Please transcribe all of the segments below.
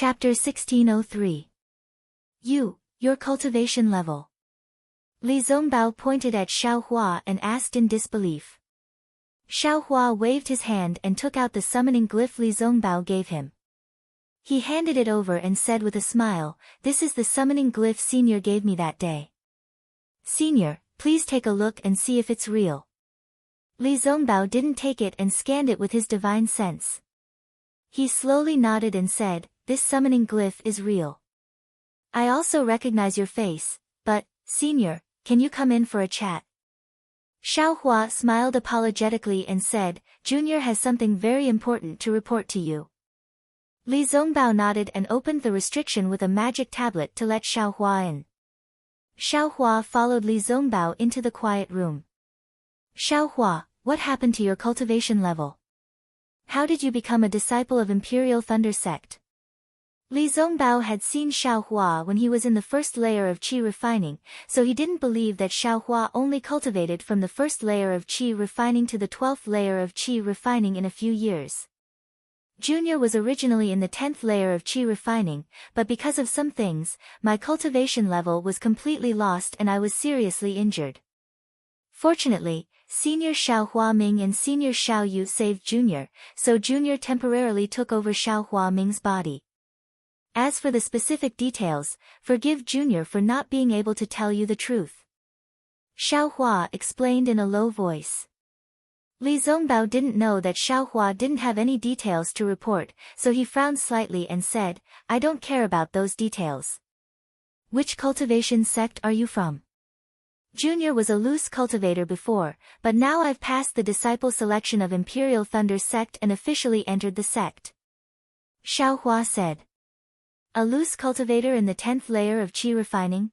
Chapter 1603. Your cultivation level. Li Zongbao pointed at Xiaohua and asked in disbelief. Xiaohua waved his hand and took out the summoning glyph Li Zongbao gave him. He handed it over and said with a smile, "This is the summoning glyph Senior gave me that day. Senior, please take a look and see if it's real." Li Zongbao didn't take it and scanned it with his divine sense. He slowly nodded and said, "This summoning glyph is real. I also recognize your face, but, Senior, can you come in for a chat?" Xiaohua smiled apologetically and said, "Junior has something very important to report to you." Li Zongbao nodded and opened the restriction with a magic tablet to let Xiaohua in. Xiaohua followed Li Zongbao into the quiet room. "Xiaohua, what happened to your cultivation level? How did you become a disciple of Imperial Thunder Sect?" Li Zongbao had seen Xiaohua when he was in the first layer of qi refining, so he didn't believe that Xiaohua only cultivated from the first layer of qi refining to the 12th layer of qi refining in a few years. Junior was originally in the 10th layer of qi refining, but because of some things, my cultivation level was completely lost and I was seriously injured. Fortunately, Senior Xiaohua Ming and Senior Xiao Yu saved Junior, so Junior temporarily took over Xiaohua Ming's body. As for the specific details, forgive Junior for not being able to tell you the truth. Xiaohua explained in a low voice. Li Zongbao didn't know that Xiaohua didn't have any details to report, so he frowned slightly and said, "I don't care about those details. Which cultivation sect are you from?" Junior was a loose cultivator before, but now I've passed the disciple selection of Imperial Thunder Sect and officially entered the sect. Xiaohua said. "A loose cultivator in the 10th layer of qi refining?"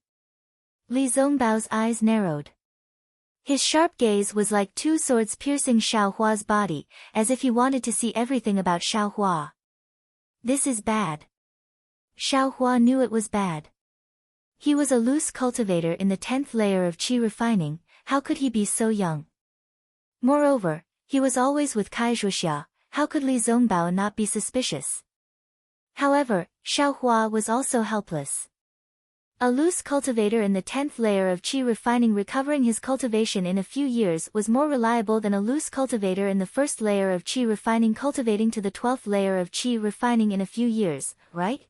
Li Zongbao's eyes narrowed. His sharp gaze was like two swords piercing Xiaohua's body, as if he wanted to see everything about Xiaohua. This is bad. Xiaohua knew it was bad. He was a loose cultivator in the 10th layer of qi refining, how could he be so young? Moreover, he was always with Kaizhuxia, how could Li Zongbao not be suspicious? However, Xiaohua was also helpless. A loose cultivator in the 10th layer of qi refining recovering his cultivation in a few years was more reliable than a loose cultivator in the first layer of qi refining cultivating to the 12th layer of qi refining in a few years, right?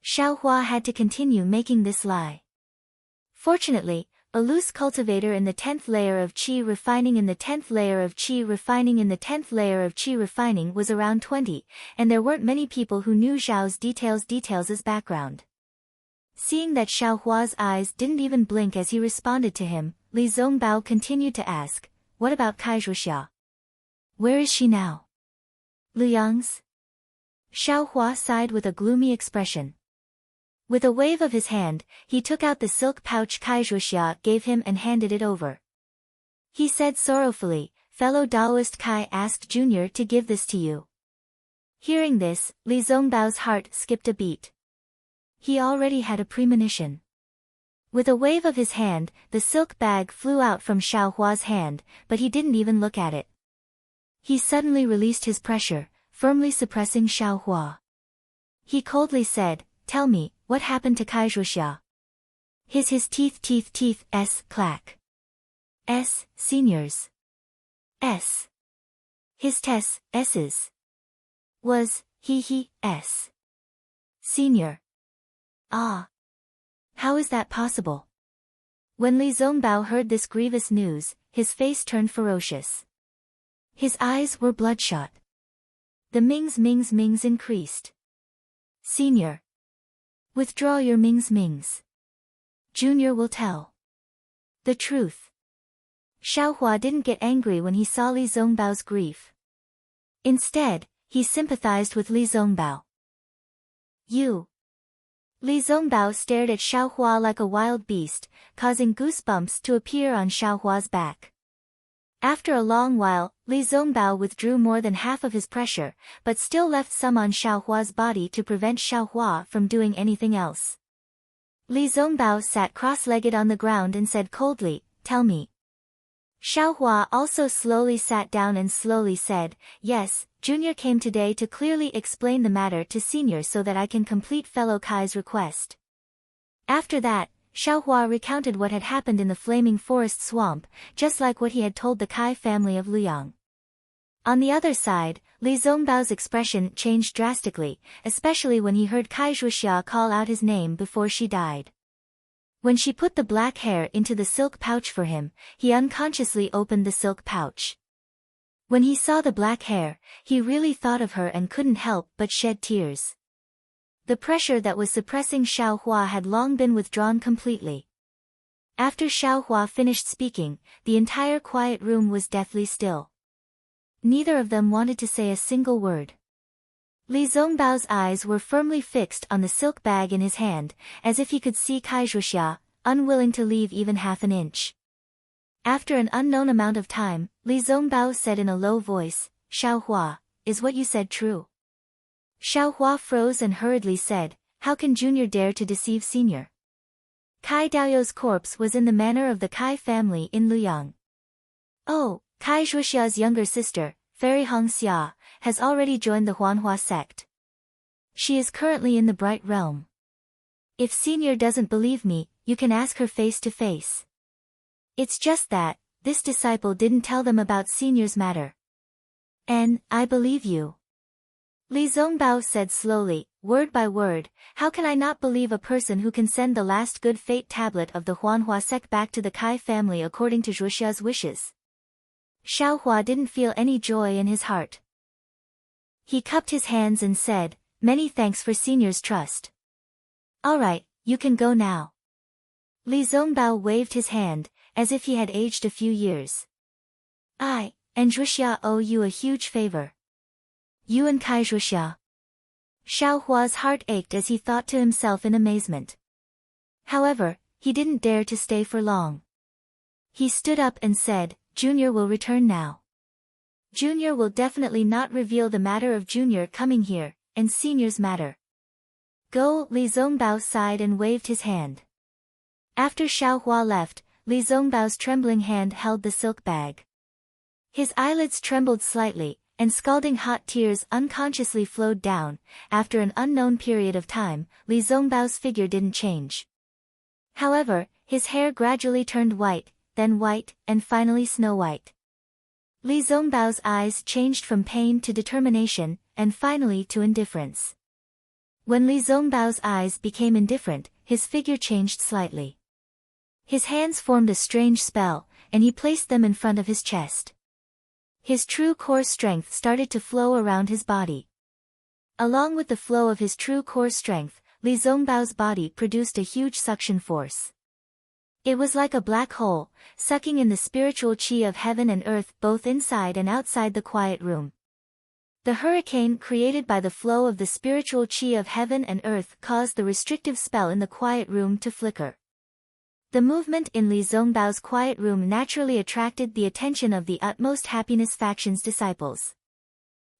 Xiaohua had to continue making this lie. Fortunately, a loose cultivator in the 10th layer of qi refining in the 10th layer of qi refining in the 10th layer of qi refining was around 20, and there weren't many people who knew Zhao's details' background. Seeing that Xiaohua's eyes didn't even blink as he responded to him, Li Zongbao continued to ask, "What about Kaizhuxia? Where is she now?" "Luyang's?" Xiaohua sighed with a gloomy expression. With a wave of his hand, he took out the silk pouch Kaizhuxia gave him and handed it over. He said sorrowfully, "Fellow Daoist Kai asked Junior to give this to you." Hearing this, Li Zongbao's heart skipped a beat. He already had a premonition. With a wave of his hand, the silk bag flew out from Xiaohua's hand, but he didn't even look at it. He suddenly released his pressure, firmly suppressing Xiaohua. He coldly said, "Tell me, what happened to Kaizhuxia?" His teeth, clack. Seniors. His S's. Was, S. Senior. Ah. How is that possible? When Li Zongbao heard this grievous news, his face turned ferocious. His eyes were bloodshot. The mings increased. "Senior. Withdraw your mings. Junior will tell the truth." Xiaohua didn't get angry when he saw Li Zongbao's grief. Instead, he sympathized with Li Zongbao. "You." Li Zongbao stared at Xiaohua like a wild beast, causing goosebumps to appear on Xiaohua's back. After a long while, Li Zongbao withdrew more than half of his pressure, but still left some on Xiaohua's body to prevent Xiaohua from doing anything else. Li Zongbao sat cross-legged on the ground and said coldly, "Tell me." Xiaohua also slowly sat down and slowly said, "Yes, Junior came today to clearly explain the matter to Senior so that I can complete fellow Kai's request. After that, Xiaohua recounted what had happened in the flaming forest swamp, just like what he had told the Kai family of Luyang. On the other side, Li Zongbao's expression changed drastically, especially when he heard Kai Zhuxia call out his name before she died. When she put the black hair into the silk pouch for him, he unconsciously opened the silk pouch. When he saw the black hair, he really thought of her and couldn't help but shed tears. The pressure that was suppressing Xiaohua had long been withdrawn completely. After Xiaohua finished speaking, the entire quiet room was deathly still. Neither of them wanted to say a single word. Li Zongbao's eyes were firmly fixed on the silk bag in his hand, as if he could see Kai Zhuxia, unwilling to leave even half an inch. After an unknown amount of time, Li Zongbao said in a low voice, "Xiaohua, is what you said true?" Xiaohua froze and hurriedly said, "How can Junior dare to deceive Senior?" Kai Daoyou's corpse was in the manor of the Kai family in Luyang. "Oh, Kai Zhuxia's younger sister, Fairy Hong Xia, has already joined the Huanhua sect. She is currently in the Bright Realm. If Senior doesn't believe me, you can ask her face to face. It's just that, this disciple didn't tell them about Senior's matter." "And, I believe you," Li Zongbao said slowly, word by word. "How can I not believe a person who can send the last good fate tablet of the Huanhua sect back to the Kai family according to Zhuxia's wishes?" Xiaohua didn't feel any joy in his heart. He cupped his hands and said, "Many thanks for Senior's trust. All right, you can go now." Li Zongbao waved his hand, as if he had aged a few years. "I, and Zhuxia owe you a huge favor." "You and Kai Zhuxia?" Xiaohua's heart ached as he thought to himself in amazement. However, he didn't dare to stay for long. He stood up and said, "Junior will return now. Junior will definitely not reveal the matter of Junior coming here, and Senior's matter." "Go," Li Zongbao sighed and waved his hand. After Xiaohua left, Li Zongbao's trembling hand held the silk bag. His eyelids trembled slightly, and scalding hot tears unconsciously flowed down. After an unknown period of time, Li Zongbao's figure didn't change. However, his hair gradually turned white, then white, and finally snow-white. Li Zongbao's eyes changed from pain to determination, and finally to indifference. When Li Zongbao's eyes became indifferent, his figure changed slightly. His hands formed a strange spell, and he placed them in front of his chest. His true core strength started to flow around his body. Along with the flow of his true core strength, Li Zongbao's body produced a huge suction force. It was like a black hole, sucking in the spiritual chi of heaven and earth both inside and outside the quiet room. The hurricane created by the flow of the spiritual chi of heaven and earth caused the restrictive spell in the quiet room to flicker. The movement in Li Zongbao's quiet room naturally attracted the attention of the Utmost Happiness Faction's disciples.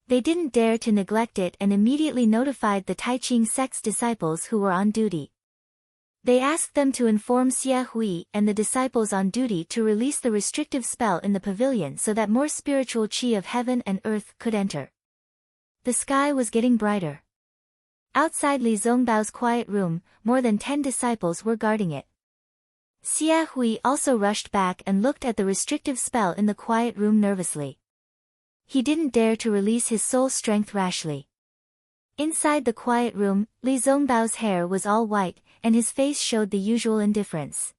They didn't dare to neglect it and immediately notified the Taiqing sect's disciples who were on duty. They asked them to inform Xie Hui and the disciples on duty to release the restrictive spell in the pavilion so that more spiritual chi of heaven and earth could enter. The sky was getting brighter. Outside Li Zongbao's quiet room, more than 10 disciples were guarding it. Xie Hui also rushed back and looked at the restrictive spell in the quiet room nervously. He didn't dare to release his soul strength rashly. Inside the quiet room, Li Zongbao's hair was all white, and his face showed the usual indifference.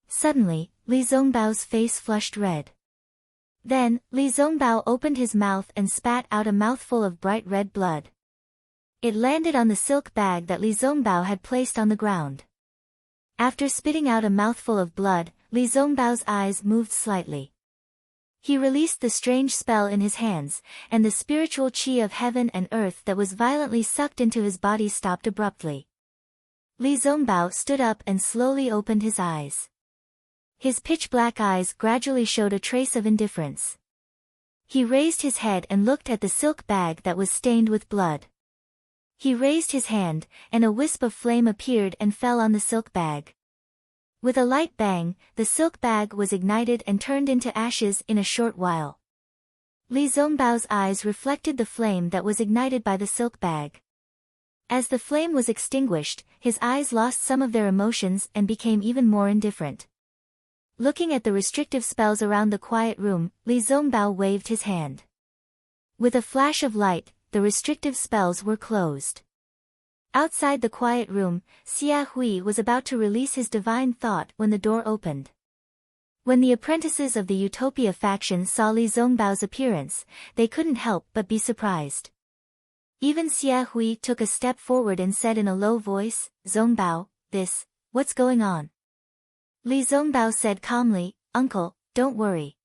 Suddenly, Li Zongbao's face flushed red. Then, Li Zongbao opened his mouth and spat out a mouthful of bright red blood. It landed on the silk bag that Li Zongbao had placed on the ground. After spitting out a mouthful of blood, Li Zongbao's eyes moved slightly. He released the strange spell in his hands, and the spiritual chi of heaven and earth that was violently sucked into his body stopped abruptly. Li Zongbao stood up and slowly opened his eyes. His pitch-black eyes gradually showed a trace of indifference. He raised his head and looked at the silk bag that was stained with blood. He raised his hand, and a wisp of flame appeared and fell on the silk bag. With a light bang, the silk bag was ignited and turned into ashes in a short while. Li Zongbao's eyes reflected the flame that was ignited by the silk bag. As the flame was extinguished, his eyes lost some of their emotions and became even more indifferent. Looking at the restrictive spells around the quiet room, Li Zongbao waved his hand. With a flash of light, the restrictive spells were closed. Outside the quiet room, Xia Hui was about to release his divine thought when the door opened. When the apprentices of the Utopia faction saw Li Zongbao's appearance, they couldn't help but be surprised. Even Xia Hui took a step forward and said in a low voice, "Zongbao, what's going on?" Li Zongbao said calmly, "Uncle, don't worry.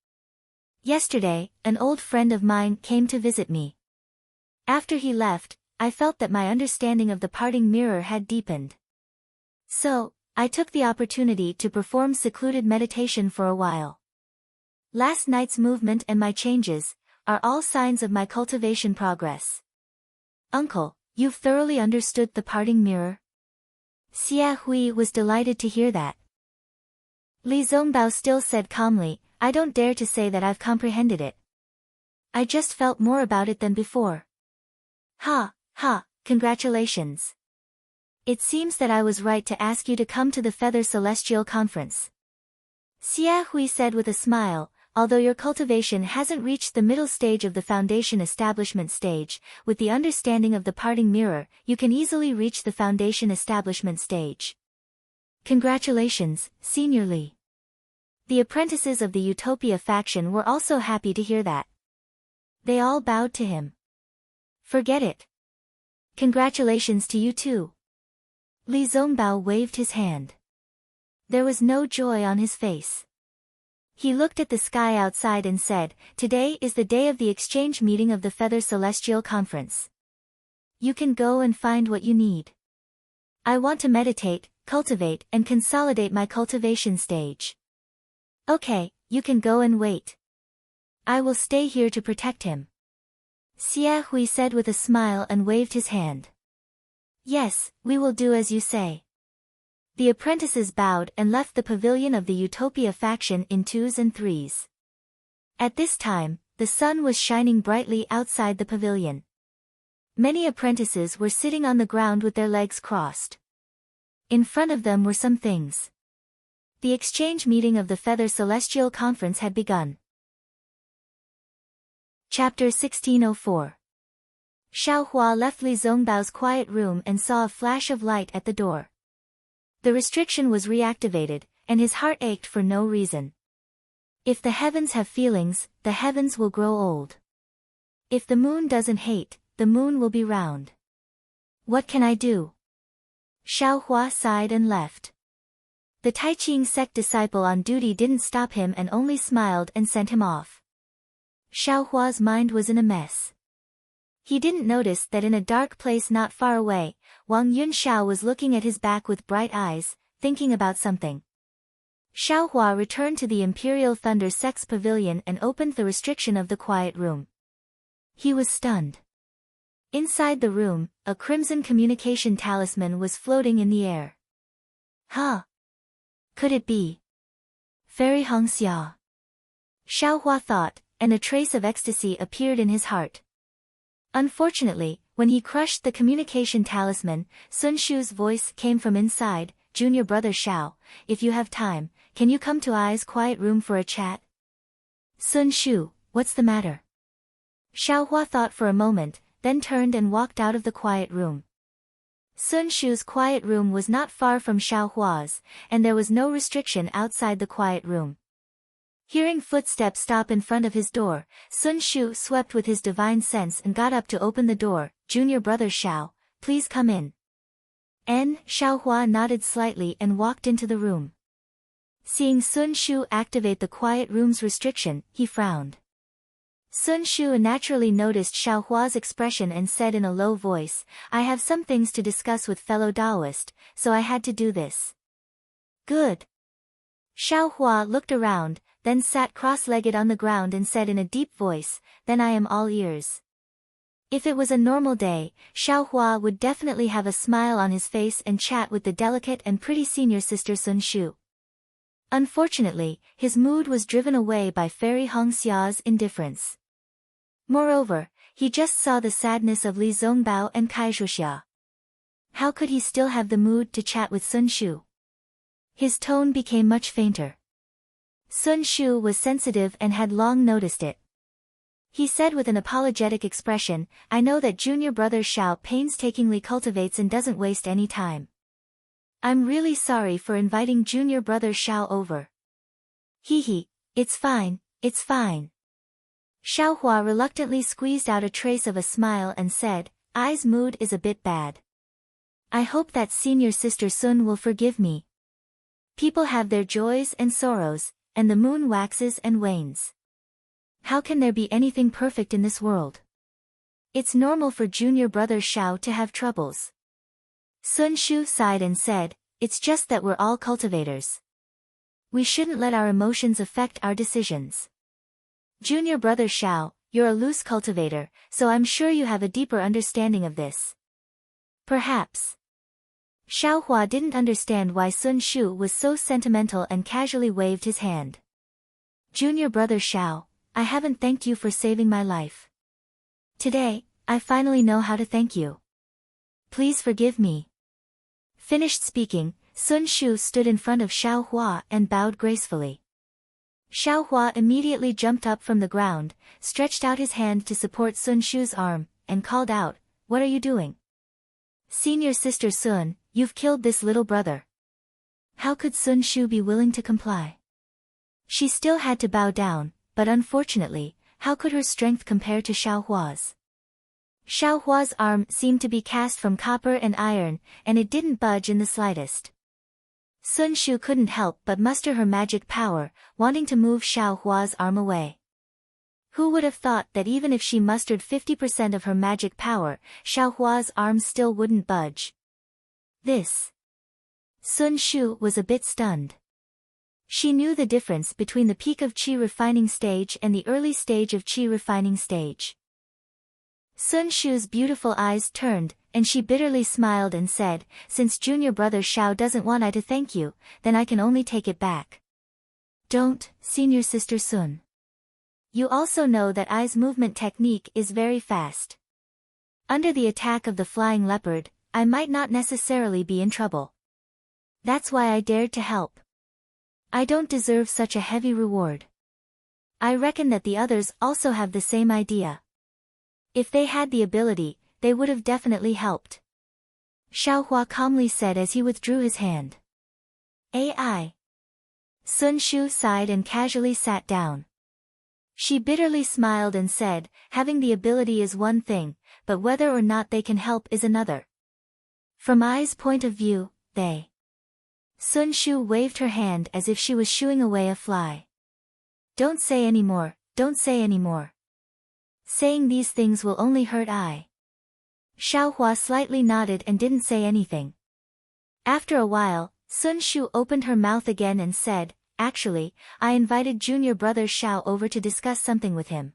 Yesterday, an old friend of mine came to visit me. After he left, I felt that my understanding of the parting mirror had deepened. So, I took the opportunity to perform secluded meditation for a while. Last night's movement and my changes are all signs of my cultivation progress. Uncle, you've thoroughly understood the parting mirror?" Xia Hui was delighted to hear that. Li Zongbao still said calmly, "I don't dare to say that I've comprehended it. I just felt more about it than before." Ha, congratulations. It seems that I was right to ask you to come to the Feather Celestial Conference. Xia Hui said with a smile, "Although your cultivation hasn't reached the middle stage of the foundation establishment stage, with the understanding of the parting mirror, you can easily reach the foundation establishment stage. Congratulations, Senior Li." The apprentices of the Utopia faction were also happy to hear that. They all bowed to him. "Forget it. Congratulations to you too." Li Zongbao waved his hand. There was no joy on his face. He looked at the sky outside and said, "Today is the day of the exchange meeting of the Feather Celestial Conference. You can go and find what you need. I want to meditate, cultivate and consolidate my cultivation stage. Okay, you can go and wait. I will stay here to protect him." Xia Hui said with a smile and waved his hand. "Yes, we will do as you say." The apprentices bowed and left the pavilion of the Utopia faction in 2s and 3s. At this time, the sun was shining brightly outside the pavilion. Many apprentices were sitting on the ground with their legs crossed. In front of them were some things. The exchange meeting of the Feather Celestial Conference had begun. Chapter 1604. Xiaohua left Li Zongbao's quiet room and saw a flash of light at the door. The restriction was reactivated, and his heart ached for no reason. If the heavens have feelings, the heavens will grow old. If the moon doesn't hate, the moon will be round. What can I do? Xiaohua sighed and left. The Taiqing sect disciple on duty didn't stop him and only smiled and sent him off. Xiaohua's mind was in a mess. He didn't notice that in a dark place not far away, Wang Yunxiao was looking at his back with bright eyes, thinking about something. Xiaohua returned to the Imperial Thunder Sect's pavilion and opened the restriction of the quiet room. He was stunned. Inside the room, a crimson communication talisman was floating in the air. Huh? Could it be Fairy Hongxia? Xiaohua thought, and a trace of ecstasy appeared in his heart. Unfortunately, when he crushed the communication talisman, Sun Shu's voice came from inside, "Junior brother Xiao, if you have time, can you come to I's quiet room for a chat?" "Sun Shu, what's the matter?" Xiaohua thought for a moment, then turned and walked out of the quiet room. Sun Shu's quiet room was not far from Xiaohua's, and there was no restriction outside the quiet room. Hearing footsteps stop in front of his door, Sun Shu swept with his divine sense and got up to open the door. "Junior brother Xiao, please come in." Xiaohua nodded slightly and walked into the room. Seeing Sun Shu activate the quiet room's restriction, he frowned. Sun Shu naturally noticed Xiaohua's expression and said in a low voice, "I have some things to discuss with fellow Taoist, so I had to do this." "Good." Xiaohua looked around, then sat cross-legged on the ground and said in a deep voice, "Then I am all ears." If it was a normal day, Xiaohua would definitely have a smile on his face and chat with the delicate and pretty senior sister Sun Shu. Unfortunately, his mood was driven away by Fairy Hongxia's indifference. Moreover, he just saw the sadness of Li Zongbao and Kai Zhuxia. How could he still have the mood to chat with Sun Shu? His tone became much fainter. Sun Shu was sensitive and had long noticed it. He said with an apologetic expression, "I know that junior brother Xiao painstakingly cultivates and doesn't waste any time. I'm really sorry for inviting junior brother Xiao over." "Hee, it's fine, it's fine." Xiaohua reluctantly squeezed out a trace of a smile and said, "I's mood is a bit bad. I hope that senior sister Sun will forgive me. People have their joys and sorrows, and the moon waxes and wanes. How can there be anything perfect in this world? It's normal for junior brother Xiao to have troubles." Sun Shu sighed and said, "It's just that we're all cultivators. We shouldn't let our emotions affect our decisions. Junior brother Xiao, you're a loose cultivator, so I'm sure you have a deeper understanding of this." "Perhaps." Xiaohua didn't understand why Sun Shu was so sentimental and casually waved his hand. "Junior brother Xiao, I haven't thanked you for saving my life. Today, I finally know how to thank you. Please forgive me." Finished speaking, Sun Shu stood in front of Xiaohua and bowed gracefully. Xiaohua immediately jumped up from the ground, stretched out his hand to support Sun Shu's arm, and called out, "What are you doing? Senior sister Sun, you've killed this little brother." How could Sun Shu be willing to comply? She still had to bow down, but unfortunately, how could her strength compare to Xiaohua's? Xiaohua's arm seemed to be cast from copper and iron, and it didn't budge in the slightest. Sun Shu couldn't help but muster her magic power, wanting to move Xiaohua's arm away. Who would have thought that even if she mustered 50% of her magic power, Xiaohua's arm still wouldn't budge? This. Sun Shu was a bit stunned. She knew the difference between the peak of qi refining stage and the early stage of qi refining stage. Sun Shu's beautiful eyes turned, and she bitterly smiled and said, "Since junior brother Xiao doesn't want I to thank you, then I can only take it back." "Don't, senior sister Sun. You also know that I's movement technique is very fast. Under the attack of the flying leopard, I might not necessarily be in trouble. That's why I dared to help. I don't deserve such a heavy reward. I reckon that the others also have the same idea. If they had the ability, they would have definitely helped." Xiaohua calmly said as he withdrew his hand. "AI." Sun Shu sighed and casually sat down. She bitterly smiled and said, "Having the ability is one thing, but whether or not they can help is another. From I's point of view, they..." Sun Shu waved her hand as if she was shooing away a fly. "Don't say any more, don't say any more. Saying these things will only hurt I." Xiaohua slightly nodded and didn't say anything. After a while, Sun Shu opened her mouth again and said, "Actually, I invited junior brother Xiao over to discuss something with him."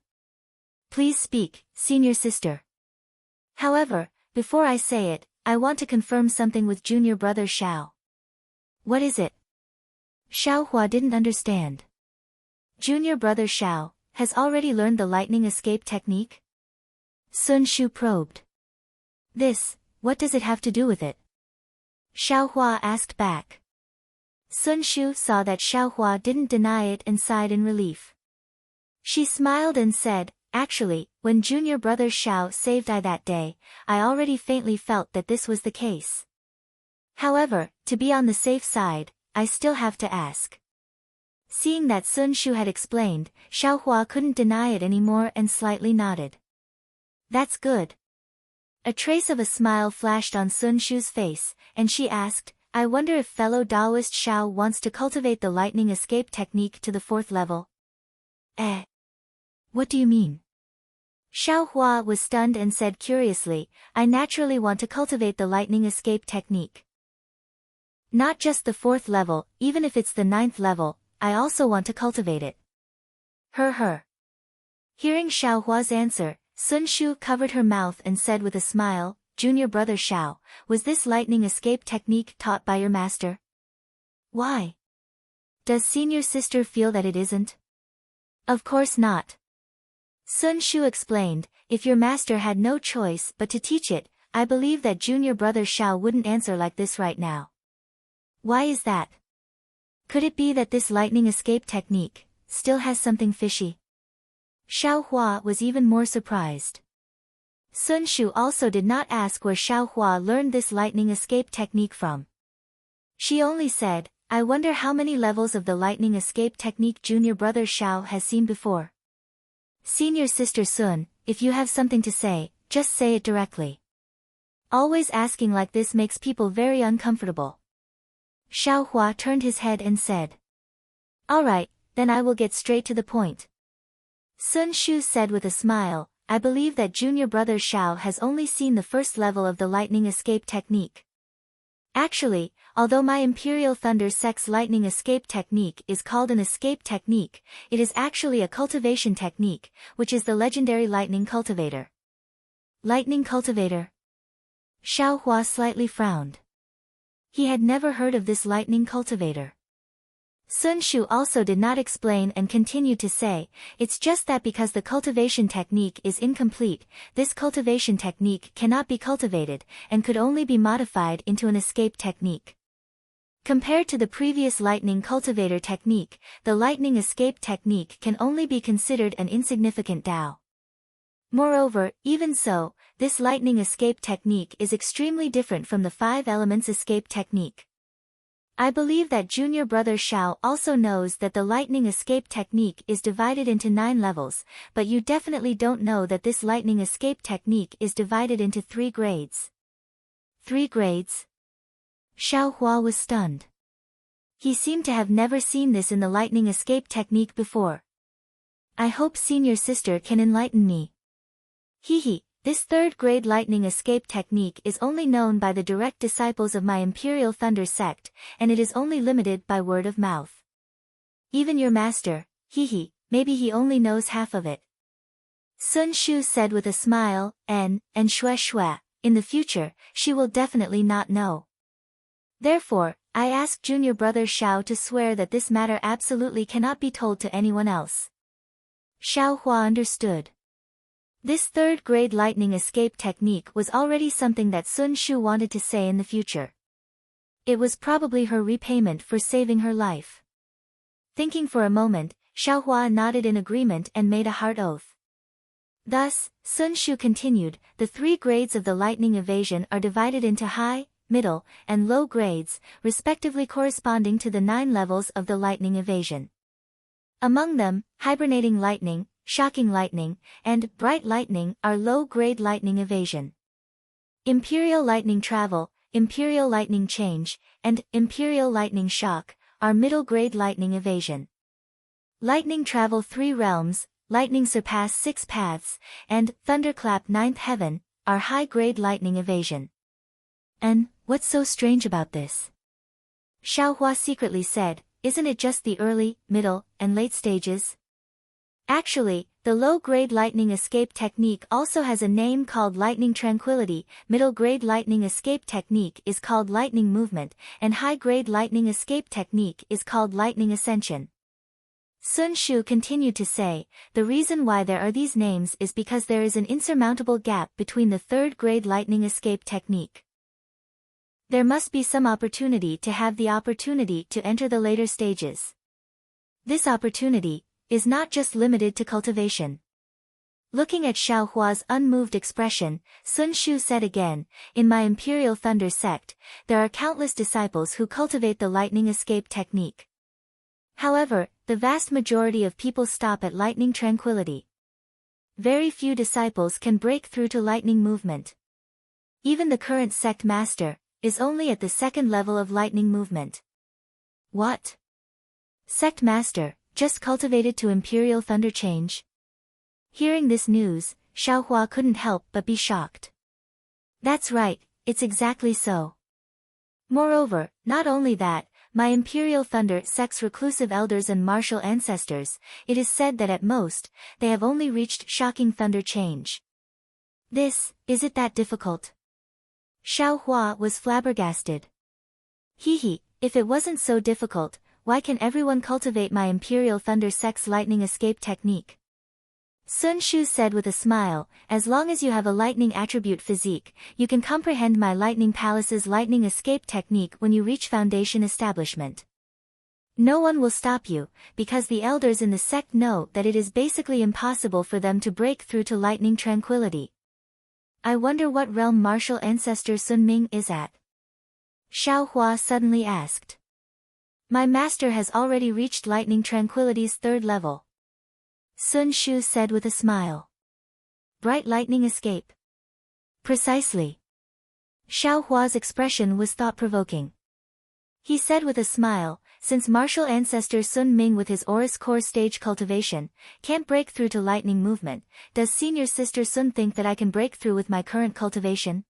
"Please speak, senior sister." "However, before I say it, I want to confirm something with junior brother Xiao." "What is it?" Xiaohua didn't understand. "Junior brother Xiao has already learned the lightning escape technique?" Sun Shu probed. "This, what does it have to do with it?" Xiaohua asked back. Sun Shu saw that Xiaohua didn't deny it and sighed in relief. She smiled and said, "Actually, when junior brother Xiao saved I that day, I already faintly felt that this was the case. However, to be on the safe side, I still have to ask." Seeing that Sun Shu had explained, Xiaohua couldn't deny it anymore and slightly nodded. "That's good." A trace of a smile flashed on Sun Shu's face, and she asked, "I wonder if fellow Taoist Xiao wants to cultivate the lightning escape technique to the 4th level?" "Eh? What do you mean?" Xiaohua was stunned and said curiously, "I naturally want to cultivate the lightning escape technique. Not just the 4th level, even if it's the 9th level, I also want to cultivate it." Her. Hearing Xiaohua's answer, Sun Shu covered her mouth and said with a smile, "Junior brother Xiao, was this lightning escape technique taught by your master?" "Why? Does senior sister feel that it isn't?" "Of course not." Sun Shu explained, if your master had no choice but to teach it, I believe that junior brother Shao wouldn't answer like this right now. Why is that? Could it be that this lightning escape technique still has something fishy? Xiao Hua was even more surprised. Sun Shu also did not ask where Xiao Hua learned this lightning escape technique from. She only said, I wonder how many levels of the lightning escape technique junior brother Xiao has seen before. Senior sister Sun, if you have something to say, just say it directly. Always asking like this makes people very uncomfortable. Xiao Hua turned his head and said. Alright, then I will get straight to the point. Sun Shu said with a smile, I believe that junior brother Xiao has only seen the first level of the lightning escape technique. Actually, although my Imperial Thunder Sect's lightning escape technique is called an escape technique, it is actually a cultivation technique, which is the legendary lightning cultivator. Lightning cultivator? Xiao Hua slightly frowned. He had never heard of this lightning cultivator. Sun Shu also did not explain and continued to say, it's just that because the cultivation technique is incomplete, this cultivation technique cannot be cultivated, and could only be modified into an escape technique. Compared to the previous lightning cultivator technique, the lightning escape technique can only be considered an insignificant Dao. Moreover, even so, this lightning escape technique is extremely different from the 5 elements escape technique. I believe that junior brother Shao also knows that the lightning escape technique is divided into 9 levels, but you definitely don't know that this lightning escape technique is divided into 3 grades. 3 grades? Xiao Hua was stunned. He seemed to have never seen this in the lightning escape technique before. I hope senior sister can enlighten me. Hehe. This 3rd grade lightning escape technique is only known by the direct disciples of my Imperial Thunder sect, and it is only limited by word of mouth. Even your master, maybe he only knows half of it. Sun Shu said with a smile, and shue, in the future, she will definitely not know. Therefore, I ask junior brother Shao to swear that this matter absolutely cannot be told to anyone else. Xiao Hua understood. This 3rd grade lightning escape technique was already something that Sun Shu wanted to say in the future. It was probably her repayment for saving her life. Thinking for a moment, Xiao Hua nodded in agreement and made a heart oath. Thus, Sun Shu continued, the 3 grades of the lightning evasion are divided into high, middle, and low grades, respectively corresponding to the 9 levels of the lightning evasion. Among them, hibernating lightning, shocking lightning, and bright lightning are low-grade lightning evasion. Imperial lightning travel, imperial lightning change, and imperial lightning shock are middle-grade lightning evasion. Lightning travel 3 realms, lightning surpass 6 paths, and thunderclap 9th heaven are high-grade lightning evasion. And what's so strange about this? Xiao Hua secretly said, isn't it just the early, middle, and late stages? Actually, the low-grade lightning escape technique also has a name called lightning tranquility, middle-grade lightning escape technique is called lightning movement, and high-grade lightning escape technique is called lightning ascension. Sun Shu continued to say, the reason why there are these names is because there is an insurmountable gap between the 3rd grade lightning escape technique. There must be some opportunity to have the opportunity to enter the later stages. This opportunity is not just limited to cultivation. Looking at Xiao Hua's unmoved expression, Sun Shu said again, in my Imperial Thunder sect, there are countless disciples who cultivate the lightning escape technique. However, the vast majority of people stop at lightning tranquility. Very few disciples can break through to lightning movement. Even the current sect master is only at the 2nd level of lightning movement. What? Sect master just cultivated to Imperial Thunder change? Hearing this news, Xiao Hua couldn't help but be shocked. That's right, it's exactly so. Moreover, not only that, my Imperial Thunder sect's reclusive elders and martial ancestors, it is said that at most, they have only reached shocking thunder change. Is it that difficult? Xiao Hua was flabbergasted. If it wasn't so difficult, why can everyone cultivate my Imperial Thunder sect's lightning escape technique? Sun Shu said with a smile, as long as you have a lightning attribute physique, you can comprehend my Lightning Palace's lightning escape technique when you reach foundation establishment. No one will stop you, because the elders in the sect know that it is basically impossible for them to break through to lightning tranquility. I wonder what realm martial ancestor Sun Ming is at? Xiao Hua suddenly asked. My master has already reached lightning tranquility's 3rd level. Sun Shu said with a smile. Bright lightning escape. Precisely. Xiao Hua's expression was thought-provoking. He said with a smile, since martial ancestor Sun Ming with his Aurus core stage cultivation can't break through to lightning movement, does senior sister Sun think that I can break through with my current cultivation?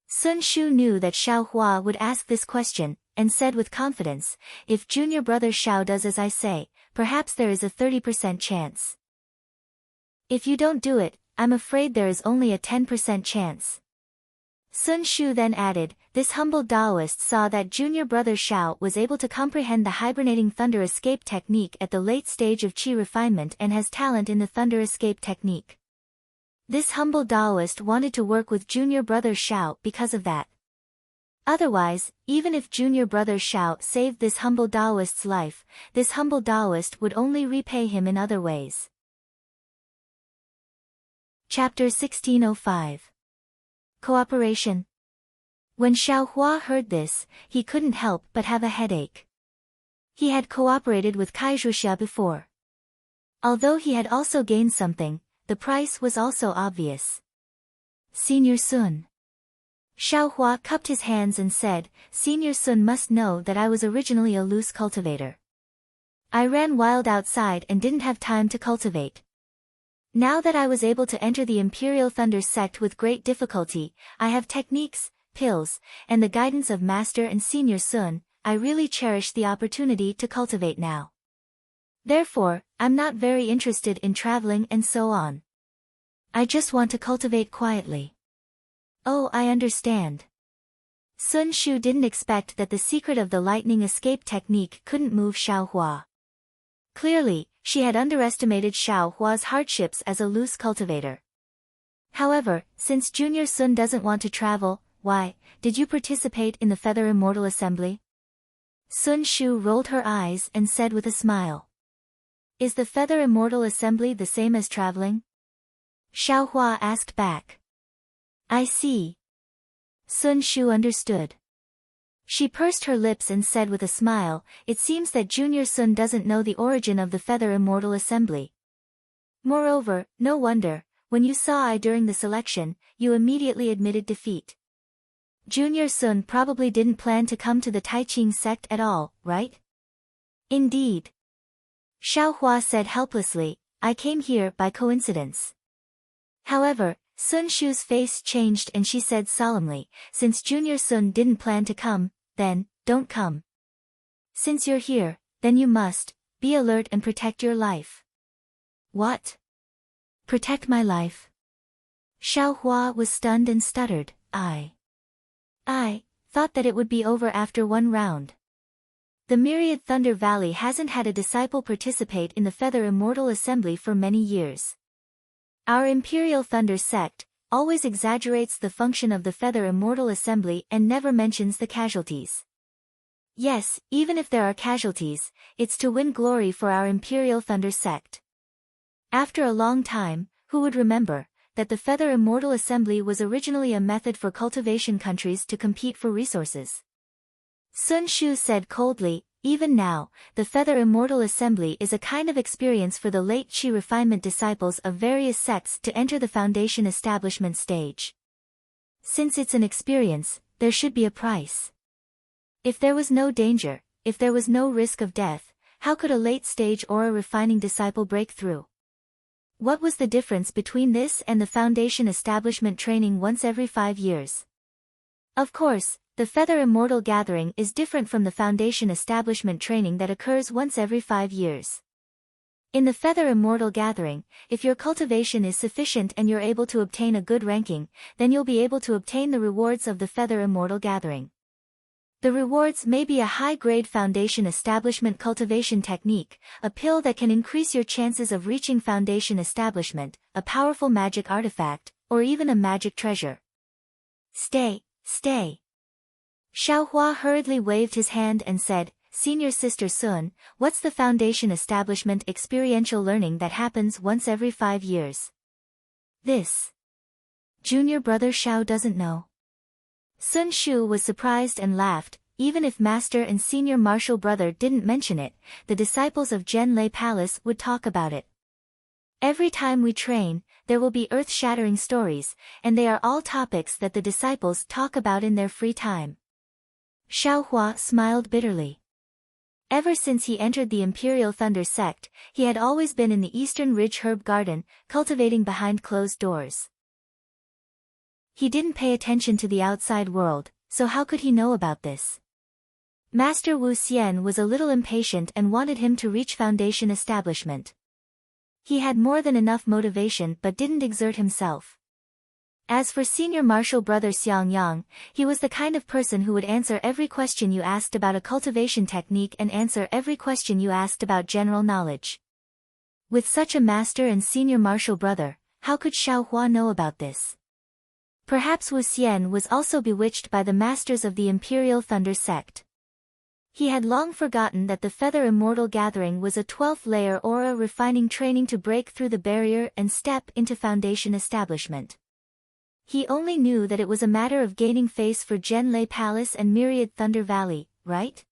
Sun Shu knew that Xiao Hua would ask this question, and said with confidence, if junior brother Xiao does as I say, perhaps there is a 30% chance. If you don't do it, I'm afraid there is only a 10% chance. Sun Shu then added, this humble Taoist saw that junior brother Xiao was able to comprehend the hibernating thunder escape technique at the late stage of qi refinement and has talent in the thunder escape technique. This humble Taoist wanted to work with junior brother Xiao because of that. Otherwise, even if junior brother Xiao saved this humble Taoist's life, this humble Taoist would only repay him in other ways. Chapter 1605. Cooperation. When Xiao Hua heard this, he couldn't help but have a headache. He had cooperated with Kaizhuxia before. Although he had also gained something, the price was also obvious. Senior Sun. Xiao Hua cupped his hands and said, Senior Sun must know that I was originally a loose cultivator. I ran wild outside and didn't have time to cultivate. Now that I was able to enter the Imperial Thunder sect with great difficulty, I have techniques, pills, and the guidance of Master and Senior Sun, I really cherish the opportunity to cultivate now. Therefore, I'm not very interested in traveling and so on. I just want to cultivate quietly. Oh, I understand. Sun Shu didn't expect that the secret of the lightning escape technique couldn't move Xiao Hua. Clearly, she had underestimated Xiao Hua's hardships as a loose cultivator. However, since Junior Sun doesn't want to travel, why, did you participate in the Feather Immortal Assembly? Sun Shu rolled her eyes and said with a smile. Is the Feather Immortal Assembly the same as traveling? Xiao Hua asked back. I see. Sun Shu understood. She pursed her lips and said with a smile, it seems that Junior Sun doesn't know the origin of the Feather Immortal Assembly. Moreover, no wonder, when you saw I during the selection, you immediately admitted defeat. Junior Sun probably didn't plan to come to the Taiqing sect at all, right? Indeed. Xiao Hua said helplessly, I came here by coincidence. However, Sun Shu's face changed and she said solemnly, since Junior Sun didn't plan to come, then, don't come. Since you're here, then you must, be alert and protect your life. What? Protect my life? Xiao Hua was stunned and stuttered, I thought that it would be over after one round. The Myriad Thunder Valley hasn't had a disciple participate in the Feather Immortal Assembly for many years. Our Imperial Thunder sect always exaggerates the function of the Feather Immortal Assembly and never mentions the casualties. Yes, even if there are casualties, it's to win glory for our Imperial Thunder sect. After a long time, who would remember that the Feather Immortal Assembly was originally a method for cultivation countries to compete for resources? Sun Shu said coldly, even now, the Feather Immortal Assembly is a kind of experience for the late Qi refinement disciples of various sects to enter the foundation establishment stage. Since it's an experience, there should be a price. If there was no danger, if there was no risk of death, how could a late-stage aura refining disciple break through? What was the difference between this and the foundation establishment training once every 5 years? Of course, the Feather Immortal Gathering is different from the foundation establishment training that occurs once every 5 years. In the Feather Immortal Gathering, if your cultivation is sufficient and you're able to obtain a good ranking, then you'll be able to obtain the rewards of the Feather Immortal Gathering. The rewards may be a high-grade foundation establishment cultivation technique, a pill that can increase your chances of reaching foundation establishment, a powerful magic artifact, or even a magic treasure. Stay, stay. Xiaohua hurriedly waved his hand and said, Senior Sister Sun, what's the foundation establishment experiential learning that happens once every 5 years? This. Junior brother Xiao doesn't know. Sun Shu was surprised and laughed. Even if master and senior martial brother didn't mention it, the disciples of Zhenlei Palace would talk about it. Every time we train, there will be earth-shattering stories, and they are all topics that the disciples talk about in their free time. Xiaohua smiled bitterly. Ever since he entered the Imperial Thunder sect, he had always been in the Eastern Ridge Herb Garden, cultivating behind closed doors. He didn't pay attention to the outside world, so how could he know about this? Master Wu Xian was a little impatient and wanted him to reach foundation establishment. He had more than enough motivation but didn't exert himself. As for senior martial brother Xiang Yang, he was the kind of person who would answer every question you asked about a cultivation technique and answer every question you asked about general knowledge. With such a master and senior martial brother, how could Xiaohua know about this? Perhaps Wu Xian was also bewitched by the masters of the Imperial Thunder sect. He had long forgotten that the Feather Immortal Gathering was a 12th layer aura refining training to break through the barrier and step into foundation establishment. He only knew that it was a matter of gaining face for Zhenlei Palace and Myriad Thunder Valley, right?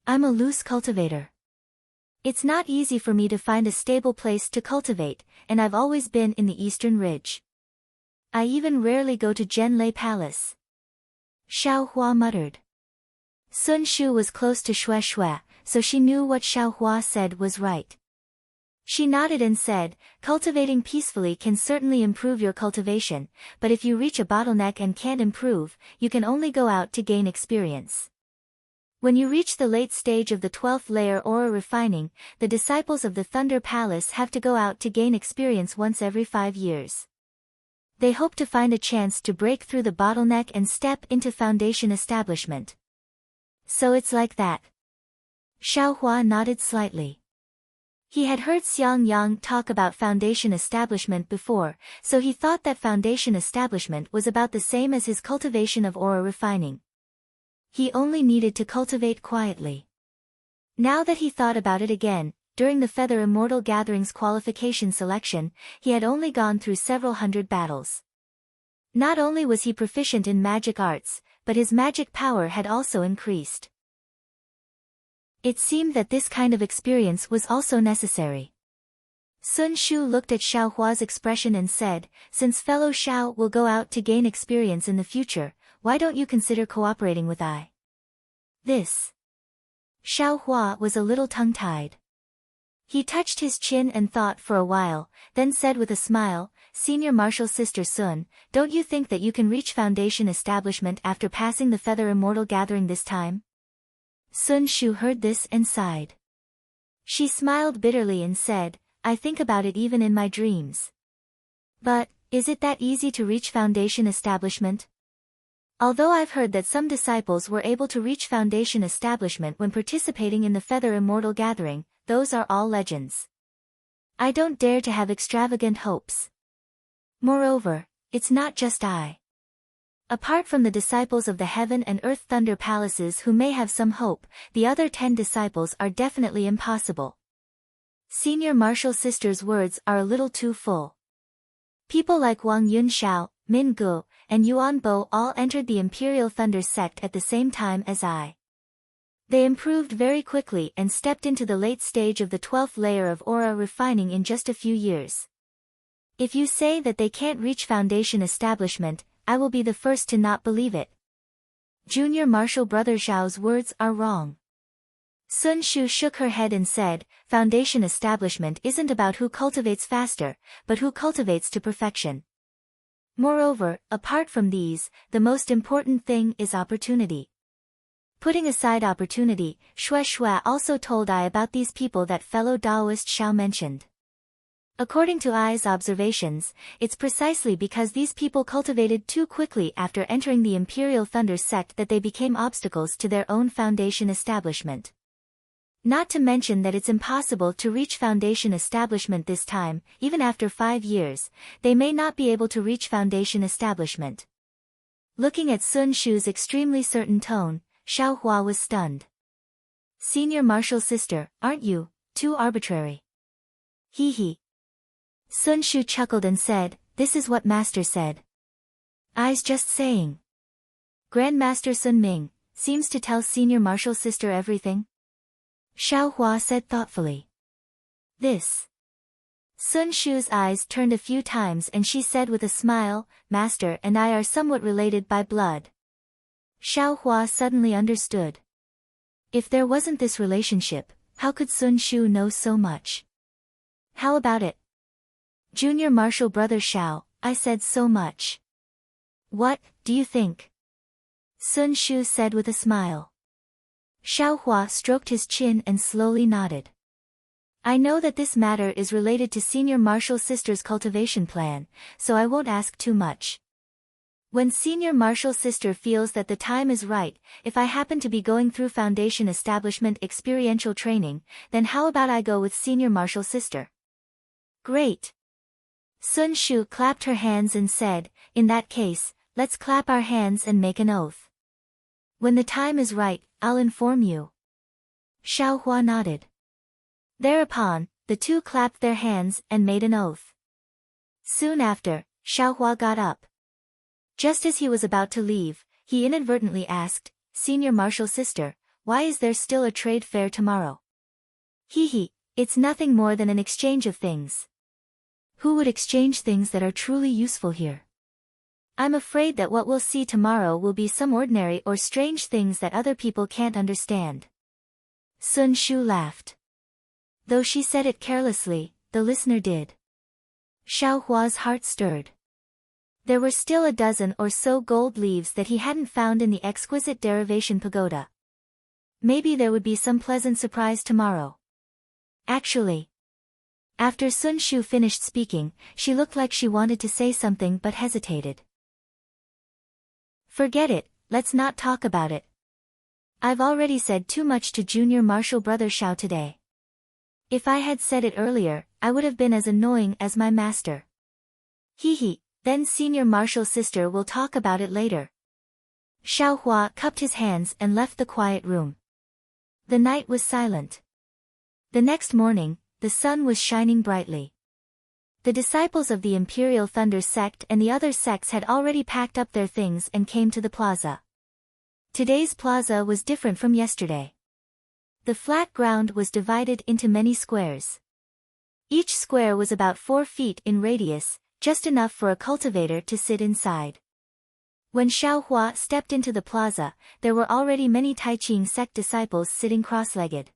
I'm a loose cultivator. It's not easy for me to find a stable place to cultivate, and I've always been in the Eastern Ridge. I even rarely go to Zhenlei Palace. Xiaohua muttered. Sun Shu was close to Xue Xue, so she knew what Xiaohua said was right. She nodded and said, cultivating peacefully can certainly improve your cultivation, but if you reach a bottleneck and can't improve, you can only go out to gain experience. When you reach the late stage of the 12th layer aura refining, the disciples of the Thunder Palace have to go out to gain experience once every 5 years. They hope to find a chance to break through the bottleneck and step into foundation establishment. So it's like that. Xiaohua nodded slightly. He had heard Xiang Yang talk about foundation establishment before, so he thought that foundation establishment was about the same as his cultivation of aura refining. He only needed to cultivate quietly. Now that he thought about it again, during the Feather Immortal Gathering's qualification selection, he had only gone through several hundred battles. Not only was he proficient in magic arts, but his magic power had also increased. It seemed that this kind of experience was also necessary. Sun Shu looked at Xiaohua's expression and said, since fellow Xiao will go out to gain experience in the future, why don't you consider cooperating with I? This. Xiaohua was a little tongue-tied. He touched his chin and thought for a while, then said with a smile, Senior Martial Sister Sun, don't you think that you can reach foundation establishment after passing the Feather Immortal Gathering this time? Sun Shu heard this and sighed. She smiled bitterly and said, I think about it even in my dreams. But, is it that easy to reach foundation establishment? Although I've heard that some disciples were able to reach foundation establishment when participating in the Feather Immortal Gathering, those are all legends. I don't dare to have extravagant hopes. Moreover, it's not just I. Apart from the disciples of the Heaven and Earth Thunder Palaces who may have some hope, the other 10 disciples are definitely impossible. Senior Martial Sister's words are a little too full. People like Wang Yunxiao, Min Gu, and Yuan Bo all entered the Imperial Thunder sect at the same time as I. They improved very quickly and stepped into the late stage of the 12th layer of aura refining in just a few years. If you say that they can't reach foundation establishment, I will be the first to not believe it. Junior Martial Brother Zhao's words are wrong. Sun Shu shook her head and said, foundation establishment isn't about who cultivates faster, but who cultivates to perfection. Moreover, apart from these, the most important thing is opportunity. Putting aside opportunity, Xue Xue also told I about these people that fellow Taoist Xiao mentioned. According to Ai's observations, it's precisely because these people cultivated too quickly after entering the Imperial Thunder sect that they became obstacles to their own Foundation establishment. Not to mention that it's impossible to reach Foundation establishment this time, even after 5 years, they may not be able to reach Foundation establishment. Looking at Sun Shu's extremely certain tone, Xiaohua was stunned. Senior Marshal Sister, aren't you too arbitrary? Hee. Sun Shu chuckled and said, this is what Master said. I's just saying. Grandmaster Sun Ming seems to tell Senior Marshal Sister everything. Xiaohua said thoughtfully. This. Sun Shu's eyes turned a few times and she said with a smile, Master and I are somewhat related by blood. Xiaohua suddenly understood. If there wasn't this relationship, how could Sun Shu know so much? How about it? Junior Marshal Brother Xiao, I said so much. What, do you think? Sun Shu said with a smile. Xiaohua stroked his chin and slowly nodded. I know that this matter is related to Senior Marshal Sister's cultivation plan, so I won't ask too much. When Senior Marshal Sister feels that the time is right, if I happen to be going through Foundation Establishment experiential training, then how about I go with Senior Marshal Sister? Great. Sun Shu clapped her hands and said, in that case, let's clap our hands and make an oath. When the time is right, I'll inform you. Xiaohua nodded. Thereupon, the two clapped their hands and made an oath. Soon after, Xiaohua got up. Just as he was about to leave, he inadvertently asked, Senior Marshal Sister, why is there still a trade fair tomorrow? Hee, it's nothing more than an exchange of things. Who would exchange things that are truly useful here? I'm afraid that what we'll see tomorrow will be some ordinary or strange things that other people can't understand. Sun Shu laughed. Though she said it carelessly, the listener did. Xiaohua's heart stirred. There were still a dozen or so gold leaves that he hadn't found in the exquisite derivation pagoda. Maybe there would be some pleasant surprise tomorrow. Actually, after Sun Shu finished speaking, she looked like she wanted to say something but hesitated. Forget it, let's not talk about it. I've already said too much to Junior Marshal Brother Xiao today. If I had said it earlier, I would have been as annoying as my master. Hee, then Senior Marshal Sister will talk about it later. Xiaohua cupped his hands and left the quiet room. The night was silent. The next morning, the sun was shining brightly. The disciples of the Imperial Thunder sect and the other sects had already packed up their things and came to the plaza. Today's plaza was different from yesterday. The flat ground was divided into many squares. Each square was about 4 feet in radius, just enough for a cultivator to sit inside. When Xiaohua stepped into the plaza, there were already many Taiqing sect disciples sitting cross-legged.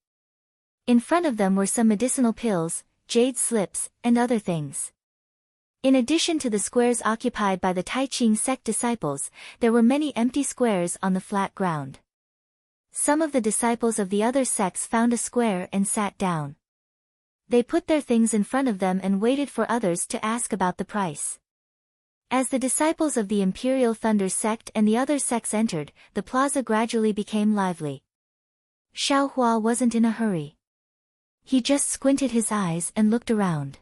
In front of them were some medicinal pills, jade slips, and other things. In addition to the squares occupied by the Taiqing sect disciples, there were many empty squares on the flat ground. Some of the disciples of the other sects found a square and sat down. They put their things in front of them and waited for others to ask about the price. As the disciples of the Imperial Thunder sect and the other sects entered, the plaza gradually became lively. Xiaohua wasn't in a hurry. He just squinted his eyes and looked around.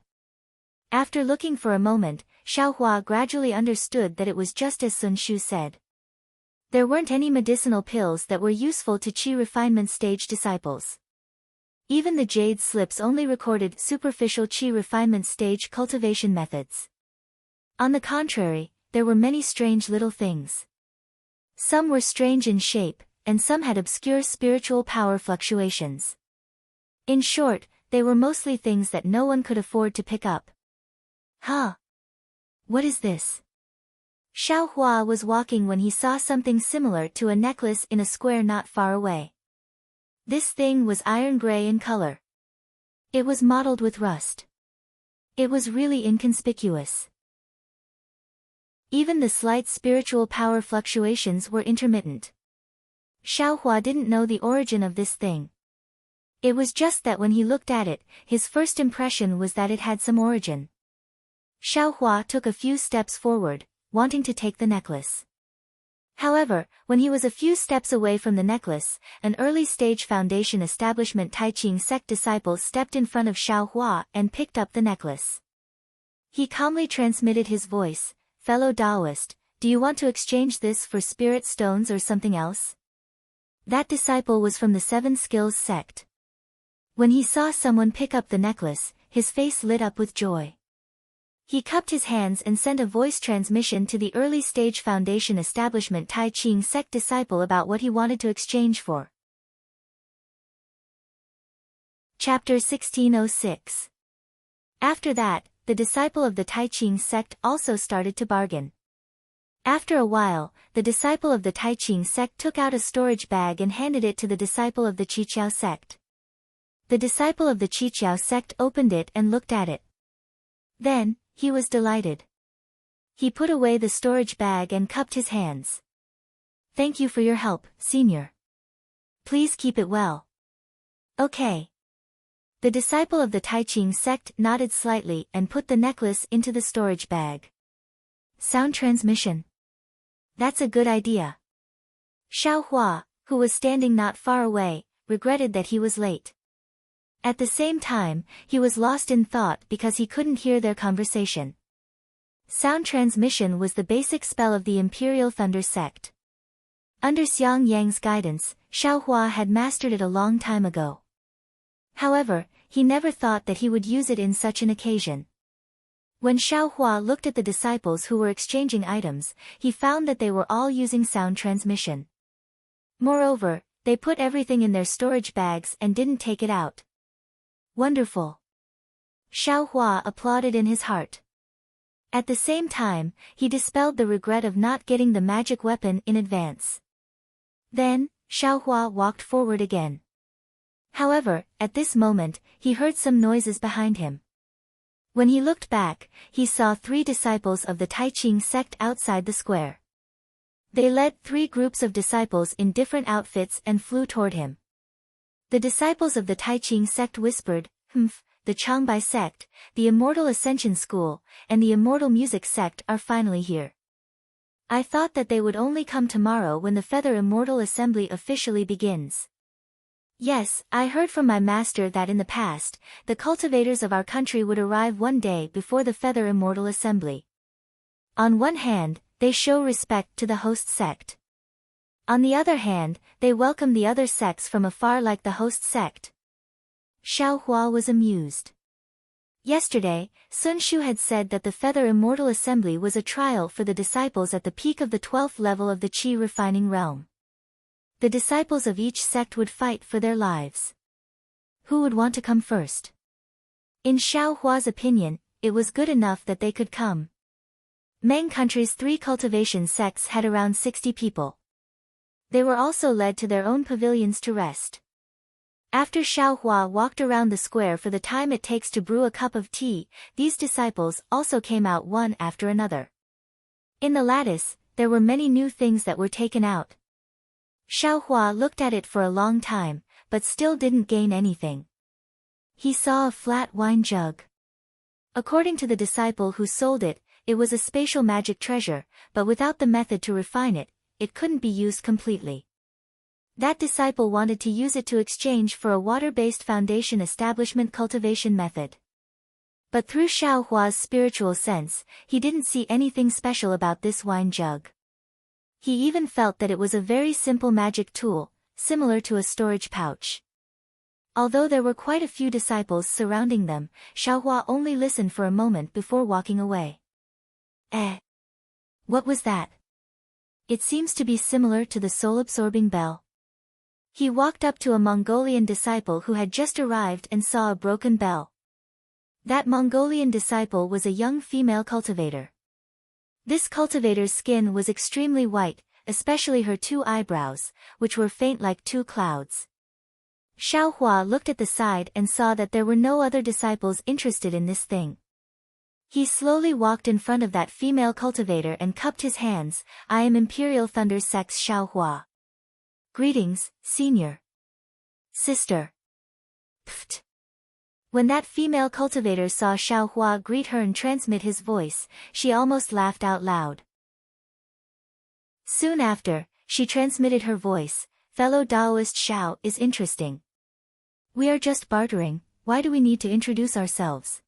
After looking for a moment, Xiaohua gradually understood that it was just as Sun Shu said. There weren't any medicinal pills that were useful to qi refinement stage disciples. Even the jade slips only recorded superficial qi refinement stage cultivation methods. On the contrary, there were many strange little things. Some were strange in shape, and some had obscure spiritual power fluctuations. In short, they were mostly things that no one could afford to pick up. Huh? What is this? Xiaohua was walking when he saw something similar to a necklace in a square not far away. This thing was iron gray in color. It was mottled with rust. It was really inconspicuous. Even the slight spiritual power fluctuations were intermittent. Xiaohua didn't know the origin of this thing. It was just that when he looked at it, his first impression was that it had some origin. Xiaohua took a few steps forward, wanting to take the necklace. However, when he was a few steps away from the necklace, an early-stage Foundation Establishment Taiqing sect disciple stepped in front of Xiaohua and picked up the necklace. He calmly transmitted his voice, "Fellow Taoist, do you want to exchange this for spirit stones or something else?" That disciple was from the Seven Skills sect. When he saw someone pick up the necklace, his face lit up with joy. He cupped his hands and sent a voice transmission to the early-stage Foundation Establishment Taiqing sect disciple about what he wanted to exchange for. Chapter 1606. After that, the disciple of the Taiqing sect also started to bargain. After a while, the disciple of the Taiqing sect took out a storage bag and handed it to the disciple of the Qiqiao sect. The disciple of the Qiqiao sect opened it and looked at it. Then, he was delighted. He put away the storage bag and cupped his hands. "Thank you for your help, Senior. Please keep it well." "Okay." The disciple of the Taiqing sect nodded slightly and put the necklace into the storage bag. Sound transmission. That's a good idea. Xiaohua, who was standing not far away, regretted that he was late. At the same time, he was lost in thought because he couldn't hear their conversation. Sound transmission was the basic spell of the Imperial Thunder sect. Under Xiang Yang's guidance, Xiaohua had mastered it a long time ago. However, he never thought that he would use it in such an occasion. When Xiaohua looked at the disciples who were exchanging items, he found that they were all using sound transmission. Moreover, they put everything in their storage bags and didn't take it out. Wonderful. Xiaohua applauded in his heart. At the same time, he dispelled the regret of not getting the magic weapon in advance. Then, Xiaohua walked forward again. However, at this moment, he heard some noises behind him. When he looked back, he saw 3 disciples of the Taiqing sect outside the square. They led 3 groups of disciples in different outfits and flew toward him. The disciples of the Taiqing sect whispered, "Humph, the Changbai sect, the Immortal Ascension School, and the Immortal Music sect are finally here. I thought that they would only come tomorrow when the Feather Immortal Assembly officially begins. Yes, I heard from my master that in the past, the cultivators of our country would arrive one day before the Feather Immortal Assembly. On one hand, they show respect to the host sect. On the other hand, they welcome the other sects from afar like the host sect." Xiaohua was amused. Yesterday, Sun Shu had said that the Feather Immortal Assembly was a trial for the disciples at the peak of the 12th level of the Qi refining realm. The disciples of each sect would fight for their lives. Who would want to come first? In Xiaohua's opinion, it was good enough that they could come. Meng country's 3 cultivation sects had around 60 people. They were also led to their own pavilions to rest. After Xiaohua walked around the square for the time it takes to brew a cup of tea, these disciples also came out one after another. In the lattice, there were many new things that were taken out. Xiaohua looked at it for a long time, but still didn't gain anything. He saw a flat wine jug. According to the disciple who sold it, it was a spatial magic treasure, but without the method to refine it, it couldn't be used completely. That disciple wanted to use it to exchange for a water-based foundation establishment cultivation method. But through Xiaohua's spiritual sense, he didn't see anything special about this wine jug. He even felt that it was a very simple magic tool, similar to a storage pouch. Although there were quite a few disciples surrounding them, Xiaohua only listened for a moment before walking away. What was that? It seems to be similar to the soul-absorbing bell. He walked up to a Mongolian disciple who had just arrived and saw a broken bell. That Mongolian disciple was a young female cultivator. This cultivator's skin was extremely white, especially her 2 eyebrows, which were faint like 2 clouds. Xiaohua looked at the side and saw that there were no other disciples interested in this thing. He slowly walked in front of that female cultivator and cupped his hands. "I am Imperial Thunder Sect's Xiaohua. Greetings, Senior. Sister." Pfft. When that female cultivator saw Xiaohua greet her and transmit his voice, she almost laughed out loud. Soon after, she transmitted her voice. Fellow Taoist Xiao is interesting. We are just bartering, why do we need to introduce ourselves?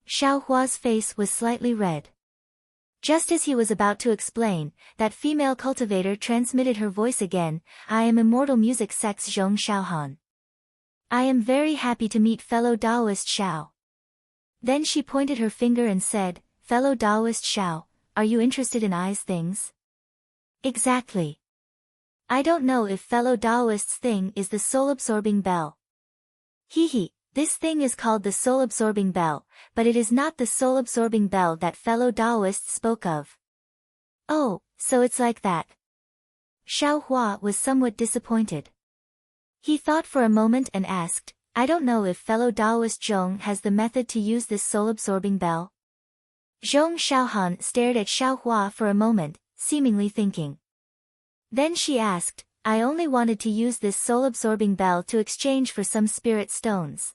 Xiaohua's face was slightly red. Just as he was about to explain, that female cultivator transmitted her voice again. I am Immortal Music Sex Zhong Xiaohan. I am very happy to meet fellow Taoist Xiao. Then she pointed her finger and said, Fellow Taoist Xiao, are you interested in eyes things? Exactly. I don't know if fellow Taoist's thing is the soul-absorbing bell. Hehe, this thing is called the soul-absorbing bell, but it is not the soul-absorbing bell that fellow Taoist spoke of. Oh, so it's like that. Xiaohua was somewhat disappointed. He thought for a moment and asked, I don't know if fellow Taoist Zhong has the method to use this soul-absorbing bell. Zhong Xiaohan stared at Xiaohua for a moment, seemingly thinking. Then she asked, I only wanted to use this soul-absorbing bell to exchange for some spirit stones.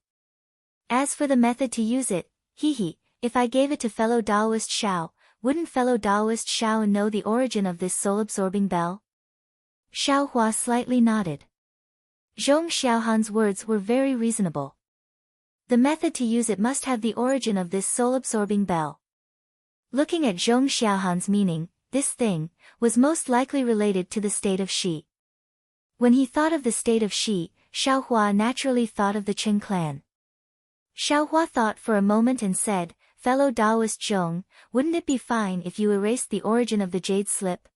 As for the method to use it, hehe, if I gave it to fellow Taoist Xiao, wouldn't fellow Taoist Xiao know the origin of this soul-absorbing bell? Xiaohua slightly nodded. Zhong Xiaohan's words were very reasonable. The method to use it must have the origin of this soul-absorbing bell. Looking at Zhong Xiaohan's meaning, this thing was most likely related to the state of Shi. When he thought of the state of Shi, Xiaohua naturally thought of the Chen clan. Xiaohua thought for a moment and said, Fellow Taoist Zhong, wouldn't it be fine if you erased the origin of the jade slip?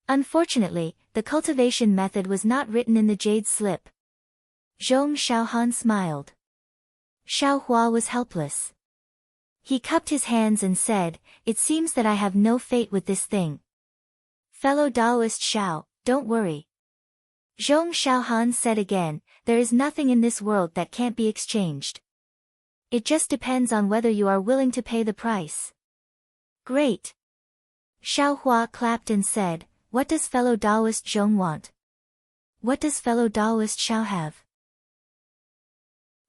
Unfortunately, the cultivation method was not written in the jade slip. Zhong Xiaohan smiled. Xiaohua was helpless. He cupped his hands and said, It seems that I have no fate with this thing. Fellow Taoist Xiao, don't worry. Zhong Xiaohan said again, there is nothing in this world that can't be exchanged. It just depends on whether you are willing to pay the price. Great. Xiaohua clapped and said, What does fellow Taoist Zhong want? What does fellow Taoist Xiao have?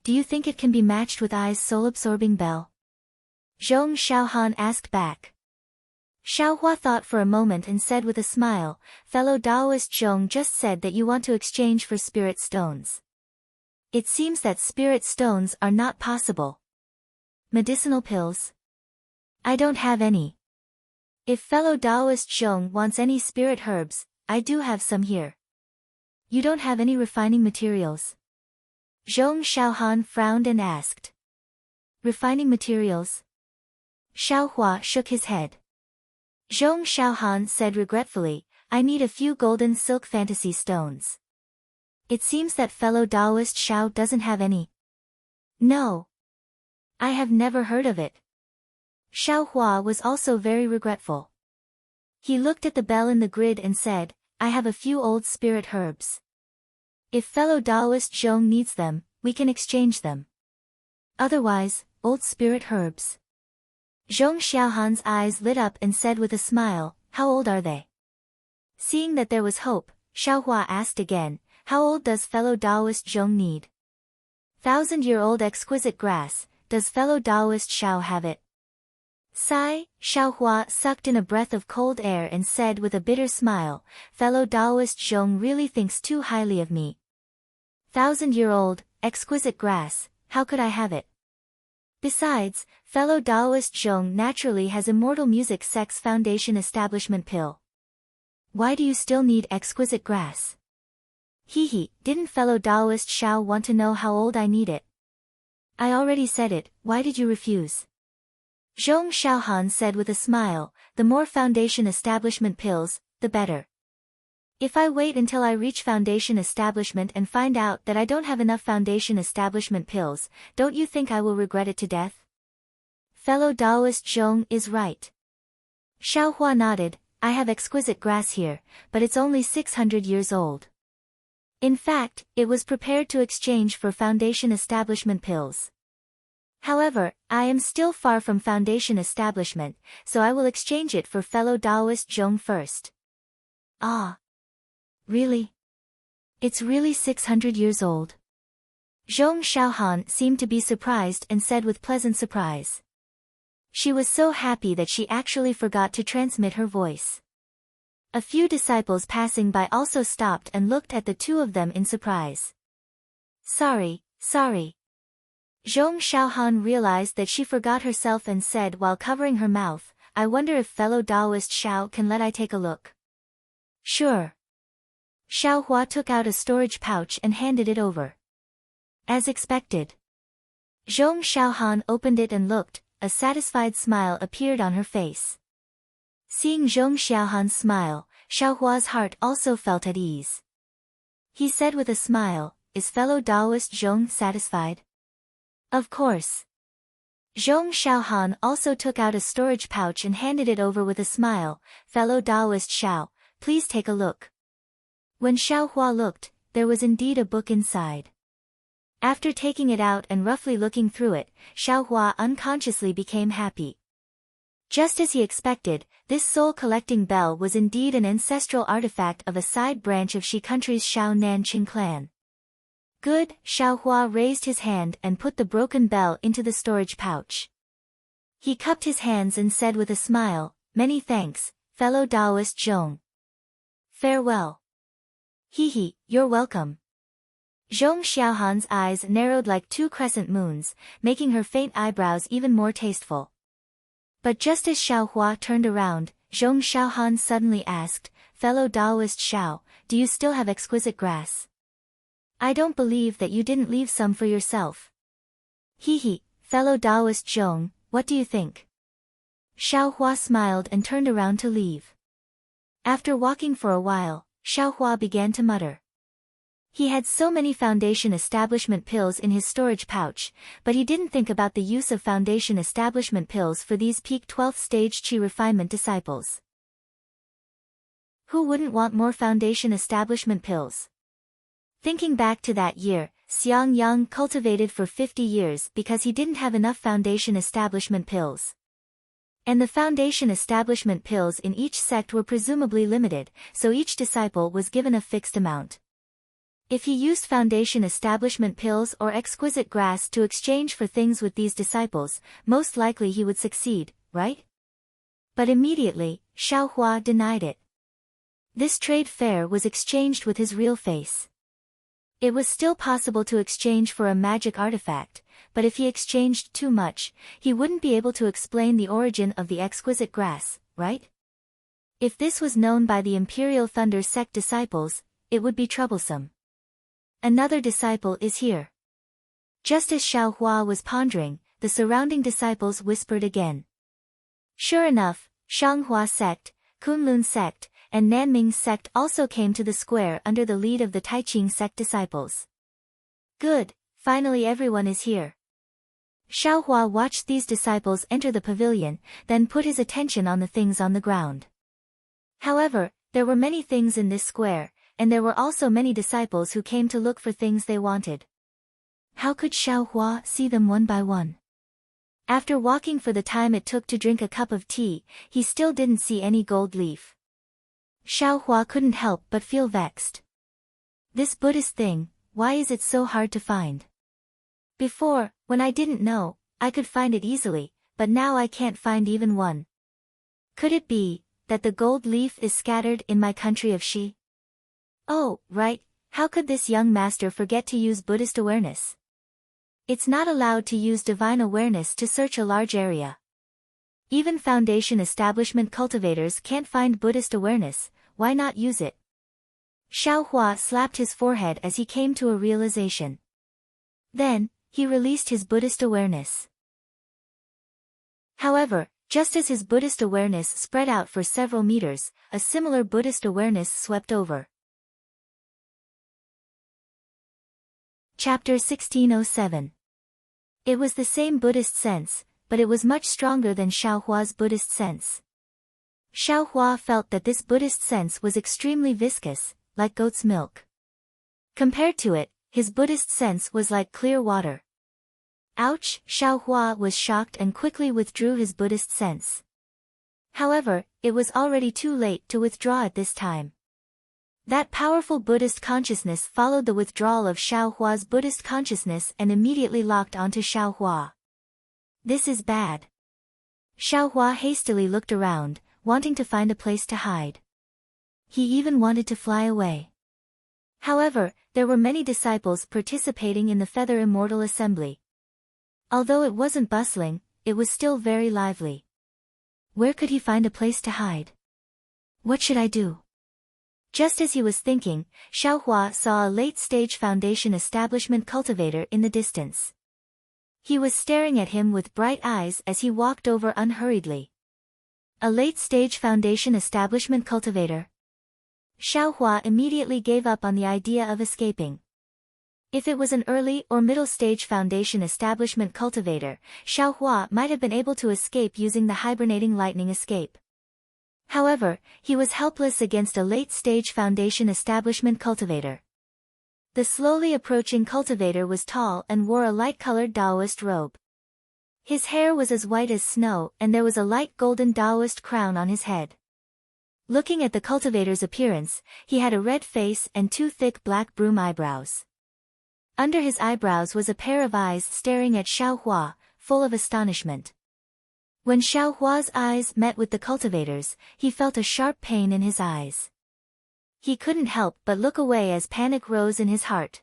Do you think it can be matched with Ai's soul-absorbing bell? Zhong Xiaohan asked back. Xiaohua thought for a moment and said with a smile, Fellow Taoist Zhong just said that you want to exchange for spirit stones. It seems that spirit stones are not possible. Medicinal pills? I don't have any. If fellow Taoist Zhong wants any spirit herbs, I do have some here. You don't have any refining materials? Zhong Xiaohan frowned and asked. Refining materials? Xiaohua shook his head. Zhong Xiaohan said regretfully, I need a few golden silk fantasy stones. It seems that fellow Taoist Xiao doesn't have any. No. I have never heard of it. Xiaohua was also very regretful. He looked at the bell in the grid and said, I have a few old spirit herbs. If fellow Taoist Zhong needs them, we can exchange them. Otherwise, old spirit herbs. Zhong Xiaohan's eyes lit up and said with a smile, How old are they? Seeing that there was hope, Xiaohua asked again, How old does fellow Taoist Zhong need? 1,000-year-old exquisite grass, does fellow Taoist Xiao have it? Sigh, Xiaohua sucked in a breath of cold air and said with a bitter smile, Fellow Taoist Zhong really thinks too highly of me. 1,000-year-old, exquisite grass, how could I have it? Besides, fellow Taoist Zhong naturally has Immortal Music Sex Foundation Establishment Pill. Why do you still need exquisite grass? Hehe, didn't fellow Taoist Xiao want to know how old I need it? I already said it, why did you refuse? Zhong Xiaohan said with a smile, the more foundation establishment pills, the better. If I wait until I reach foundation establishment and find out that I don't have enough foundation establishment pills, don't you think I will regret it to death? Fellow Taoist Zhong is right. Xiaohua nodded, I have exquisite grass here, but it's only 600 years old. In fact, it was prepared to exchange for foundation establishment pills. However, I am still far from foundation establishment, so I will exchange it for fellow Taoist Zhong first. Ah. Really? It's really 600 years old? Zhong Xiaohan seemed to be surprised and said with pleasant surprise. She was so happy that she actually forgot to transmit her voice. A few disciples passing by also stopped and looked at the two of them in surprise. Sorry. Zhong Xiaohan realized that she forgot herself and said while covering her mouth, I wonder if fellow Taoist Xiao can let I take a look. Sure. Xiao Hua took out a storage pouch and handed it over. As expected. Zhong Xiaohan opened it and looked, a satisfied smile appeared on her face. Seeing Zhong Xiaohan's smile, Xiao Hua's heart also felt at ease. He said with a smile, is fellow Taoist Zhong satisfied? Of course. Zhong Xiaohan also took out a storage pouch and handed it over with a smile, fellow Taoist Xiao, please take a look. When Xiao Hua looked, there was indeed a book inside. After taking it out and roughly looking through it, Xiao Hua unconsciously became happy. Just as he expected, this soul-collecting bell was indeed an ancestral artifact of a side branch of Shi country's Shao Nanqing clan. Good, Xiao Hua raised his hand and put the broken bell into the storage pouch. He cupped his hands and said with a smile, many thanks, fellow Taoist Zhong. Farewell. Hehe, you're welcome. Zhong Xiaohan's eyes narrowed like two crescent moons, making her faint eyebrows even more tasteful. But just as Xiao Hua turned around, Zhong Xiaohan suddenly asked, fellow Taoist Xiao, do you still have exquisite grass? I don't believe that you didn't leave some for yourself. Hehe, fellow Taoist Zhong, what do you think? Xiao Hua smiled and turned around to leave. After walking for a while, Xiao Hua began to mutter. He had so many foundation establishment pills in his storage pouch, but he didn't think about the use of foundation establishment pills for these peak 12th stage Qi refinement disciples. Who wouldn't want more foundation establishment pills? Thinking back to that year, Xiang Yang cultivated for 50 years because he didn't have enough foundation establishment pills. And the foundation establishment pills in each sect were presumably limited, so each disciple was given a fixed amount. If he used foundation establishment pills or exquisite grass to exchange for things with these disciples, most likely he would succeed, right? But immediately, Xiao Hua denied it. This trade fair was exchanged with his real face. It was still possible to exchange for a magic artifact, but if he exchanged too much, he wouldn't be able to explain the origin of the exquisite grass, right? If this was known by the Imperial Thunder sect disciples, it would be troublesome. Another disciple is here. Just as Xiao Hua was pondering, the surrounding disciples whispered again. Sure enough, Shanghua sect, Kunlun sect, and Nanming sect also came to the square under the lead of the Taiqing sect disciples. Good, finally everyone is here. Xiao Hua watched these disciples enter the pavilion, then put his attention on the things on the ground. However, there were many things in this square, and there were also many disciples who came to look for things they wanted. How could Xiao Hua see them one by one? After walking for the time it took to drink a cup of tea, he still didn't see any gold leaf. Xiao Hua couldn't help but feel vexed. This Buddhist thing, why is it so hard to find? Before, when I didn't know, I could find it easily, but now I can't find even one. Could it be that the gold leaf is scattered in my country of Shi? Oh, right, how could this young master forget to use Buddhist awareness? It's not allowed to use divine awareness to search a large area. Even foundation establishment cultivators can't find Buddhist awareness, why not use it? Xiao Hua slapped his forehead as he came to a realization. Then, he released his Buddhist awareness. However, just as his Buddhist awareness spread out for several meters, a similar Buddhist awareness swept over. Chapter 1607. It was the same Buddhist sense, but it was much stronger than Xiao Hua's Buddhist sense. Xiao Hua felt that this Buddhist sense was extremely viscous, like goat's milk. Compared to it, his Buddhist sense was like clear water. Ouch! Xiao Hua was shocked and quickly withdrew his Buddhist sense. However, it was already too late to withdraw at this time. That powerful Buddhist consciousness followed the withdrawal of Xiaohua's Buddhist consciousness and immediately locked onto Xiaohua. This is bad. Xiaohua hastily looked around, wanting to find a place to hide. He even wanted to fly away. However, there were many disciples participating in the Feather Immortal Assembly. Although it wasn't bustling, it was still very lively. Where could he find a place to hide? What should I do? Just as he was thinking, Xiaohua saw a late-stage Foundation establishment cultivator in the distance. He was staring at him with bright eyes as he walked over unhurriedly. A late-stage Foundation establishment cultivator? Xiaohua immediately gave up on the idea of escaping. If it was an early or middle-stage Foundation establishment cultivator, Xiaohua might have been able to escape using the hibernating lightning escape. However, he was helpless against a late-stage Foundation establishment cultivator. The slowly approaching cultivator was tall and wore a light-colored Taoist robe. His hair was as white as snow and there was a light golden Taoist crown on his head. Looking at the cultivator's appearance, he had a red face and two thick black broom eyebrows. Under his eyebrows was a pair of eyes staring at Xiaohua, full of astonishment. When Xiaohua's eyes met with the cultivator's, he felt a sharp pain in his eyes. He couldn't help but look away as panic rose in his heart.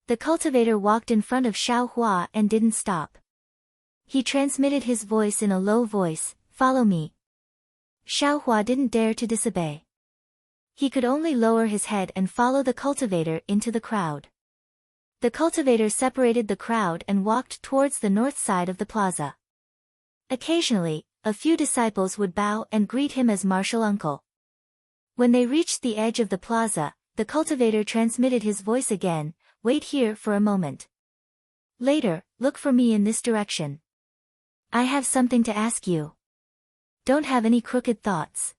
The cultivator walked in front of Xiaohua and didn't stop. He transmitted his voice in a low voice, "Follow me." Xiaohua didn't dare to disobey. He could only lower his head and follow the cultivator into the crowd. The cultivator separated the crowd and walked towards the north side of the plaza. Occasionally, a few disciples would bow and greet him as martial uncle. When they reached the edge of the plaza, the cultivator transmitted his voice again, "Wait here for a moment. Later, look for me in this direction. I have something to ask you. Don't have any crooked thoughts.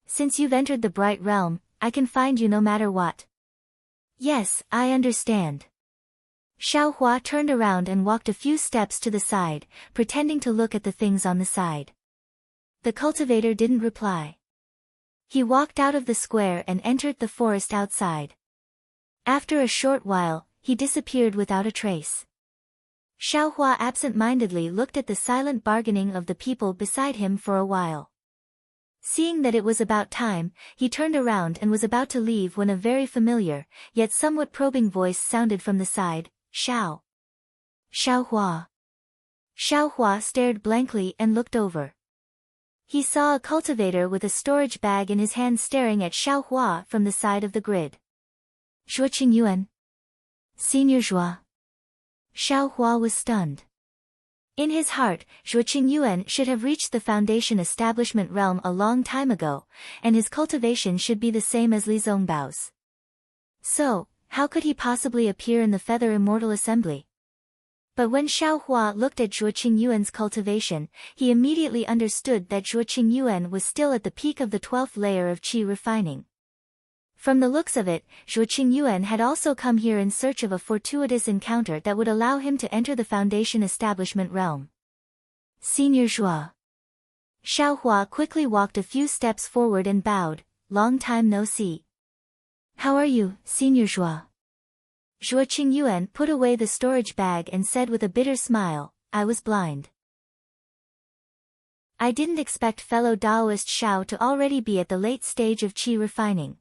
Since you've entered the bright realm, I can find you no matter what." "Yes, I understand." Xiaohua turned around and walked a few steps to the side, pretending to look at the things on the side. The cultivator didn't reply. He walked out of the square and entered the forest outside. After a short while, he disappeared without a trace. Xiaohua absent-mindedly looked at the silent bargaining of the people beside him for a while. Seeing that it was about time, he turned around and was about to leave when a very familiar, yet somewhat probing voice sounded from the side, "Xiao." "Xiaohua." Xiaohua stared blankly and looked over. He saw a cultivator with a storage bag in his hand staring at Xiaohua from the side of the grid. "Zhuo Qingyuan. Senior Zhuo." Xiaohua was stunned. In his heart, Zhuo Qingyuan should have reached the Foundation establishment realm a long time ago, and his cultivation should be the same as Li Zongbao's. So, how could he possibly appear in the Feather Immortal Assembly? But when Xiaohua looked at Zhuo Qingyuan's cultivation, he immediately understood that Zhuo Qingyuan was still at the peak of the 12th layer of qi refining. From the looks of it, Zhuo Qingyuan had also come here in search of a fortuitous encounter that would allow him to enter the Foundation establishment realm. "Senior Zhuo." Xiaohua quickly walked a few steps forward and bowed, "Long time no see." "How are you, Senior Zhuo?" Zhuo Qingyuan put away the storage bag and said with a bitter smile, "I was blind. I didn't expect fellow Taoist Xiao to already be at the late stage of qi refining."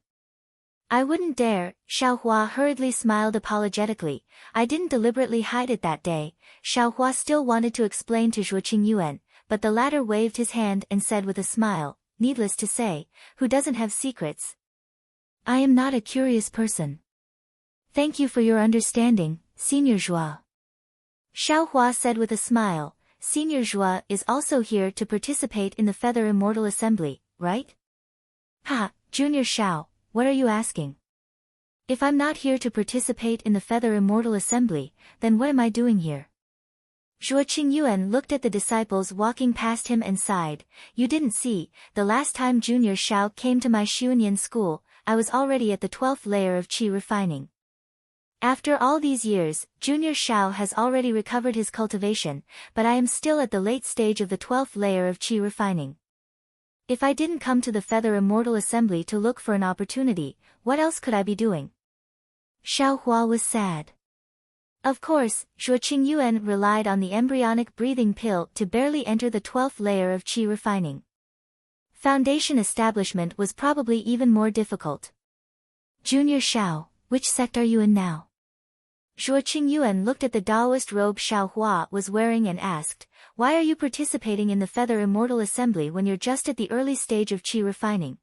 "I wouldn't dare," Xiaohua hurriedly smiled apologetically, "I didn't deliberately hide it that day." Xiaohua still wanted to explain to Zhuo Qingyuan, but the latter waved his hand and said with a smile, "Needless to say, who doesn't have secrets? I am not a curious person. Thank you for your understanding, Senior Zhuo." Xiaohua said with a smile, "Senior Zhuo is also here to participate in the Feather Immortal Assembly, right?" "Ha, Junior Xiao, what are you asking? If I'm not here to participate in the Feather Immortal Assembly, then what am I doing here?" Zhuo Qingyuan looked at the disciples walking past him and sighed, "You didn't see, the last time Junior Xiao came to my Xuanyan school, I was already at the 12th layer of qi refining. After all these years, Junior Xiao has already recovered his cultivation, but I am still at the late stage of the 12th layer of qi refining. If I didn't come to the Feather Immortal Assembly to look for an opportunity, what else could I be doing? Xiaohua was sad. Of course, Zhuo Qingyuan relied on the embryonic breathing pill to barely enter the 12th layer of qi refining. Foundation establishment was probably even more difficult. Junior Xiao, which sect are you in now? Zhuo Qingyuan looked at the Taoist robe Xiaohua was wearing and asked, why are you participating in the Feather Immortal Assembly when you're just at the early stage of qi refining?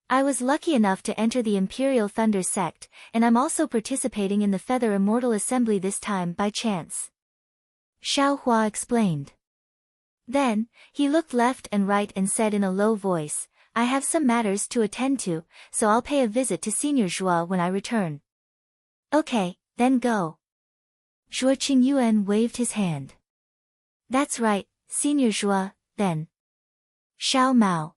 I was lucky enough to enter the Imperial Thunder sect, and I'm also participating in the Feather Immortal Assembly this time by chance. Xiaohua explained. Then, he looked left and right and said in a low voice, I have some matters to attend to, so I'll pay a visit to Senior Zhuo when I return. Okay, then go. Zhuo Qingyuan waved his hand. That's right, Senior Zhuo, then. Xiao Mao.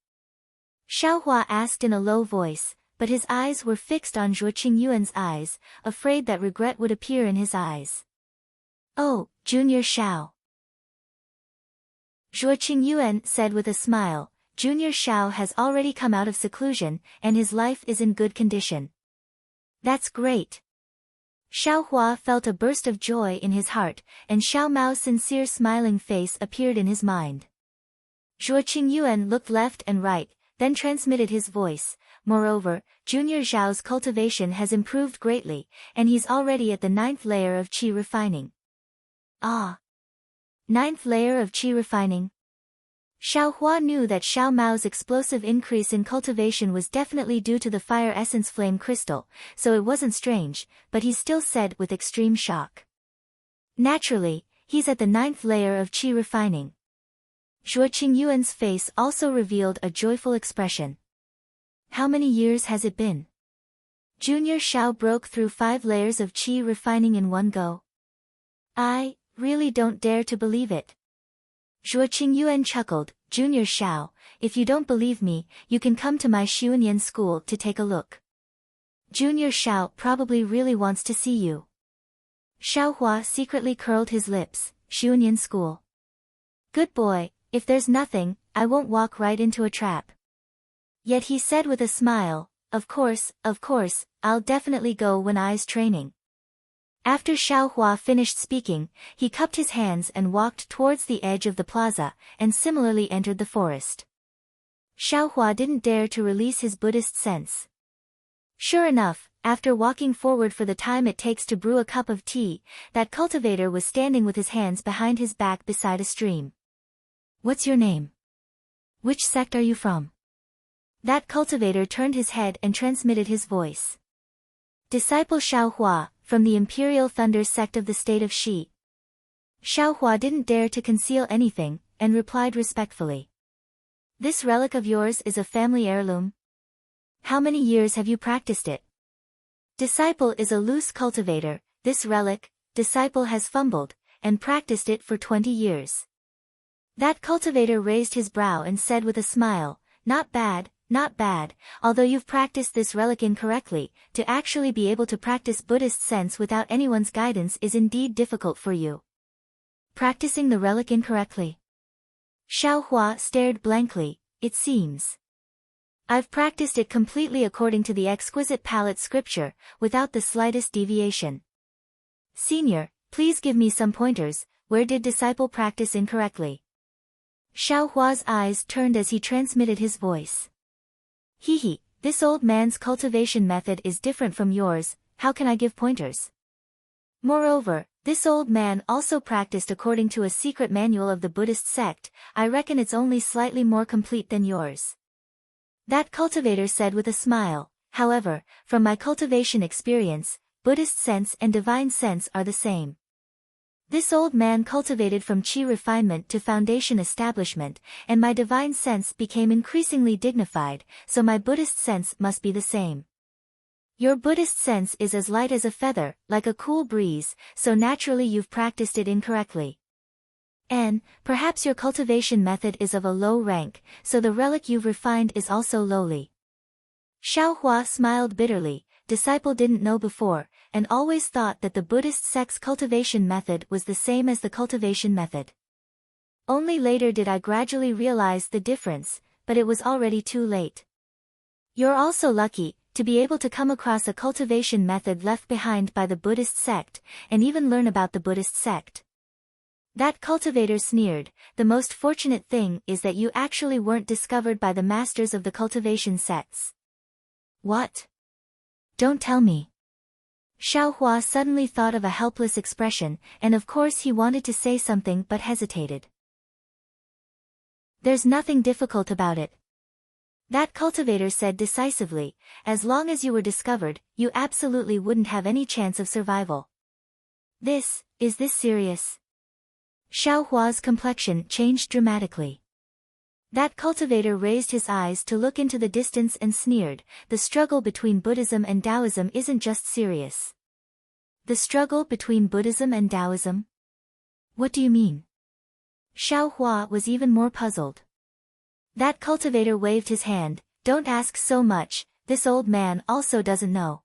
Xiaohua asked in a low voice, but his eyes were fixed on Zhuo Qingyuan's eyes, afraid that regret would appear in his eyes. Oh, Junior Xiao. Zhuo Qingyuan said with a smile, Junior Xiao has already come out of seclusion, and his life is in good condition. That's great. Xiaohua felt a burst of joy in his heart, and Xiao Mao's sincere smiling face appeared in his mind. Zhuo Qingyuan looked left and right, then transmitted his voice, moreover, Junior Zhao's cultivation has improved greatly, and he's already at the 9th layer of qi refining. Ah! 9th layer of qi refining? Xiaohua knew that Xiao Mao's explosive increase in cultivation was definitely due to the fire essence flame crystal, so it wasn't strange, but he still said with extreme shock. Naturally, he's at the 9th layer of qi refining. Zhuo Qingyuan's face also revealed a joyful expression. How many years has it been? Junior Xiao broke through 5 layers of qi refining in one go. I really don't dare to believe it. Zhuo Qingyuan chuckled, Junior Xiao, if you don't believe me, you can come to my Xuanyan school to take a look. Junior Xiao probably really wants to see you. Xiaohua secretly curled his lips, Xuanyan school. Good boy. If there's nothing, I won't walk right into a trap. Yet he said with a smile, of course, I'll definitely go when I's training. After Xiaohua finished speaking, he cupped his hands and walked towards the edge of the plaza, and similarly entered the forest. Xiaohua didn't dare to release his Buddhist sense. Sure enough, after walking forward for the time it takes to brew a cup of tea, that cultivator was standing with his hands behind his back beside a stream. What's your name? Which sect are you from? That cultivator turned his head and transmitted his voice. Disciple Xiaohua, from the Imperial Thunder sect of the state of Xi. Xiaohua didn't dare to conceal anything, and replied respectfully. This relic of yours is a family heirloom? How many years have you practiced it? Disciple is a loose cultivator, this relic, disciple has fumbled, and practiced it for 20 years. That cultivator raised his brow and said with a smile, not bad, although you've practiced this relic incorrectly, to actually be able to practice Buddhist sense without anyone's guidance is indeed difficult for you. Practicing the relic incorrectly? Xiaohua stared blankly, it seems. I've practiced it completely according to the exquisite palette scripture, without the slightest deviation. Senior, please give me some pointers, where did disciple practice incorrectly? Xiaohua's eyes turned as he transmitted his voice. Hehe, this old man's cultivation method is different from yours, how can I give pointers? Moreover, this old man also practiced according to a secret manual of the Buddhist sect, I reckon it's only slightly more complete than yours. That cultivator said with a smile, however, from my cultivation experience, Buddhist sense and divine sense are the same. This old man cultivated from qi refinement to foundation establishment, and my divine sense became increasingly dignified, so my Buddhist sense must be the same. Your Buddhist sense is as light as a feather, like a cool breeze, so naturally you've practiced it incorrectly. And, perhaps your cultivation method is of a low rank, so the relic you've refined is also lowly. Xiaohua smiled bitterly, disciple didn't know before, and always thought that the Buddhist sect's cultivation method was the same as the cultivation method. Only later did I gradually realize the difference, but it was already too late. You're also lucky to be able to come across a cultivation method left behind by the Buddhist sect, and even learn about the Buddhist sect. That cultivator sneered. The most fortunate thing is that you actually weren't discovered by the masters of the cultivation sects. What? Don't tell me. Xiaohua suddenly thought of a helpless expression, and of course he wanted to say something but hesitated. There's nothing difficult about it. That cultivator said decisively. As long as you were discovered, you absolutely wouldn't have any chance of survival. Is this serious? Xiaohua's complexion changed dramatically. That cultivator raised his eyes to look into the distance and sneered. The struggle between Buddhism and Taoism isn't just serious. The struggle between Buddhism and Taoism? What do you mean? Xiaohua was even more puzzled. That cultivator waved his hand. Don't ask so much, this old man also doesn't know.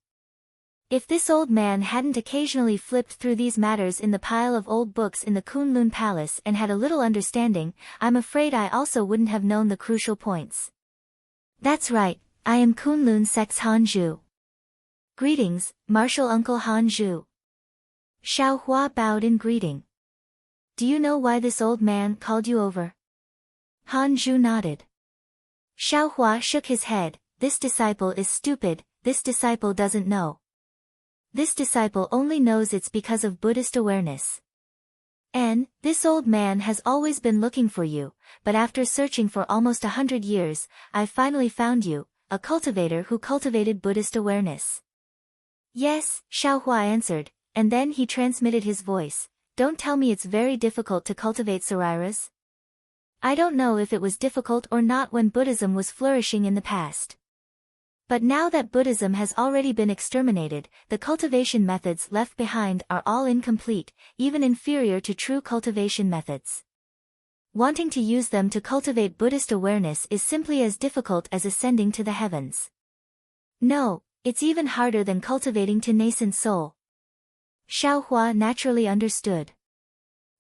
If this old man hadn't occasionally flipped through these matters in the pile of old books in the Kunlun Palace and had a little understanding, I'm afraid I also wouldn't have known the crucial points. That's right, I am Kunlun Sect's Hanzhu. Greetings, Martial Uncle Hanzhu. Xiaohua bowed in greeting. Do you know why this old man called you over? Hanzhu nodded. Xiaohua shook his head. This disciple is stupid, this disciple doesn't know. This disciple only knows it's because of Buddhist awareness. This old man has always been looking for you, but after searching for almost 100 years, I finally found you, a cultivator who cultivated Buddhist awareness. Yes, Xiaohua answered, and then he transmitted his voice. Don't tell me it's very difficult to cultivate sariras. I don't know if it was difficult or not when Buddhism was flourishing in the past. But now that Buddhism has already been exterminated, the cultivation methods left behind are all incomplete, even inferior to true cultivation methods. Wanting to use them to cultivate Buddhist awareness is simply as difficult as ascending to the heavens. No, it's even harder than cultivating to nascent soul. Xiaohua naturally understood.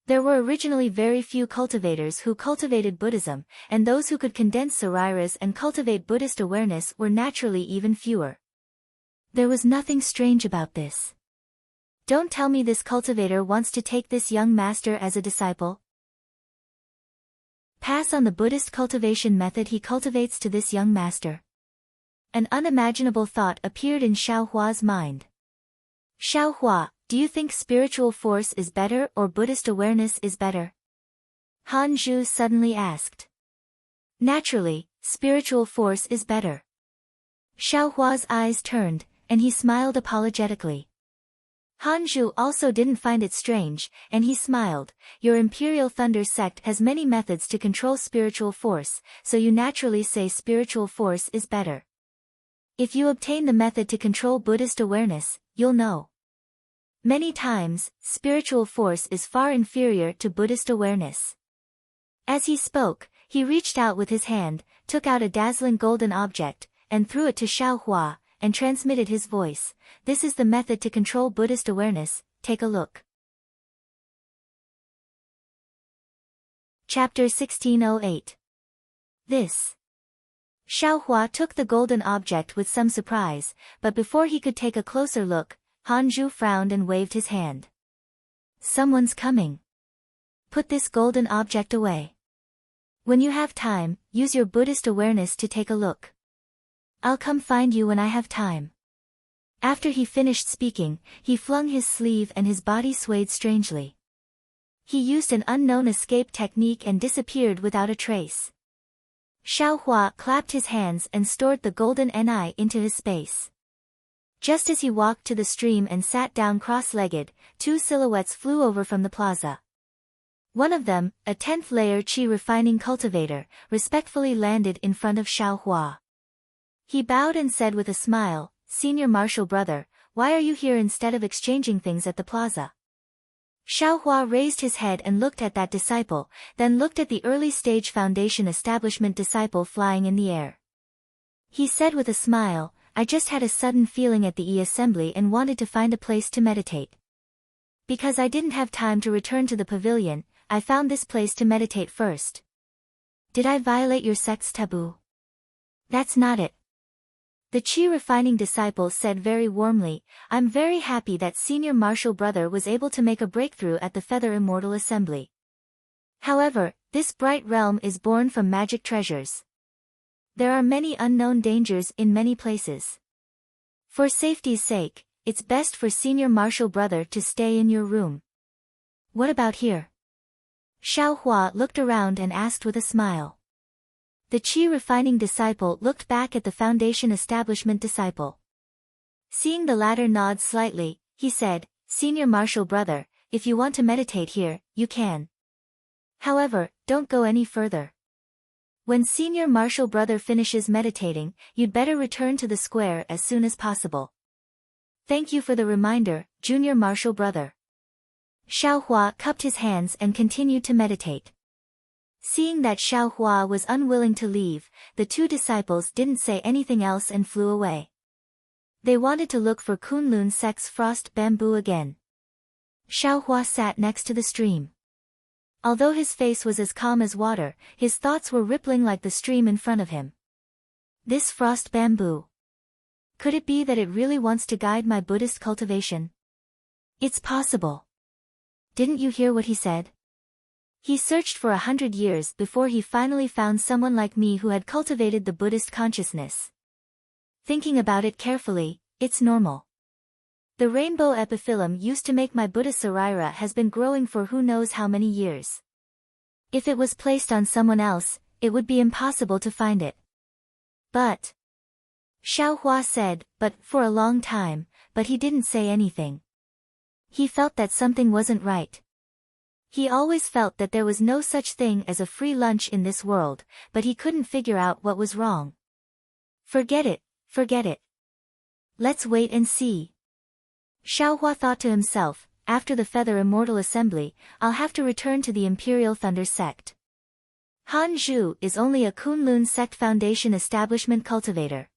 There were originally very few cultivators who cultivated Buddhism, and those who could condense sariras and cultivate Buddhist awareness were naturally even fewer. There was nothing strange about this. Don't tell me this cultivator wants to take this young master as a disciple. Pass on the Buddhist cultivation method he cultivates to this young master. An unimaginable thought appeared in Xiaohua's mind. Xiaohua, do you think spiritual force is better or Buddhist awareness is better? Hanzhu suddenly asked. Naturally, spiritual force is better. Xiaohua's eyes turned, and he smiled apologetically. Hanzhu also didn't find it strange, and he smiled. Your Imperial Thunder sect has many methods to control spiritual force, so you naturally say spiritual force is better. If you obtain the method to control Buddhist awareness, you'll know. Many times, spiritual force is far inferior to Buddhist awareness. As he spoke, he reached out with his hand, took out a dazzling golden object, and threw it to Xiaohua, and transmitted his voice. This is the method to control Buddhist awareness, take a look. Chapter 1608. This. Xiaohua took the golden object with some surprise, but before he could take a closer look, Hanzhu frowned and waved his hand. Someone's coming. Put this golden object away. When you have time, use your Buddhist awareness to take a look. I'll come find you when I have time. After he finished speaking, he flung his sleeve and his body swayed strangely. He used an unknown escape technique and disappeared without a trace. Xiaohua clapped his hands and stored the golden ni into his space. Just as he walked to the stream and sat down cross-legged, two silhouettes flew over from the plaza. One of them, a 10th-layer qi refining cultivator, respectfully landed in front of Xiaohua. He bowed and said with a smile, "Senior Martial Brother, why are you here instead of exchanging things at the plaza?" Xiaohua raised his head and looked at that disciple, then looked at the early-stage foundation establishment disciple flying in the air. He said with a smile, "I just had a sudden feeling at the assembly and wanted to find a place to meditate. Because I didn't have time to return to the pavilion, I found this place to meditate first. Did I violate your sect's taboo?" That's not it. The Qi refining disciple said very warmly, I'm very happy that senior martial brother was able to make a breakthrough at the Feather Immortal Assembly. However, this bright realm is born from magic treasures. There are many unknown dangers in many places. For safety's sake, it's best for senior martial brother to stay in your room. What about here? Xiao Hua looked around and asked with a smile. The Qi refining disciple looked back at the Foundation establishment disciple. Seeing the latter nod slightly, he said, Senior martial brother, if you want to meditate here, you can. However, don't go any further. When senior martial brother finishes meditating, you'd better return to the square as soon as possible. Thank you for the reminder, junior martial brother. Xiao Hua cupped his hands and continued to meditate. Seeing that Xiao Hua was unwilling to leave, the two disciples didn't say anything else and flew away. They wanted to look for Kunlun Sect's frost bamboo again. Xiao Hua sat next to the stream. Although his face was as calm as water, his thoughts were rippling like the stream in front of him. This frost bamboo. Could it be that it really wants to guide my Buddhist cultivation? It's possible. Didn't you hear what he said? He searched for 100 years before he finally found someone like me who had cultivated the Buddhist consciousness. Thinking about it carefully, it's normal. The rainbow epiphyllum used to make my Buddha Sarira has been growing for who knows how many years. If it was placed on someone else, it would be impossible to find it. But, Xiao Hua said, but for a long time, but he didn't say anything. He felt that something wasn't right. He always felt that there was no such thing as a free lunch in this world, but he couldn't figure out what was wrong. Forget it, forget it. Let's wait and see. Xiao Hua thought to himself, after the Feather Immortal Assembly, I'll have to return to the Imperial Thunder Sect. Han Zhu is only a Kunlun Sect Foundation establishment cultivator.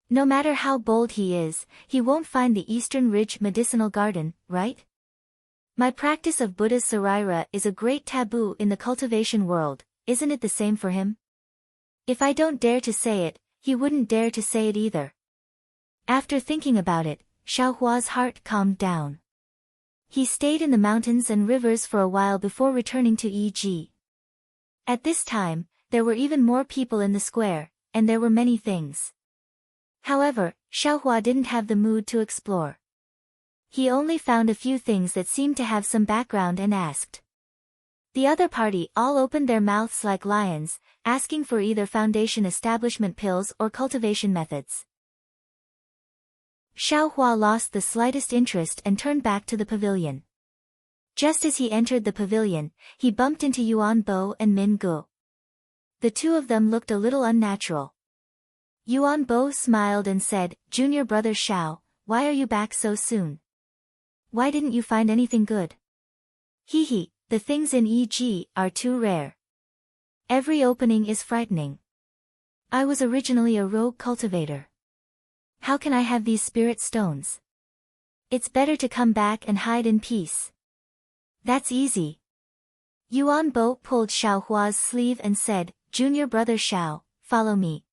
No matter how bold he is, he won't find the Eastern Ridge Medicinal Garden, right? My practice of Buddha's Sarira is a great taboo in the cultivation world, isn't it the same for him? If I don't dare to say it, he wouldn't dare to say it either. After thinking about it, Xiao Hua's heart calmed down. He stayed in the mountains and rivers for a while before returning to E.G. At this time, there were even more people in the square, and there were many things. However, Xiao Hua didn't have the mood to explore. He only found a few things that seemed to have some background and asked. The other party all opened their mouths like lions, asking for either foundation establishment pills or cultivation methods. Xiao Hua lost the slightest interest and turned back to the pavilion. Just as he entered the pavilion, he bumped into Yuan Bo and Min Gu. The two of them looked a little unnatural. Yuan Bo smiled and said, Junior brother Xiao, why are you back so soon? Why didn't you find anything good? Hee, the things in E.G. are too rare. Every opening is frightening. I was originally a rogue cultivator. How can I have these spirit stones? It's better to come back and hide in peace. That's easy. Yuan Bo pulled Xiao Hua's sleeve and said, Junior brother Xiao, follow me.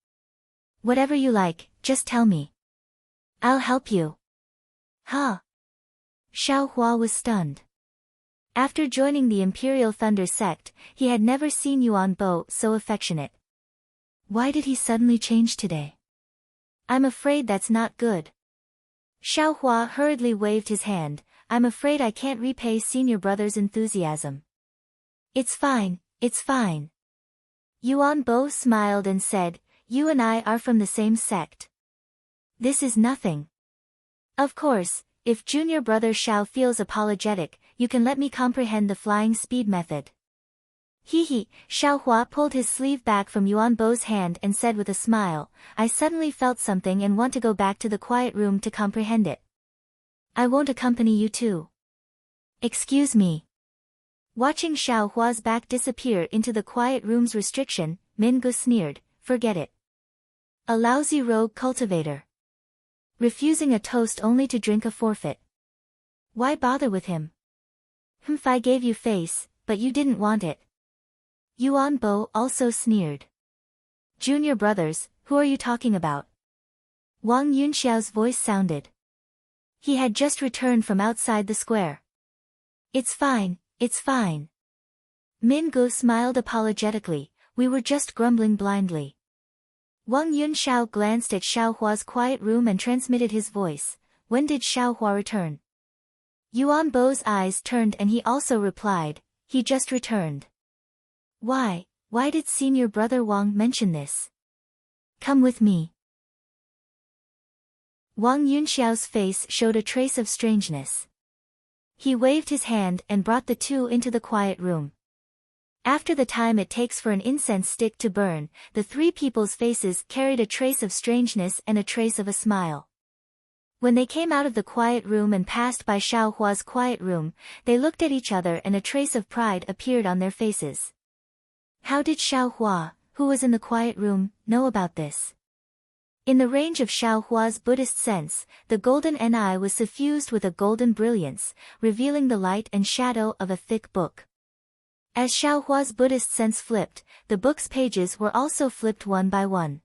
Whatever you like, just tell me. I'll help you. Huh? Xiao Hua was stunned. After joining the Imperial Thunder Sect, he had never seen Yuan Bo so affectionate. Why did he suddenly change today? I'm afraid that's not good. Xiao Hua hurriedly waved his hand, I'm afraid I can't repay senior brother's enthusiasm. It's fine, it's fine. Yuan Bo smiled and said, you and I are from the same sect. This is nothing. Of course, if junior brother Xiao feels apologetic, you can let me comprehend the flying speed method. Hee, Xiao Hua pulled his sleeve back from Yuan Bo's hand and said with a smile, I suddenly felt something and want to go back to the quiet room to comprehend it. I won't accompany you too. Excuse me. Watching Xiao Hua's back disappear into the quiet room's restriction, Min Gu sneered, forget it. A lousy rogue cultivator. Refusing a toast only to drink a forfeit. Why bother with him? I gave you face, but you didn't want it. Yuan Bo also sneered. Junior brothers, who are you talking about? Wang Yunxiao's voice sounded. He had just returned from outside the square. It's fine, it's fine. Min Gu smiled apologetically, we were just grumbling blindly. Wang Yunxiao glanced at Xiaohua's quiet room and transmitted his voice. When did Xiaohua return? Yuan Bo's eyes turned and he also replied, he just returned. Why did senior brother Wang mention this? Come with me. Wang Yunxiao's face showed a trace of strangeness. He waved his hand and brought the two into the quiet room. After the time it takes for an incense stick to burn, the three people's faces carried a trace of strangeness and a trace of a smile. When they came out of the quiet room and passed by Xiaohua's quiet room, they looked at each other and a trace of pride appeared on their faces. How did Xiaohua, who was in the quiet room, know about this? In the range of Xiaohua's Buddhist sense, the golden Ni was suffused with a golden brilliance, revealing the light and shadow of a thick book. As Xiaohua's Buddhist sense flipped, the book's pages were also flipped one by one.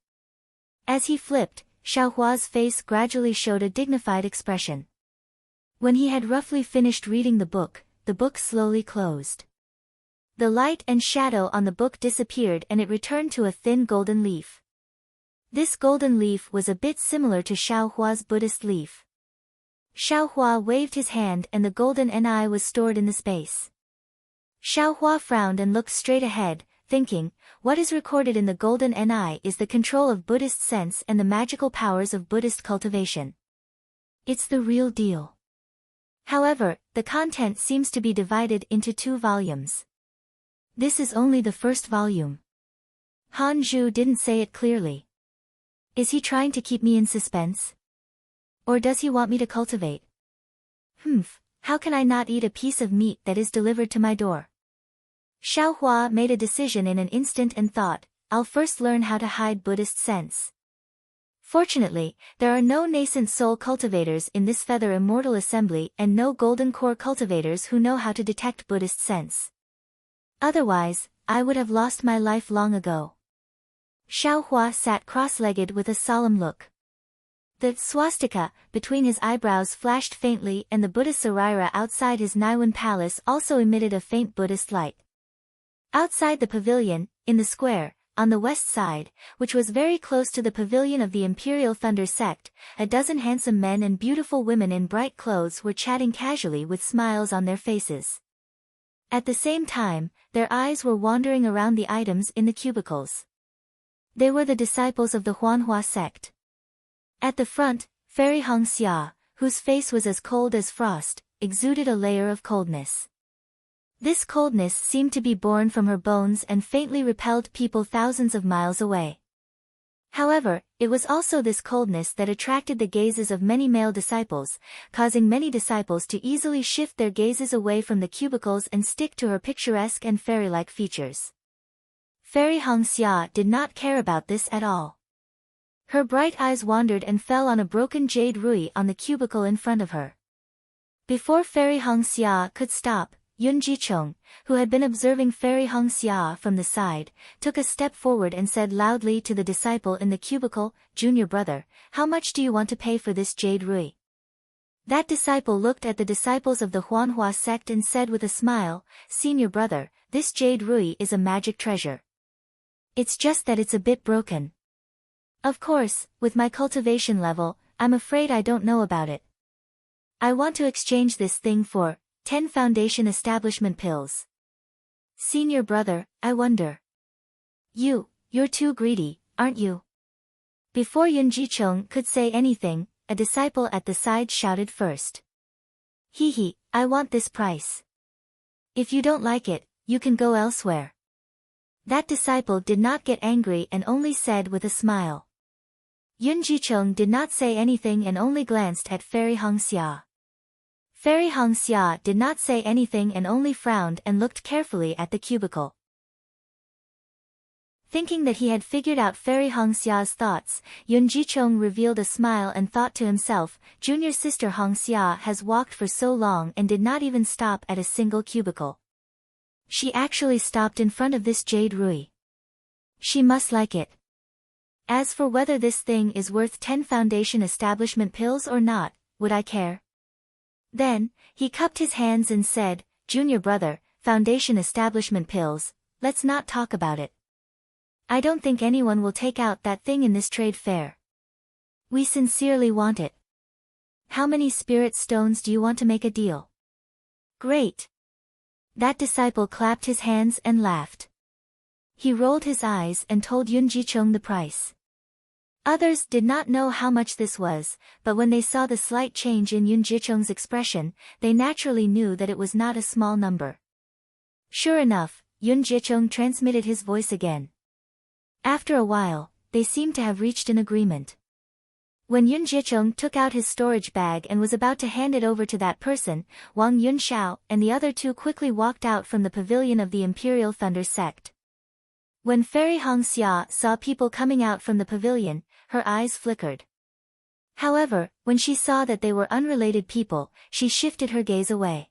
As he flipped, Xiaohua's face gradually showed a dignified expression. When he had roughly finished reading the book slowly closed. The light and shadow on the book disappeared and it returned to a thin golden leaf. This golden leaf was a bit similar to Xiaohua's Buddhist leaf. Xiaohua waved his hand and the golden Ni was stored in the space. Xiaohua frowned and looked straight ahead, thinking, what is recorded in the golden Ni is the control of Buddhist sense and the magical powers of Buddhist cultivation. It's the real deal. However, the content seems to be divided into 2 volumes. This is only the first volume. Han Zhu didn't say it clearly. Is he trying to keep me in suspense? Or does he want me to cultivate? How can I not eat a piece of meat that is delivered to my door? Xiaohua made a decision in an instant and thought, I'll first learn how to hide Buddhist sense. Fortunately, there are no nascent soul cultivators in this feather immortal assembly and no golden core cultivators who know how to detect Buddhist sense. Otherwise, I would have lost my life long ago. Xiaohua sat cross-legged with a solemn look. The swastika between his eyebrows flashed faintly and the Buddha Sarira outside his Naiwan palace also emitted a faint Buddhist light. Outside the pavilion, in the square, on the west side, which was very close to the pavilion of the Imperial Thunder sect, a dozen handsome men and beautiful women in bright clothes were chatting casually with smiles on their faces. At the same time, their eyes were wandering around the items in the cubicles. They were the disciples of the Huanhua sect. At the front, Fairy Hong Xia, whose face was as cold as frost, exuded a layer of coldness. This coldness seemed to be born from her bones and faintly repelled people thousands of miles away. However, it was also this coldness that attracted the gazes of many male disciples, causing many disciples to easily shift their gazes away from the cubicles and stick to her picturesque and fairy-like features. Fairy Hong Xia did not care about this at all. Her bright eyes wandered and fell on a broken jade rui on the cubicle in front of her. Before Fairy Hong Xia could stop, Yun Jicheng, who had been observing Fairy Hong Xia from the side, took a step forward and said loudly to the disciple in the cubicle, Junior brother, how much do you want to pay for this jade rui? That disciple looked at the disciples of the Huanhua sect and said with a smile, Senior brother, this jade rui is a magic treasure. It's just that it's a bit broken. Of course, with my cultivation level, I'm afraid I don't know about it. I want to exchange this thing for 10 foundation establishment pills. Senior brother, I wonder. You're too greedy, aren't you? Before Yun Jicheng could say anything, a disciple at the side shouted first. Hee, I want this price. If you don't like it, you can go elsewhere. That disciple did not get angry and only said with a smile. Yun Jicheng did not say anything and only glanced at Fairy Hong Xia. Fairy Hong Xia did not say anything and only frowned and looked carefully at the cubicle. Thinking that he had figured out Fairy Hong Xia's thoughts, Yun Jicheng revealed a smile and thought to himself, Junior sister Hong Xia has walked for so long and did not even stop at a single cubicle. She actually stopped in front of this jade rui. She must like it. As for whether this thing is worth 10 foundation establishment pills or not, would I care? Then, he cupped his hands and said, Junior brother, foundation establishment pills, let's not talk about it. I don't think anyone will take out that thing in this trade fair. We sincerely want it. How many spirit stones do you want to make a deal? Great. That disciple clapped his hands and laughed. He rolled his eyes and told Yun Jicheng the price. Others did not know how much this was, but when they saw the slight change in Yun Jicheng's expression, they naturally knew that it was not a small number. Sure enough, Yun Jicheng transmitted his voice again. After a while, they seemed to have reached an agreement. When Yun Jicheng took out his storage bag and was about to hand it over to that person, Wang Yunxiao and the other two quickly walked out from the pavilion of the Imperial Thunder sect. When Fairy Hongxia saw people coming out from the pavilion, her eyes flickered. However, when she saw that they were unrelated people, she shifted her gaze away.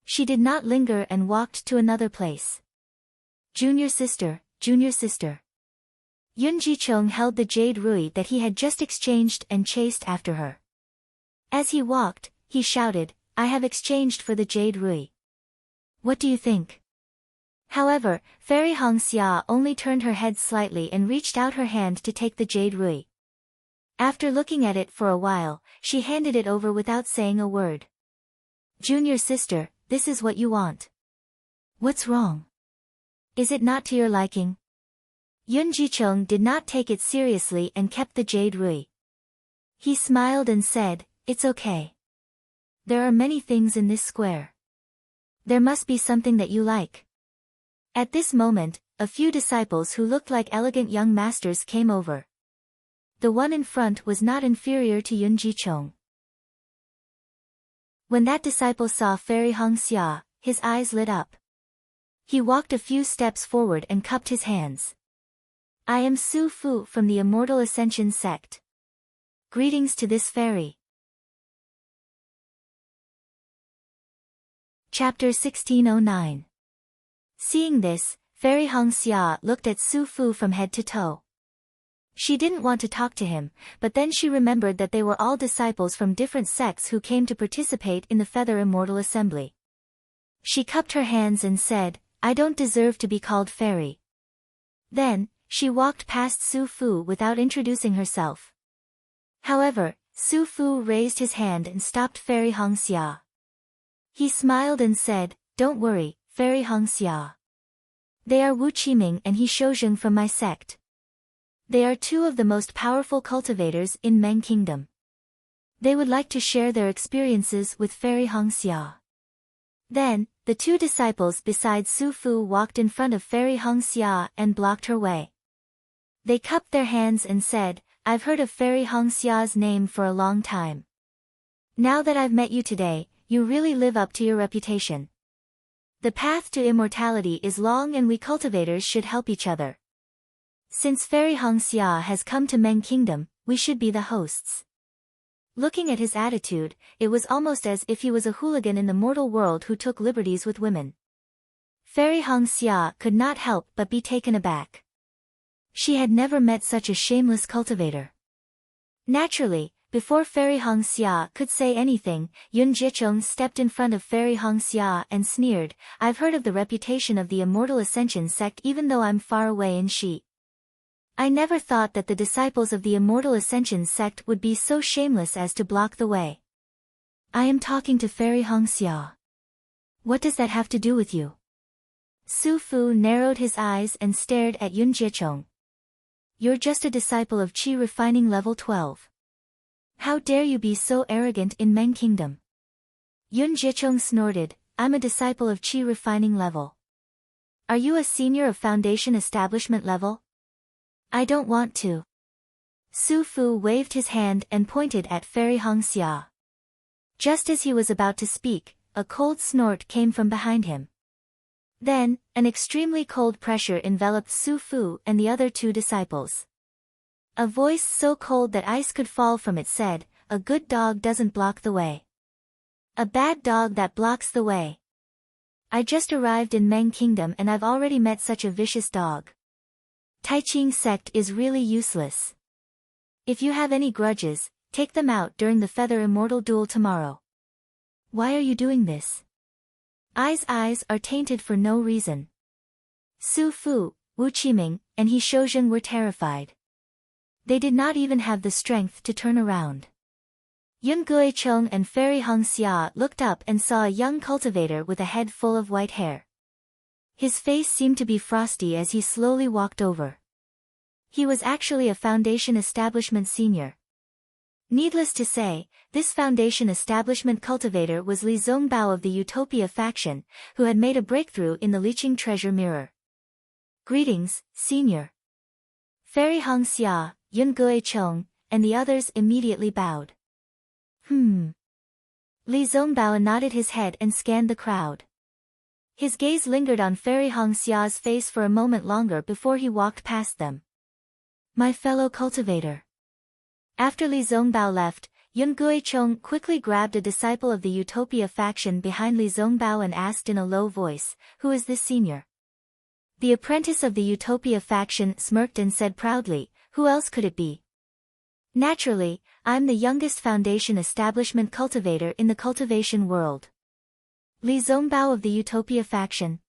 She did not linger and walked to another place. Junior sister, junior sister. Yun Jicheng held the jade rui that he had just exchanged and chased after her. As he walked, he shouted, I have exchanged for the jade rui. What do you think? However, Fairy Hongxia only turned her head slightly and reached out her hand to take the jade rui. After looking at it for a while, she handed it over without saying a word. Junior sister, this is what you want. What's wrong? Is it not to your liking? Yun Jicheng did not take it seriously and kept the jade rui. He smiled and said, It's okay. There are many things in this square. There must be something that you like. At this moment, a few disciples who looked like elegant young masters came over. The one in front was not inferior to Yun Jicheng. When that disciple saw Fairy Hongxia, his eyes lit up. He walked a few steps forward and cupped his hands. I am Su Fu from the Immortal Ascension sect. Greetings to this fairy. Chapter 1609. Seeing this, Fairy Hongxia looked at Su Fu from head to toe. She didn't want to talk to him, but then she remembered that they were all disciples from different sects who came to participate in the Feather Immortal Assembly. She cupped her hands and said, I don't deserve to be called fairy. Then, she walked past Su Fu without introducing herself. However, Su Fu raised his hand and stopped Fairy Hongxia. He smiled and said, Don't worry, Fairy Hongxia. They are Wu Qiming and He Shouzheng from my sect. They are two of the most powerful cultivators in Meng Kingdom. They would like to share their experiences with Fairy Hongxia. Then, the two disciples besides Su Fu walked in front of Fairy Hongxia and blocked her way. They cupped their hands and said, I've heard of Fairy Hongxia's name for a long time. Now that I've met you today, you really live up to your reputation. The path to immortality is long and we cultivators should help each other. Since Fairy Hongxia has come to Meng Kingdom, we should be the hosts. Looking at his attitude, it was almost as if he was a hooligan in the mortal world who took liberties with women. Fairy Hongxia could not help but be taken aback. She had never met such a shameless cultivator. Naturally, before Fairy Hongxia could say anything, Yun Jicheng stepped in front of Fairy Hongxia and sneered, I've heard of the reputation of the Immortal Ascension sect even though I'm far away in Shi. I never thought that the disciples of the Immortal Ascension sect would be so shameless as to block the way. I am talking to Fairy Hongxia. What does that have to do with you? Su Fu narrowed his eyes and stared at Yun Jicheng. You're just a disciple of Qi Refining Level 12. How dare you be so arrogant in Meng Kingdom? Yun Jicheng snorted, I'm a disciple of Qi Refining Level. Are you a senior of Foundation Establishment Level? I don't want to. Su Fu waved his hand and pointed at Fairy Hongxia. Just as he was about to speak, a cold snort came from behind him. Then, an extremely cold pressure enveloped Su Fu and the other two disciples. A voice so cold that ice could fall from it said, a good dog doesn't block the way. A bad dog that blocks the way. I just arrived in Meng Kingdom and I've already met such a vicious dog. Taiqing sect is really useless. If you have any grudges, take them out during the Feather Immortal duel tomorrow. Why are you doing this? Ai's eyes are tainted for no reason. Su Fu, Wu Qiming, and He Shoujing were terrified. They did not even have the strength to turn around. Yun Guicheng and Fairy Hong Xia looked up and saw a young cultivator with a head full of white hair. His face seemed to be frosty as he slowly walked over. He was actually a Foundation Establishment senior. Needless to say, this Foundation Establishment cultivator was Li Zongbao of the Utopia faction, who had made a breakthrough in the Liqing treasure mirror. Greetings, senior. Fairy Hong Xia, Yun Guicheng, and the others immediately bowed. Li Zongbao nodded his head and scanned the crowd. His gaze lingered on Fairy Hong Xia's face for a moment longer before he walked past them. My fellow cultivator. After Li Zongbao left, Yun Guicheng quickly grabbed a disciple of the Utopia faction behind Li Zongbao and asked in a low voice, "Who is this senior?" The apprentice of the Utopia faction smirked and said proudly, "Who else could it be? Naturally, I'm the youngest Foundation Establishment cultivator in the cultivation world." Li Zongbao of the Utopia faction.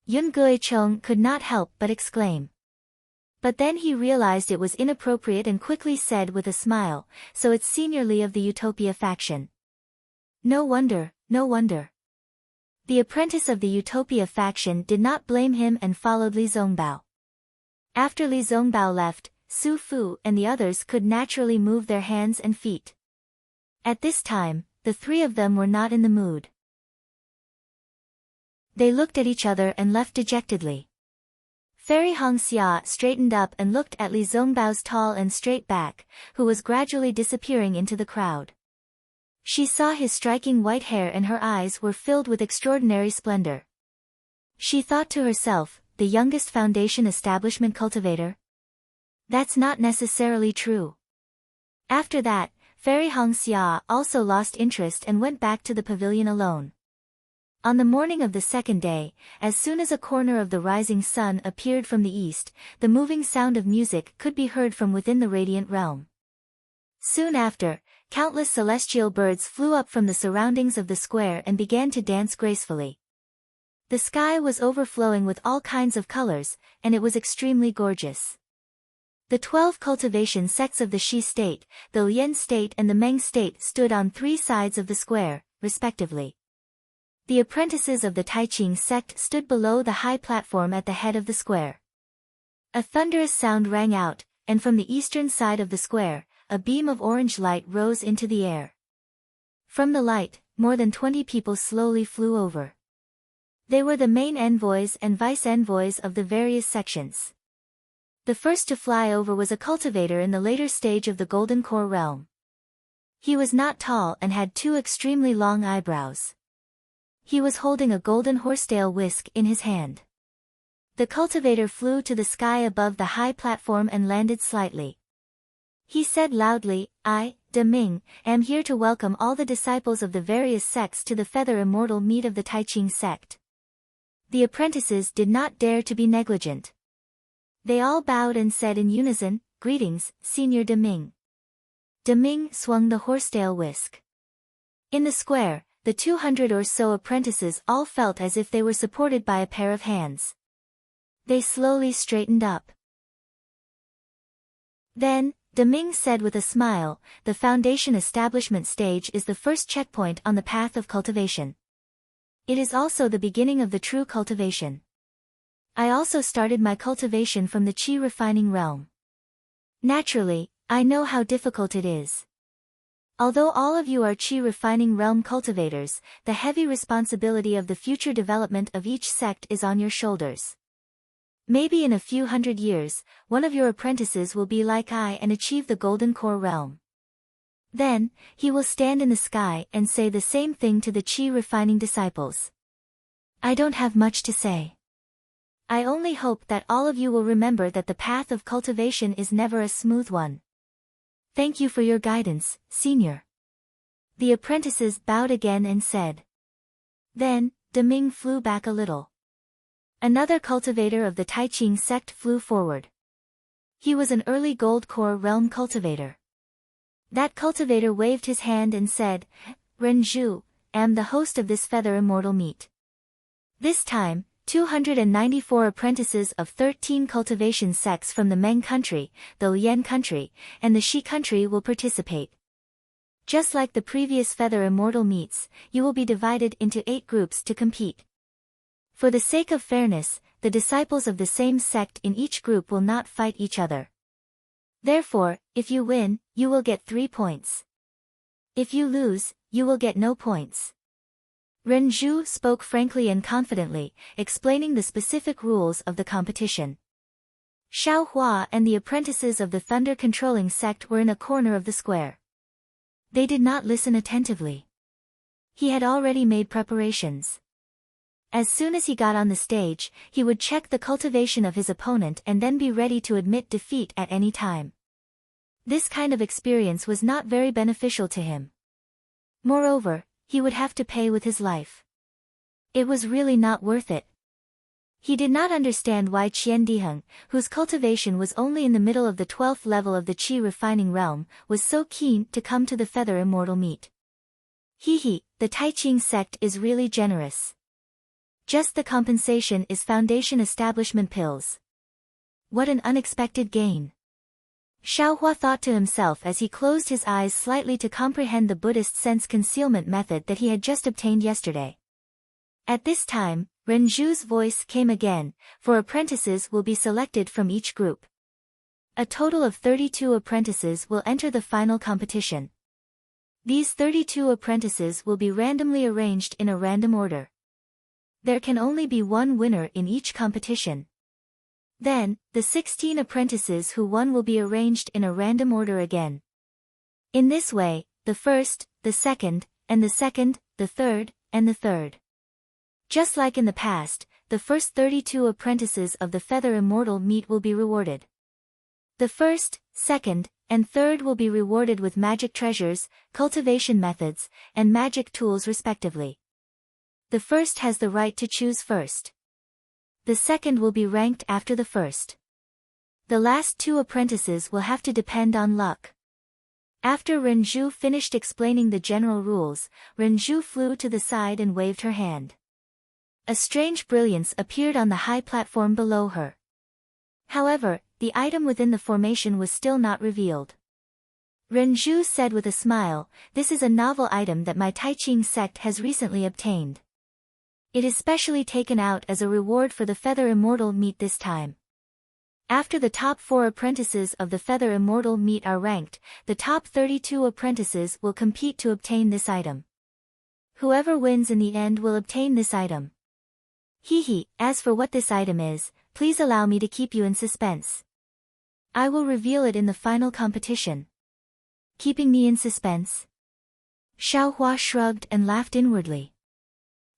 Yun Guicheng could not help but exclaim. But then he realized it was inappropriate and quickly said with a smile, "So it's Senior Li of the Utopia faction." No wonder, no wonder. The apprentice of the Utopia faction did not blame him and followed Li Zongbao. After Li Zongbao left, Su Fu and the others could naturally move their hands and feet. At this time, the three of them were not in the mood. They looked at each other and left dejectedly. Fairy Hong Xia straightened up and looked at Li Zongbao's tall and straight back, who was gradually disappearing into the crowd. She saw his striking white hair and her eyes were filled with extraordinary splendor. She thought to herself, the youngest Foundation Establishment cultivator? That's not necessarily true. After that, Fairy Hong Xia also lost interest and went back to the pavilion alone. On the morning of the second day, as soon as a corner of the rising sun appeared from the east, the moving sound of music could be heard from within the radiant realm. Soon after, countless celestial birds flew up from the surroundings of the square and began to dance gracefully. The sky was overflowing with all kinds of colors, and it was extremely gorgeous. The 12 cultivation sects of the Shi state, the Lian state and the Meng state stood on three sides of the square, respectively. The apprentices of the Taiqing sect stood below the high platform at the head of the square. A thunderous sound rang out, and from the eastern side of the square, a beam of orange light rose into the air. From the light, more than 20 people slowly flew over. They were the main envoys and vice-envoys of the various sections. The first to fly over was a cultivator in the later stage of the Golden Core realm. He was not tall and had two extremely long eyebrows. He was holding a golden horsetail whisk in his hand. The cultivator flew to the sky above the high platform and landed slightly. He said loudly, "I, De Ming, am here to welcome all the disciples of the various sects to the Feather Immortal meet of the Taiqing sect." The apprentices did not dare to be negligent. They all bowed and said in unison, "Greetings, Senior De Ming." De Ming swung the horsetail whisk. In the square, the 200 or so apprentices all felt as if they were supported by a pair of hands. They slowly straightened up. Then, De Ming said with a smile, "The Foundation Establishment stage is the first checkpoint on the path of cultivation. It is also the beginning of the true cultivation. I also started my cultivation from the Qi refining realm. Naturally, I know how difficult it is. Although all of you are Qi refining realm cultivators, the heavy responsibility of the future development of each sect is on your shoulders. Maybe in a few hundred years, one of your apprentices will be like I and achieve the Golden Core realm. Then, he will stand in the sky and say the same thing to the Qi refining disciples. I don't have much to say. I only hope that all of you will remember that the path of cultivation is never a smooth one. Thank you for your guidance, Senior." The apprentices bowed again and said. Then, De Ming flew back a little. Another cultivator of the Taiqing sect flew forward. He was an early gold core realm cultivator. That cultivator waved his hand and said, Renju, am the host of this feather immortal meet. This time, 294 apprentices of 13 cultivation sects from the Meng country, the Lian country, and the Shi country will participate. Just like the previous feather immortal meets, you will be divided into 8 groups to compete. For the sake of fairness, the disciples of the same sect in each group will not fight each other. Therefore, if you win, you will get 3 points. If you lose, you will get no points. Renju spoke frankly and confidently, explaining the specific rules of the competition. Xiao Hua and the apprentices of the thunder-controlling sect were in a corner of the square. They did not listen attentively. He had already made preparations. As soon as he got on the stage, he would check the cultivation of his opponent and then be ready to admit defeat at any time. This kind of experience was not very beneficial to him. Moreover, he would have to pay with his life. It was really not worth it. He did not understand why Qian Diheng, whose cultivation was only in the middle of the 12th level of the Qi refining realm, was so keen to come to the feather immortal meet. The Taiqing sect is really generous. Just the compensation is foundation establishment pills. What an unexpected gain. Xiaohua thought to himself as he closed his eyes slightly to comprehend the Buddhist sense concealment method that he had just obtained yesterday. At this time, Renju's voice came again, for apprentices will be selected from each group. A total of 32 apprentices will enter the final competition. These 32 apprentices will be randomly arranged in a random order. There can only be one winner in each competition. Then, the 16 apprentices who won will be arranged in a random order again. In this way, the first, the second, and the second, the third, and the third. Just like in the past, the first 32 apprentices of the Feather Immortal meet will be rewarded. The first, second, and third will be rewarded with magic treasures, cultivation methods, and magic tools respectively. The first has the right to choose first. The second will be ranked after the first. The last 2 apprentices will have to depend on luck. After Renju finished explaining the general rules, Renju flew to the side and waved her hand. A strange brilliance appeared on the high platform below her. However, the item within the formation was still not revealed. Renju said with a smile, "This is a novel item that my Taiqing sect has recently obtained. It is specially taken out as a reward for the Feather Immortal meet this time. After the top 4 apprentices of the Feather Immortal meet are ranked, the top 32 apprentices will compete to obtain this item. Whoever wins in the end will obtain this item. As for what this item is, please allow me to keep you in suspense. I will reveal it in the final competition." Keeping me in suspense? Xiaohua shrugged and laughed inwardly.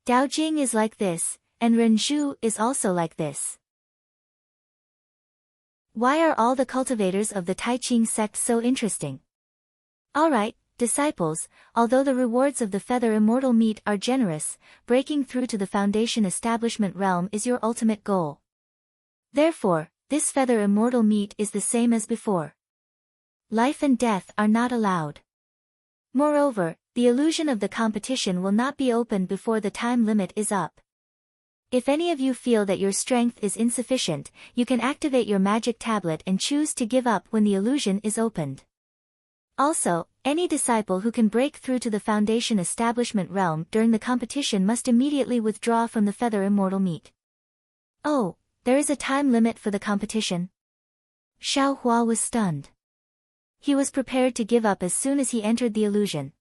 Daojing is like this, and Renju is also like this. Why are all the cultivators of the Taiqing sect so interesting? Alright, disciples, although the rewards of the Feather Immortal meet are generous, breaking through to the foundation establishment realm is your ultimate goal. Therefore, this Feather Immortal meet is the same as before. Life and death are not allowed. Moreover, the illusion of the competition will not be opened before the time limit is up. If any of you feel that your strength is insufficient, you can activate your magic tablet and choose to give up when the illusion is opened. Also, any disciple who can break through to the foundation establishment realm during the competition must immediately withdraw from the Feather Immortal meet. Oh, there is a time limit for the competition? Xiao Hua was stunned. He was prepared to give up as soon as he entered the illusion.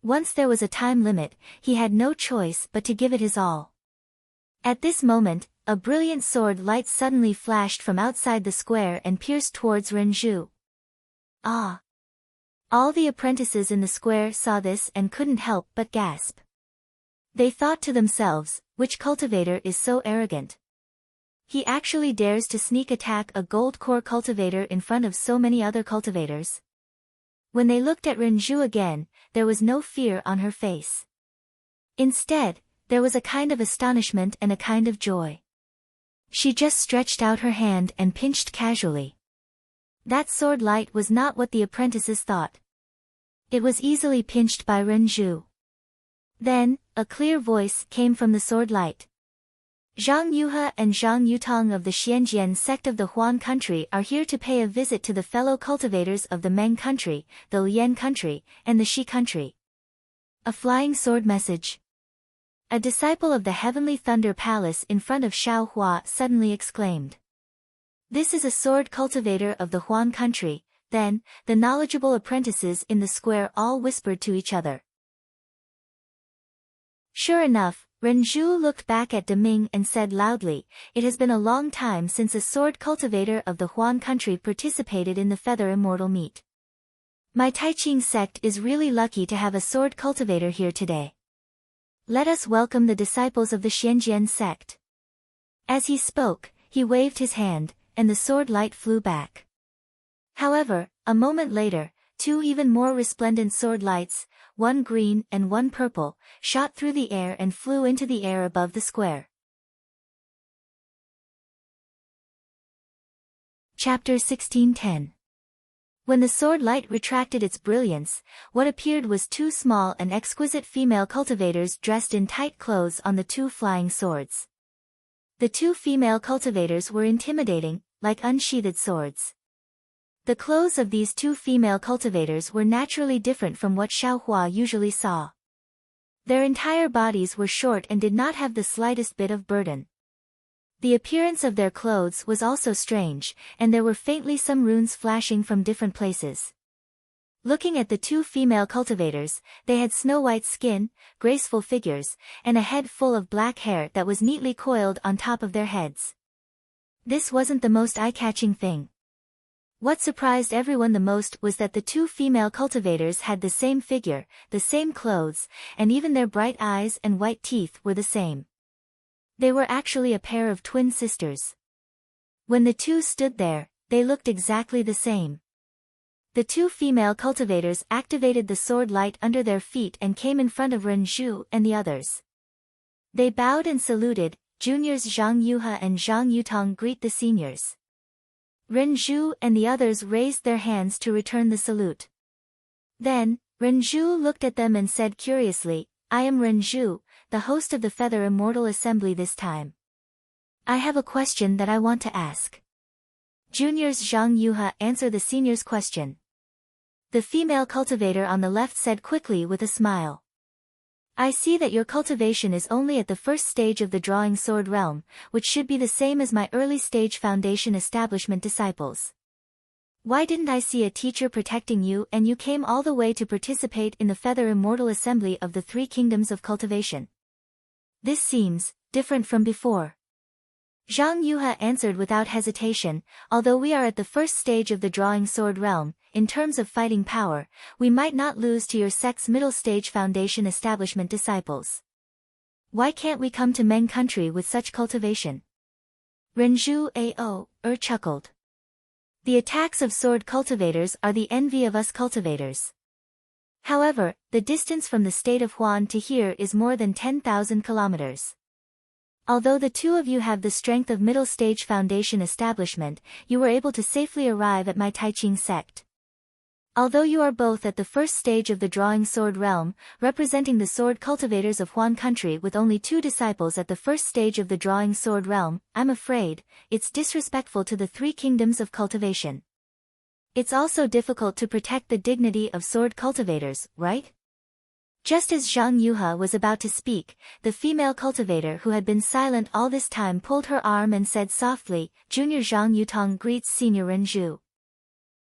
Once there was a time limit, he had no choice but to give it his all. At this moment, a brilliant sword light suddenly flashed from outside the square and pierced towards Renju. Ah! All the apprentices in the square saw this and couldn't help but gasp. They thought to themselves, which cultivator is so arrogant? He actually dares to sneak attack a gold core cultivator in front of so many other cultivators. When they looked at Renju again, there was no fear on her face. Instead, there was a kind of astonishment and a kind of joy. She just stretched out her hand and pinched casually. That sword light was not what the apprentices thought. It was easily pinched by Renju. Then, a clear voice came from the sword light. Zhang Yuhe and Zhang Yutong of the Xianjian sect of the Huan country are here to pay a visit to the fellow cultivators of the Meng country, the Lian country, and the Shi country. A flying sword message. A disciple of the Heavenly Thunder Palace in front of Xiaohua suddenly exclaimed. This is a sword cultivator of the Huan country. Then, the knowledgeable apprentices in the square all whispered to each other. Sure enough, Renju looked back at Deming and said loudly, "It has been a long time since a sword cultivator of the Huan country participated in the Feather Immortal meet. My Taiqing sect is really lucky to have a sword cultivator here today. Let us welcome the disciples of the Xianjian sect." As he spoke, he waved his hand, and the sword light flew back. However, a moment later, two even more resplendent sword lights, one green and one purple, shot through the air and flew into the air above the square. Chapter 16:10. When the sword light retracted its brilliance, what appeared was two small and exquisite female cultivators dressed in tight clothes on the two flying swords. The two female cultivators were intimidating, like unsheathed swords. The clothes of these two female cultivators were naturally different from what Xiaohua usually saw. Their entire bodies were short and did not have the slightest bit of burden. The appearance of their clothes was also strange, and there were faintly some runes flashing from different places. Looking at the two female cultivators, they had snow-white skin, graceful figures, and a head full of black hair that was neatly coiled on top of their heads. This wasn't the most eye-catching thing. What surprised everyone the most was that the two female cultivators had the same figure, the same clothes, and even their bright eyes and white teeth were the same. They were actually a pair of twin sisters. When the two stood there, they looked exactly the same. The two female cultivators activated the sword light under their feet and came in front of Renju and the others. They bowed and saluted. Juniors Zhang Yuhe and Zhang Yutong greet the seniors. Renju and the others raised their hands to return the salute. Then, Renju looked at them and said curiously, "I am Renju, the host of the Feather Immortal Assembly this time. I have a question that I want to ask." Juniors Zhang Yuhe answer the senior's question. The female cultivator on the left said quickly with a smile. "I see that your cultivation is only at the first stage of the drawing sword realm, which should be the same as my early stage foundation establishment disciples. Why didn't I see a teacher protecting you and you came all the way to participate in the Feather Immortal Assembly of the Three Kingdoms of Cultivation? This seems different from before." Zhang Yuhe answered without hesitation, "Although we are at the first stage of the drawing sword realm, in terms of fighting power, we might not lose to your sect's middle stage foundation establishment disciples. Why can't we come to Meng country with such cultivation?" Renju Ao chuckled. "The attacks of sword cultivators are the envy of us cultivators. However, the distance from the state of Huan to here is more than 10,000 kilometers. Although the two of you have the strength of middle stage foundation establishment, you were able to safely arrive at my Taiqing sect. Although you are both at the first stage of the drawing sword realm, representing the sword cultivators of Huan country with only two disciples at the first stage of the drawing sword realm, I'm afraid, it's disrespectful to the three kingdoms of cultivation. It's also difficult to protect the dignity of sword cultivators, right?" Just as Zhang Yuhe was about to speak, the female cultivator who had been silent all this time pulled her arm and said softly, "Junior Zhang Yutong greets Senior Renju.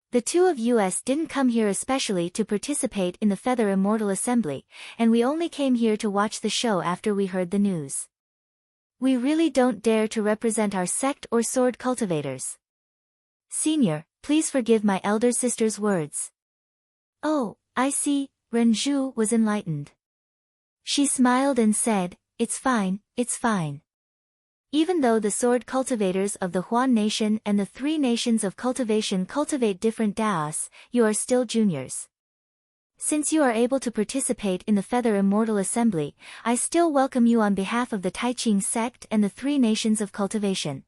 The two of us didn't come here especially to participate in the Feather Immortal Assembly, and we only came here to watch the show after we heard the news. We really don't dare to represent our sect or sword cultivators. Senior, please forgive my elder sister's words." "Oh, I see." Renju was enlightened. She smiled and said, it's fine. Even though the sword cultivators of the Huan nation and the three nations of cultivation cultivate different daos, you are still juniors. Since you are able to participate in the Feather Immortal Assembly, I still welcome you on behalf of the Taiqing sect and the three nations of cultivation."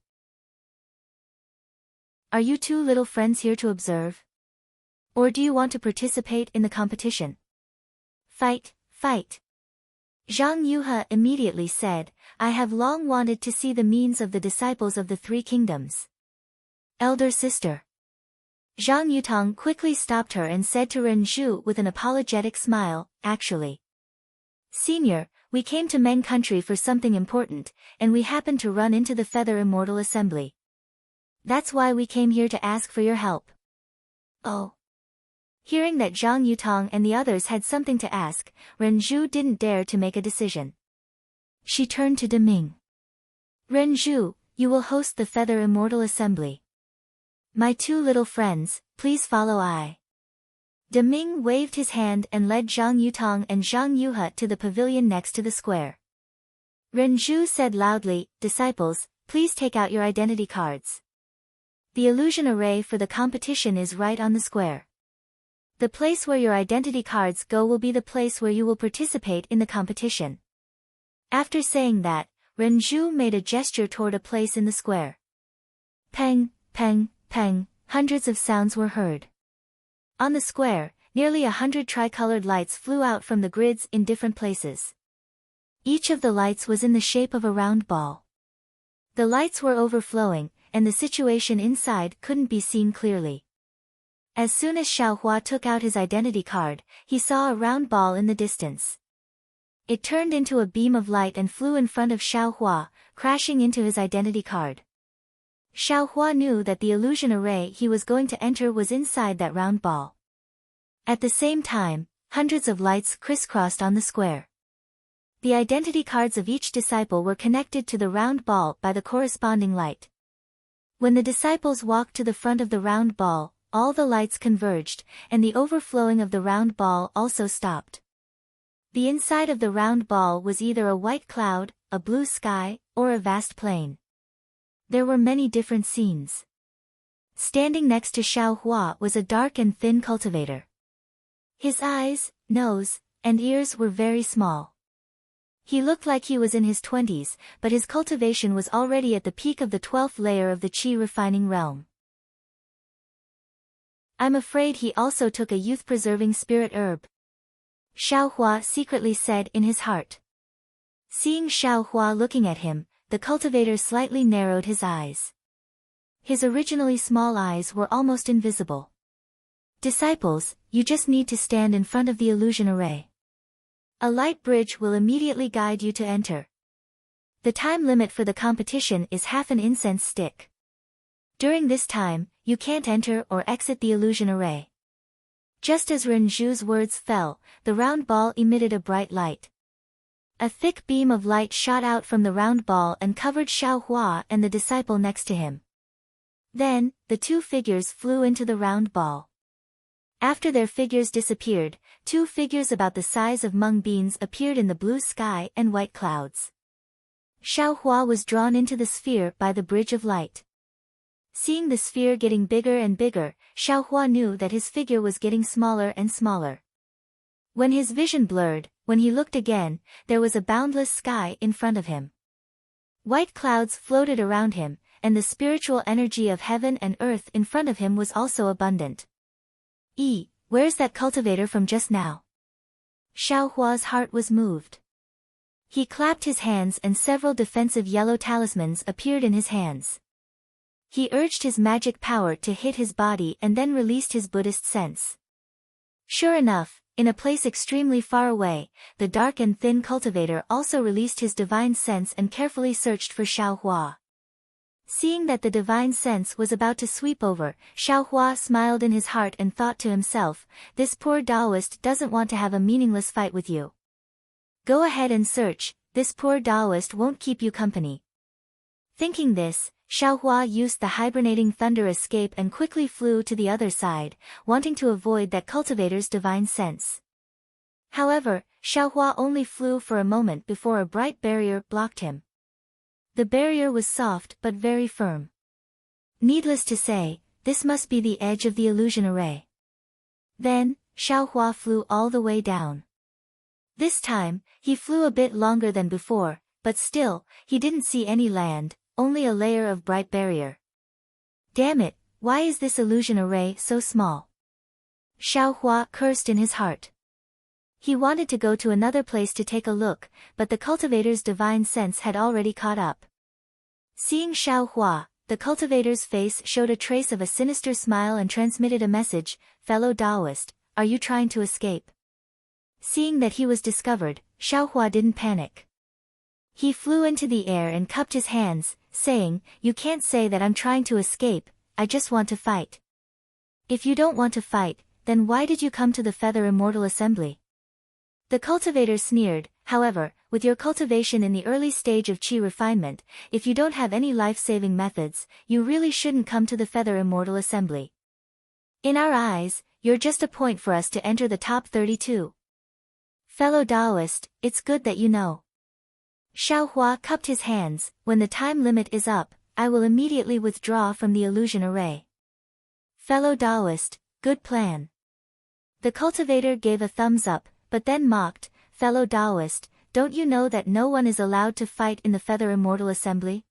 Are you two little friends here to observe? Or do you want to participate in the competition? Fight, fight. Zhang Yuhe immediately said, I have long wanted to see the means of the disciples of the three kingdoms. Elder sister. Zhang Yutang quickly stopped her and said to Ren Zhu with an apologetic smile, actually. Senior, we came to Meng country for something important, and we happened to run into the Feather Immortal Assembly. That's why we came here to ask for your help. Oh. Hearing that Zhang Yutang and the others had something to ask, Ren Zhu didn't dare to make a decision. She turned to Deming. Ren Zhu, you will host the Feather Immortal Assembly. My two little friends, please follow I. Deming waved his hand and led Zhang Yutang and Zhang Yuhe to the pavilion next to the square. Ren Zhu said loudly, Disciples, please take out your identity cards. The illusion array for the competition is right on the square. The place where your identity cards go will be the place where you will participate in the competition. After saying that, Ren Zhu made a gesture toward a place in the square. Peng, peng, peng, hundreds of sounds were heard. On the square, nearly 100 tricolored lights flew out from the grids in different places. Each of the lights was in the shape of a round ball. The lights were overflowing, and the situation inside couldn't be seen clearly. As soon as Xiaohua took out his identity card, he saw a round ball in the distance. It turned into a beam of light and flew in front of Xiaohua, crashing into his identity card. Xiaohua knew that the illusion array he was going to enter was inside that round ball. At the same time, hundreds of lights crisscrossed on the square. The identity cards of each disciple were connected to the round ball by the corresponding light. When the disciples walked to the front of the round ball, all the lights converged, and the overflowing of the round ball also stopped. The inside of the round ball was either a white cloud, a blue sky, or a vast plain. There were many different scenes. Standing next to Xiaohua was a dark and thin cultivator. His eyes, nose, and ears were very small. He looked like he was in his 20s, but his cultivation was already at the peak of the 12th layer of the qi refining realm. I'm afraid he also took a youth-preserving spirit herb. Xiaohua secretly said in his heart. Seeing Xiaohua looking at him, the cultivator slightly narrowed his eyes. His originally small eyes were almost invisible. Disciples, you just need to stand in front of the illusion array. A light bridge will immediately guide you to enter. The time limit for the competition is half an incense stick. During this time, you can't enter or exit the illusion array. Just as Ren Zhu's words fell, the round ball emitted a bright light. A thick beam of light shot out from the round ball and covered Xiaohua and the disciple next to him. Then, the two figures flew into the round ball. After their figures disappeared, two figures about the size of mung beans appeared in the blue sky and white clouds. Xiaohua was drawn into the sphere by the bridge of light. Seeing the sphere getting bigger and bigger, Xiaohua knew that his figure was getting smaller and smaller. When his vision blurred, when he looked again, there was a boundless sky in front of him. White clouds floated around him, and the spiritual energy of heaven and earth in front of him was also abundant. Where's that cultivator from just now? Xiaohua's heart was moved. He clapped his hands and several defensive yellow talismans appeared in his hands. He urged his magic power to hit his body and then released his Buddhist sense. Sure enough, in a place extremely far away, the dark and thin cultivator also released his divine sense and carefully searched for Xiaohua. Seeing that the divine sense was about to sweep over, Xiaohua smiled in his heart and thought to himself, this poor Taoist doesn't want to have a meaningless fight with you. Go ahead and search, this poor Taoist won't keep you company. Thinking this, Xiaohua used the hibernating thunder escape and quickly flew to the other side, wanting to avoid that cultivator's divine sense. However, Xiaohua only flew for a moment before a bright barrier blocked him. The barrier was soft but very firm. Needless to say, this must be the edge of the illusion array. Then, Xiaohua flew all the way down. This time, he flew a bit longer than before, but still, he didn't see any land, only a layer of bright barrier. Damn it, Why is this illusion array so small? Xiaohua cursed in his heart. He wanted to go to another place to take a look, but the cultivator's divine sense had already caught up. Seeing Xiaohua, the cultivator's face showed a trace of a sinister smile and transmitted a message, "Fellow Taoist, are you trying to escape?" Seeing that he was discovered, Xiaohua didn't panic. He flew into the air and cupped his hands, saying, "You can't say that I'm trying to escape, I just want to fight." "If you don't want to fight, then why did you come to the Feather Immortal Assembly?" The cultivator sneered, "However, with your cultivation in the early stage of qi refinement, if you don't have any life-saving methods, you really shouldn't come to the Feather Immortal Assembly. In our eyes, you're just a point for us to enter the top 32. Fellow Taoist, it's good that you know." Xiaohua cupped his hands, "When the time limit is up, I will immediately withdraw from the illusion array." "Fellow Taoist, good plan." The cultivator gave a thumbs up, but then mocked, "Fellow Taoist, don't you know that no one is allowed to fight in the Feather Immortal Assembly?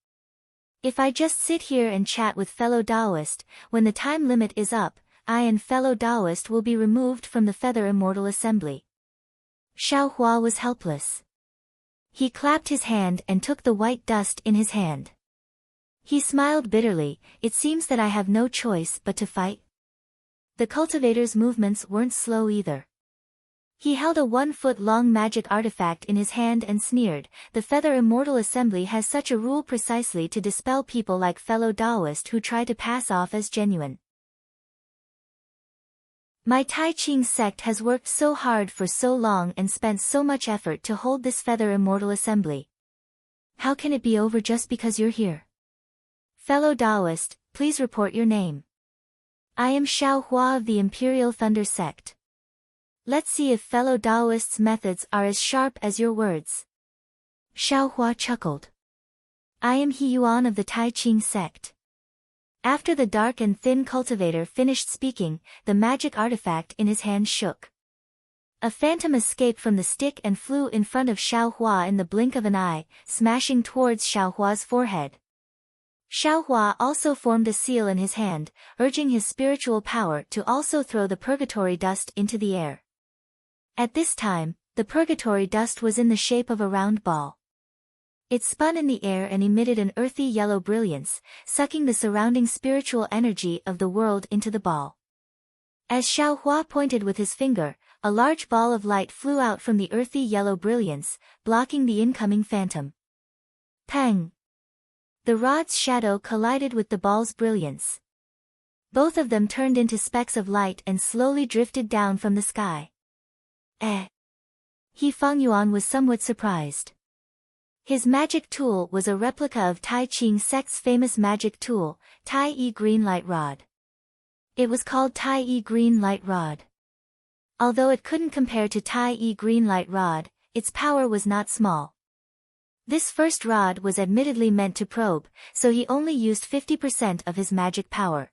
If I just sit here and chat with fellow Taoist, when the time limit is up, I and fellow Taoist will be removed from the Feather Immortal Assembly." Xiaohua was helpless. He clapped his hand and took the white dust in his hand. He smiled bitterly, "It seems that I have no choice but to fight." The cultivator's movements weren't slow either. He held a 1-foot-long magic artifact in his hand and sneered, "The Feather Immortal Assembly has such a rule precisely to dispel people like fellow Taoist who try to pass off as genuine. My Tai Ching sect has worked so hard for so long and spent so much effort to hold this Feather Immortal Assembly. How can it be over just because you're here? Fellow Taoist, please report your name." "I am Xiaohua of the Imperial Thunder Sect." "Let's see if fellow Taoist's methods are as sharp as your words." Xiaohua chuckled. "I am He Yuan of the Tai Ching sect." After the dark and thin cultivator finished speaking, the magic artifact in his hand shook. A phantom escaped from the stick and flew in front of Xiaohua in the blink of an eye, smashing towards Xiaohua's forehead. Xiaohua also formed a seal in his hand, urging his spiritual power to also throw the purgatory dust into the air. At this time, the purgatory dust was in the shape of a round ball. It spun in the air and emitted an earthy yellow brilliance, sucking the surrounding spiritual energy of the world into the ball. As Xiaohua pointed with his finger, a large ball of light flew out from the earthy yellow brilliance, blocking the incoming phantom. Pang! The rod's shadow collided with the ball's brilliance. Both of them turned into specks of light and slowly drifted down from the sky. He Fangyuan was somewhat surprised. His magic tool was a replica of Tai Ching sect's famous magic tool, Tai Yi Green Light Rod. It was called Tai Yi Green Light Rod. Although it couldn't compare to Tai Yi Green Light Rod, its power was not small. This first rod was admittedly meant to probe, so he only used 50% of his magic power.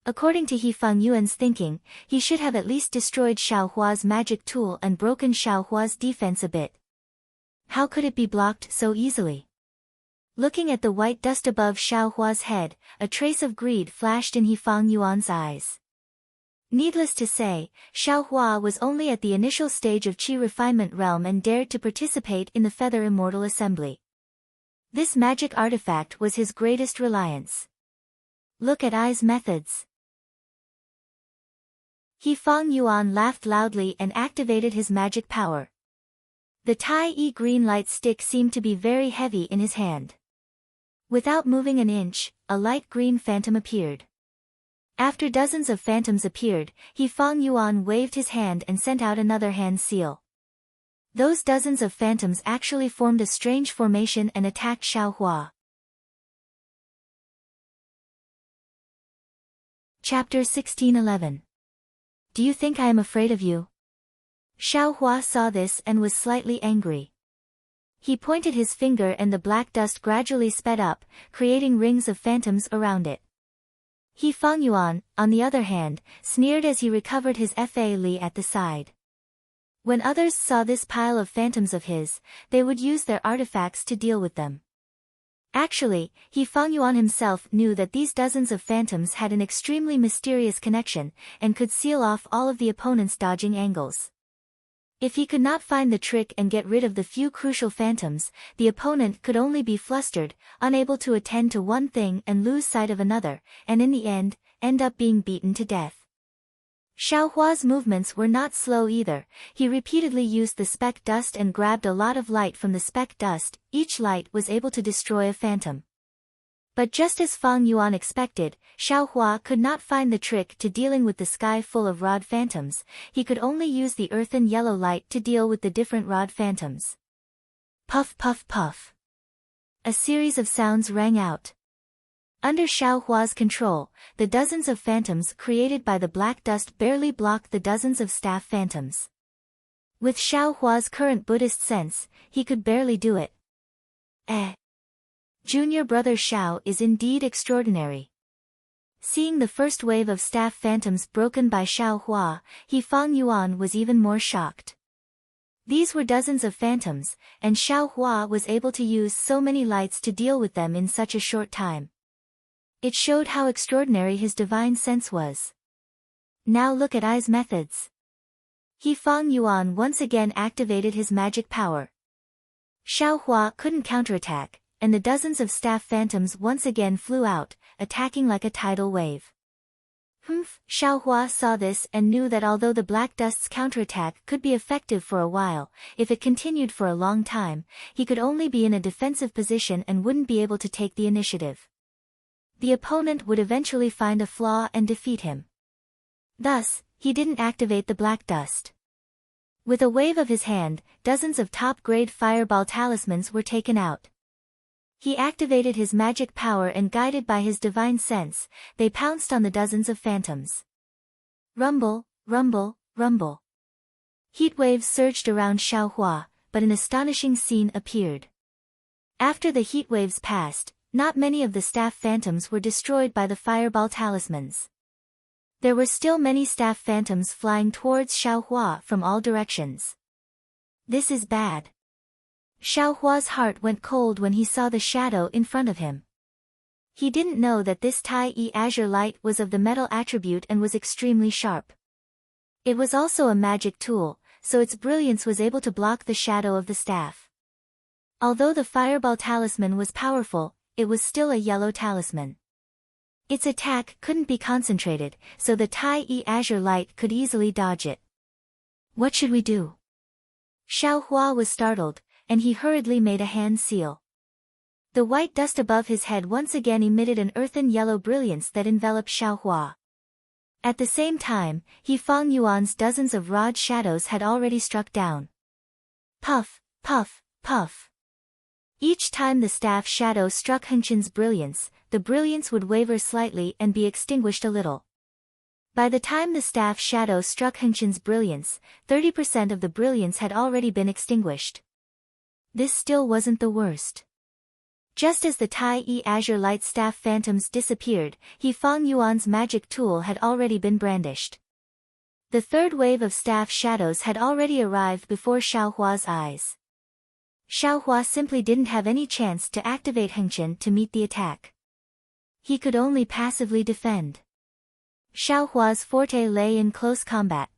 According to He Fangyuan's thinking, he should have at least destroyed Xiaohua's magic tool and broken Xiaohua's defense a bit. How could it be blocked so easily? Looking at the white dust above Xiaohua's head, a trace of greed flashed in He Fangyuan's eyes. Needless to say, Xiaohua was only at the initial stage of qi refinement realm and dared to participate in the Feather Immortal Assembly. This magic artifact was his greatest reliance. Look at Ai's methods. He Fangyuan laughed loudly and activated his magic power. The Tai Yi green light stick seemed to be very heavy in his hand. Without moving an inch, a light green phantom appeared. After dozens of phantoms appeared, He Fangyuan waved his hand and sent out another hand seal. Those dozens of phantoms actually formed a strange formation and attacked Xiaohua. Chapter 1611. Do you think I am afraid of you? Xiaohua saw this and was slightly angry. He pointed his finger and the black dust gradually sped up, creating rings of phantoms around it. He Fangyuan, on the other hand, sneered as he recovered his Fa Li at the side. When others saw this pile of phantoms of his, they would use their artifacts to deal with them. Actually, Fang Yuan himself knew that these dozens of phantoms had an extremely mysterious connection, and could seal off all of the opponent's dodging angles. If he could not find the trick and get rid of the few crucial phantoms, the opponent could only be flustered, unable to attend to one thing and lose sight of another, and in the end up being beaten to death. Xiaohua's movements were not slow either. He repeatedly used the speck dust and grabbed a lot of light from the speck dust. Each light was able to destroy a phantom. But just as Fang Yuan expected, Xiaohua could not find the trick to dealing with the sky full of rod phantoms. He could only use the earthen yellow light to deal with the different rod phantoms. Puff puff puff. A series of sounds rang out. Under Xiaohua's control, the dozens of phantoms created by the black dust barely blocked the dozens of staff phantoms. With Xiaohua's current Buddhist sense, he could barely do it. Junior brother Xiao is indeed extraordinary. Seeing the first wave of staff phantoms broken by Xiaohua, Fang Yuan was even more shocked. These were dozens of phantoms, and Xiaohua was able to use so many lights to deal with them in such a short time. It showed how extraordinary his divine sense was. Now look at Ai's methods. Fang Yuan once again activated his magic power. Xiaohua couldn't counterattack, and the dozens of staff phantoms once again flew out, attacking like a tidal wave. Xiaohua saw this and knew that although the black dust's counterattack could be effective for a while, if it continued for a long time, he could only be in a defensive position and wouldn't be able to take the initiative. The opponent would eventually find a flaw and defeat him. Thus, he didn't activate the black dust. With a wave of his hand, dozens of top-grade fireball talismans were taken out. He activated his magic power and guided by his divine sense, they pounced on the dozens of phantoms. Rumble, rumble, rumble. Heat waves surged around Xiaohua, but an astonishing scene appeared. After the heat waves passed, not many of the staff phantoms were destroyed by the fireball talismans. There were still many staff phantoms flying towards Xiaohua from all directions. This is bad. Xiaohua's heart went cold when he saw the shadow in front of him. He didn't know that this Tai-E azure light was of the metal attribute and was extremely sharp. It was also a magic tool, so its brilliance was able to block the shadow of the staff. Although the fireball talisman was powerful, it was still a yellow talisman. Its attack couldn't be concentrated, so the Tai-E azure light could easily dodge it. What should we do? Xiaohua was startled, and he hurriedly made a hand seal. The white dust above his head once again emitted an earthen yellow brilliance that enveloped Xiaohua. At the same time, Fang Yuan's dozens of rod shadows had already struck down. Puff, puff, puff. Each time the staff shadow struck Hengqin's brilliance, the brilliance would waver slightly and be extinguished a little. By the time the staff shadow struck Hengqin's brilliance, 30% of the brilliance had already been extinguished. This still wasn't the worst. Just as the Tai-E azure light staff phantoms disappeared, Fang Yuan's magic tool had already been brandished. The third wave of staff shadows had already arrived before Xiaohua's eyes. Xiaohua simply didn't have any chance to activate Hengqin to meet the attack. He could only passively defend. Xiaohua's forte lay in close combat.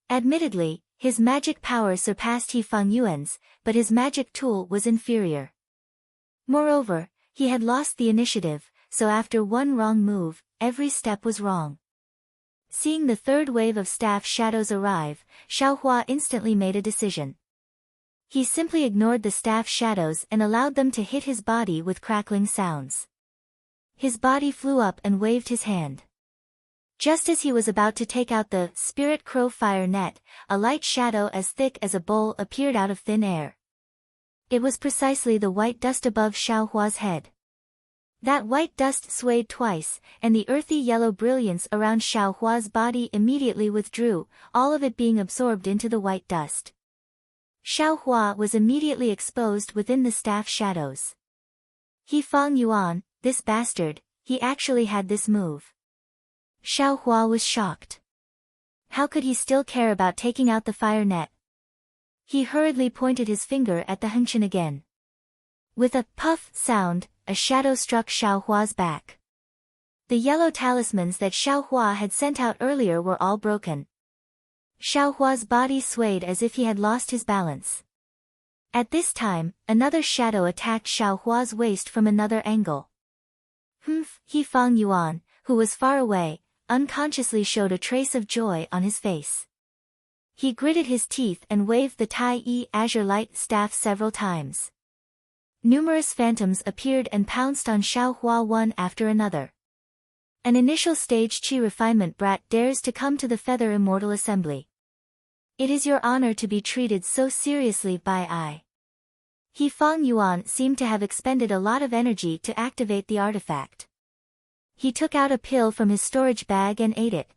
Admittedly, his magic power surpassed Fang Yuan's, but his magic tool was inferior. Moreover, he had lost the initiative, so after one wrong move, every step was wrong. Seeing the third wave of staff shadows arrive, Xiaohua instantly made a decision. He simply ignored the staff shadows and allowed them to hit his body with crackling sounds. His body flew up and waved his hand. Just as he was about to take out the spirit crow fire net, a light shadow as thick as a bowl appeared out of thin air. It was precisely the white dust above Xiaohua's head. That white dust swayed twice, and the earthy yellow brilliance around Xiaohua's body immediately withdrew, all of it being absorbed into the white dust. Xiaohua was immediately exposed within the staff shadows. Fang Yuan, this bastard, he actually had this move. Xiaohua was shocked. How could he still care about taking out the fire net? He hurriedly pointed his finger at the Hengqin again. With a puff sound, a shadow struck Xiaohua's back. The yellow talismans that Xiaohua had sent out earlier were all broken. Xiaohua's body swayed as if he had lost his balance. At this time, another shadow attacked Xiaohua's waist from another angle. He Fang Yuan, who was far away, unconsciously showed a trace of joy on his face. He gritted his teeth and waved the Tai-yi azure light staff several times. Numerous phantoms appeared and pounced on Xiaohua one after another. An initial stage Qi refinement brat dares to come to the Feather Immortal Assembly. It is your honor to be treated so seriously by I. He Fang Yuan seemed to have expended a lot of energy to activate the artifact. He took out a pill from his storage bag and ate it.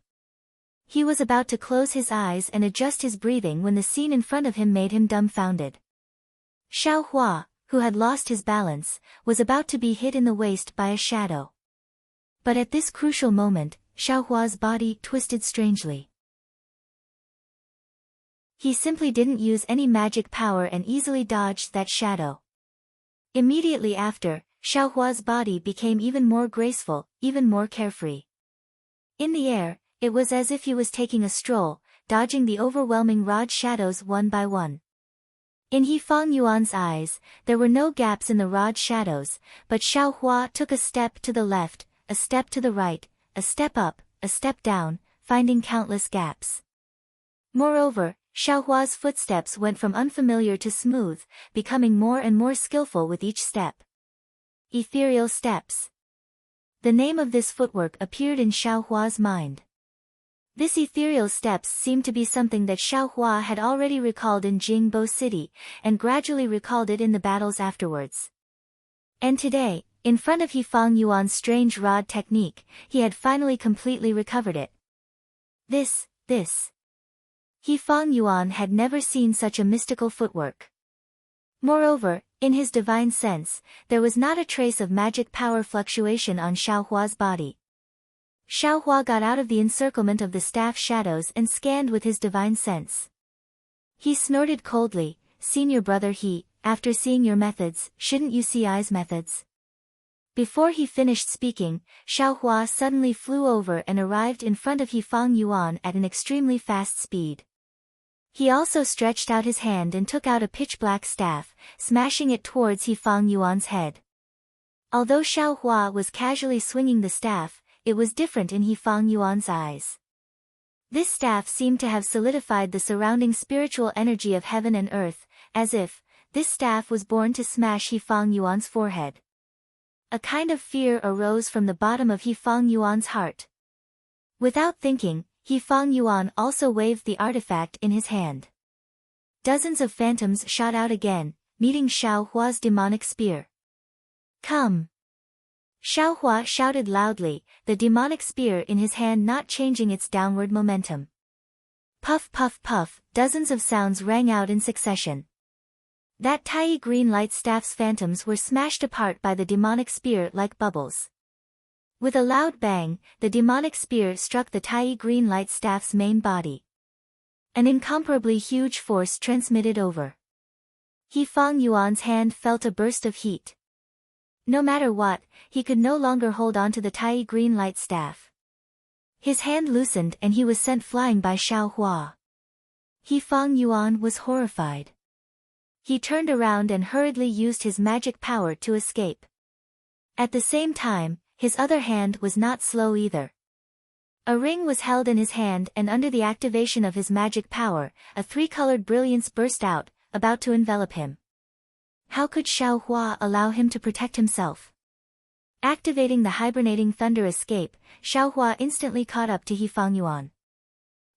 He was about to close his eyes and adjust his breathing when the scene in front of him made him dumbfounded. Xiaohua, who had lost his balance, was about to be hit in the waist by a shadow. But at this crucial moment, Xiaohua's body twisted strangely. He simply didn't use any magic power and easily dodged that shadow. Immediately after, Xiaohua's body became even more graceful, even more carefree. In the air, it was as if he was taking a stroll, dodging the overwhelming rod shadows one by one. In He Fang Yuan's eyes, there were no gaps in the rod shadows, but Xiaohua took a step to the left, a step to the right, a step up, a step down, finding countless gaps. Moreover, Xiaohua's footsteps went from unfamiliar to smooth, becoming more and more skillful with each step. Ethereal steps. The name of this footwork appeared in Xiaohua's mind. This ethereal steps seemed to be something that Xiaohua had already recalled in Jingbo City, and gradually recalled it in the battles afterwards. And today, in front of He Fang Yuan's strange rod technique, he had finally completely recovered it. This. He Fang Yuan had never seen such a mystical footwork. Moreover, in his divine sense, there was not a trace of magic power fluctuation on Xiaohua's body. Xiaohua got out of the encirclement of the staff shadows and scanned with his divine sense. He snorted coldly, "Senior brother He, after seeing your methods, shouldn't you see I's methods?" Before he finished speaking, Xiaohua suddenly flew over and arrived in front of He Fang Yuan at an extremely fast speed. He also stretched out his hand and took out a pitch-black staff, smashing it towards He Fang Yuan's head. Although Xiaohua was casually swinging the staff, it was different in He Fang Yuan's eyes. This staff seemed to have solidified the surrounding spiritual energy of heaven and earth, as if this staff was born to smash He Fang Yuan's forehead. A kind of fear arose from the bottom of He Fang Yuan's heart. Without thinking, He Fang Yuan also waved the artifact in his hand. Dozens of phantoms shot out again, meeting Xiaohua's demonic spear. "Come!" Xiaohua shouted loudly, the demonic spear in his hand not changing its downward momentum. Puff puff puff, dozens of sounds rang out in succession. That Tai green light staff's phantoms were smashed apart by the demonic spear like bubbles. With a loud bang, the demonic spear struck the Tai green light staff's main body. An incomparably huge force transmitted over. He Fang Yuan's hand felt a burst of heat. No matter what, he could no longer hold on to the Tai green light staff. His hand loosened and he was sent flying by Xiaohua. He Fang Yuan was horrified. He turned around and hurriedly used his magic power to escape. At the same time, his other hand was not slow either. A ring was held in his hand and under the activation of his magic power, a three-colored brilliance burst out, about to envelop him. How could Xiaohua allow him to protect himself? Activating the hibernating thunder escape, Xiaohua instantly caught up to He Fang Yuan.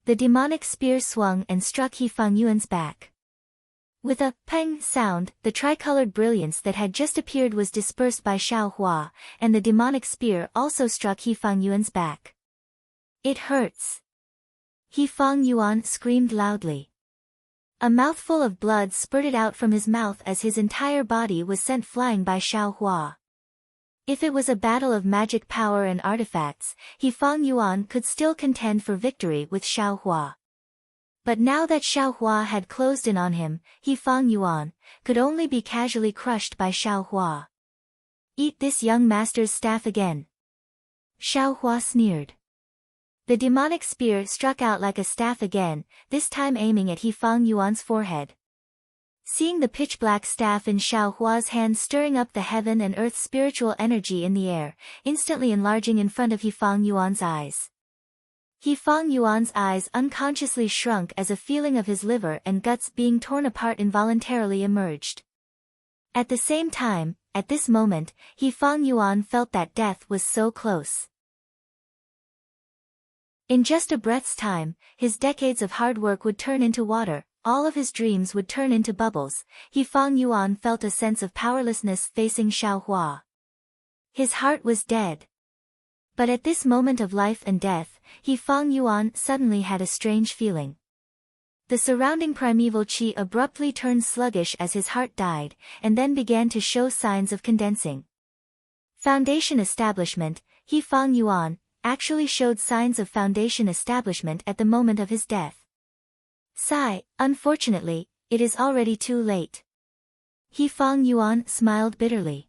The demonic spear swung and struck He Fang Yuan's back. With a peng sound, the tricolored brilliance that had just appeared was dispersed by Xiaohua, and the demonic spear also struck He Fang Yuan's back. "It hurts!" He Fang Yuan screamed loudly. A mouthful of blood spurted out from his mouth as his entire body was sent flying by Xiaohua. If it was a battle of magic power and artifacts, He Fang Yuan could still contend for victory with Xiaohua. But now that Xiao Hua had closed in on him, He Fang Yuan could only be casually crushed by Xiao Hua. Eat this young master's staff again. Xiao Hua sneered. The demonic spear struck out like a staff again, this time aiming at He Fang Yuan's forehead. Seeing the pitch-black staff in Xiao Hua's hand stirring up the heaven and earth spiritual energy in the air, instantly enlarging in front of He Fang Yuan's eyes. He Fang Yuan's eyes unconsciously shrunk as a feeling of his liver and guts being torn apart involuntarily emerged. At the same time, at this moment, He Fang Yuan felt that death was so close. In just a breath's time, his decades of hard work would turn into water, all of his dreams would turn into bubbles. He Fang Yuan felt a sense of powerlessness facing Xiao Hua. His heart was dead. But at this moment of life and death, He Fang Yuan suddenly had a strange feeling. The surrounding primeval qi abruptly turned sluggish as his heart died, and then began to show signs of condensing. Foundation establishment, He Fang Yuan actually showed signs of foundation establishment at the moment of his death. Sigh, unfortunately, it is already too late. He Fang Yuan smiled bitterly.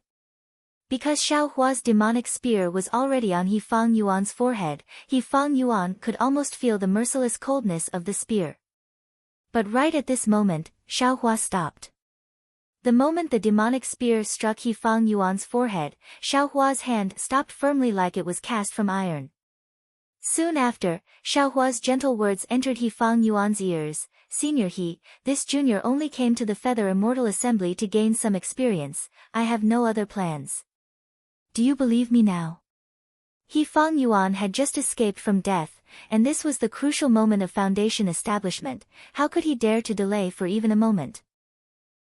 Because Xiao Hua's demonic spear was already on He Fang Yuan's forehead, He Fang Yuan could almost feel the merciless coldness of the spear. But right at this moment, Xiao Hua stopped. The moment the demonic spear struck He Fang Yuan's forehead, Xiao Hua's hand stopped firmly like it was cast from iron. Soon after, Xiao Hua's gentle words entered He Fang Yuan's ears. Senior He, this junior only came to the Feather Immortal Assembly to gain some experience. I have no other plans. Do you believe me now? He Fang Yuan had just escaped from death, and this was the crucial moment of foundation establishment. How could he dare to delay for even a moment?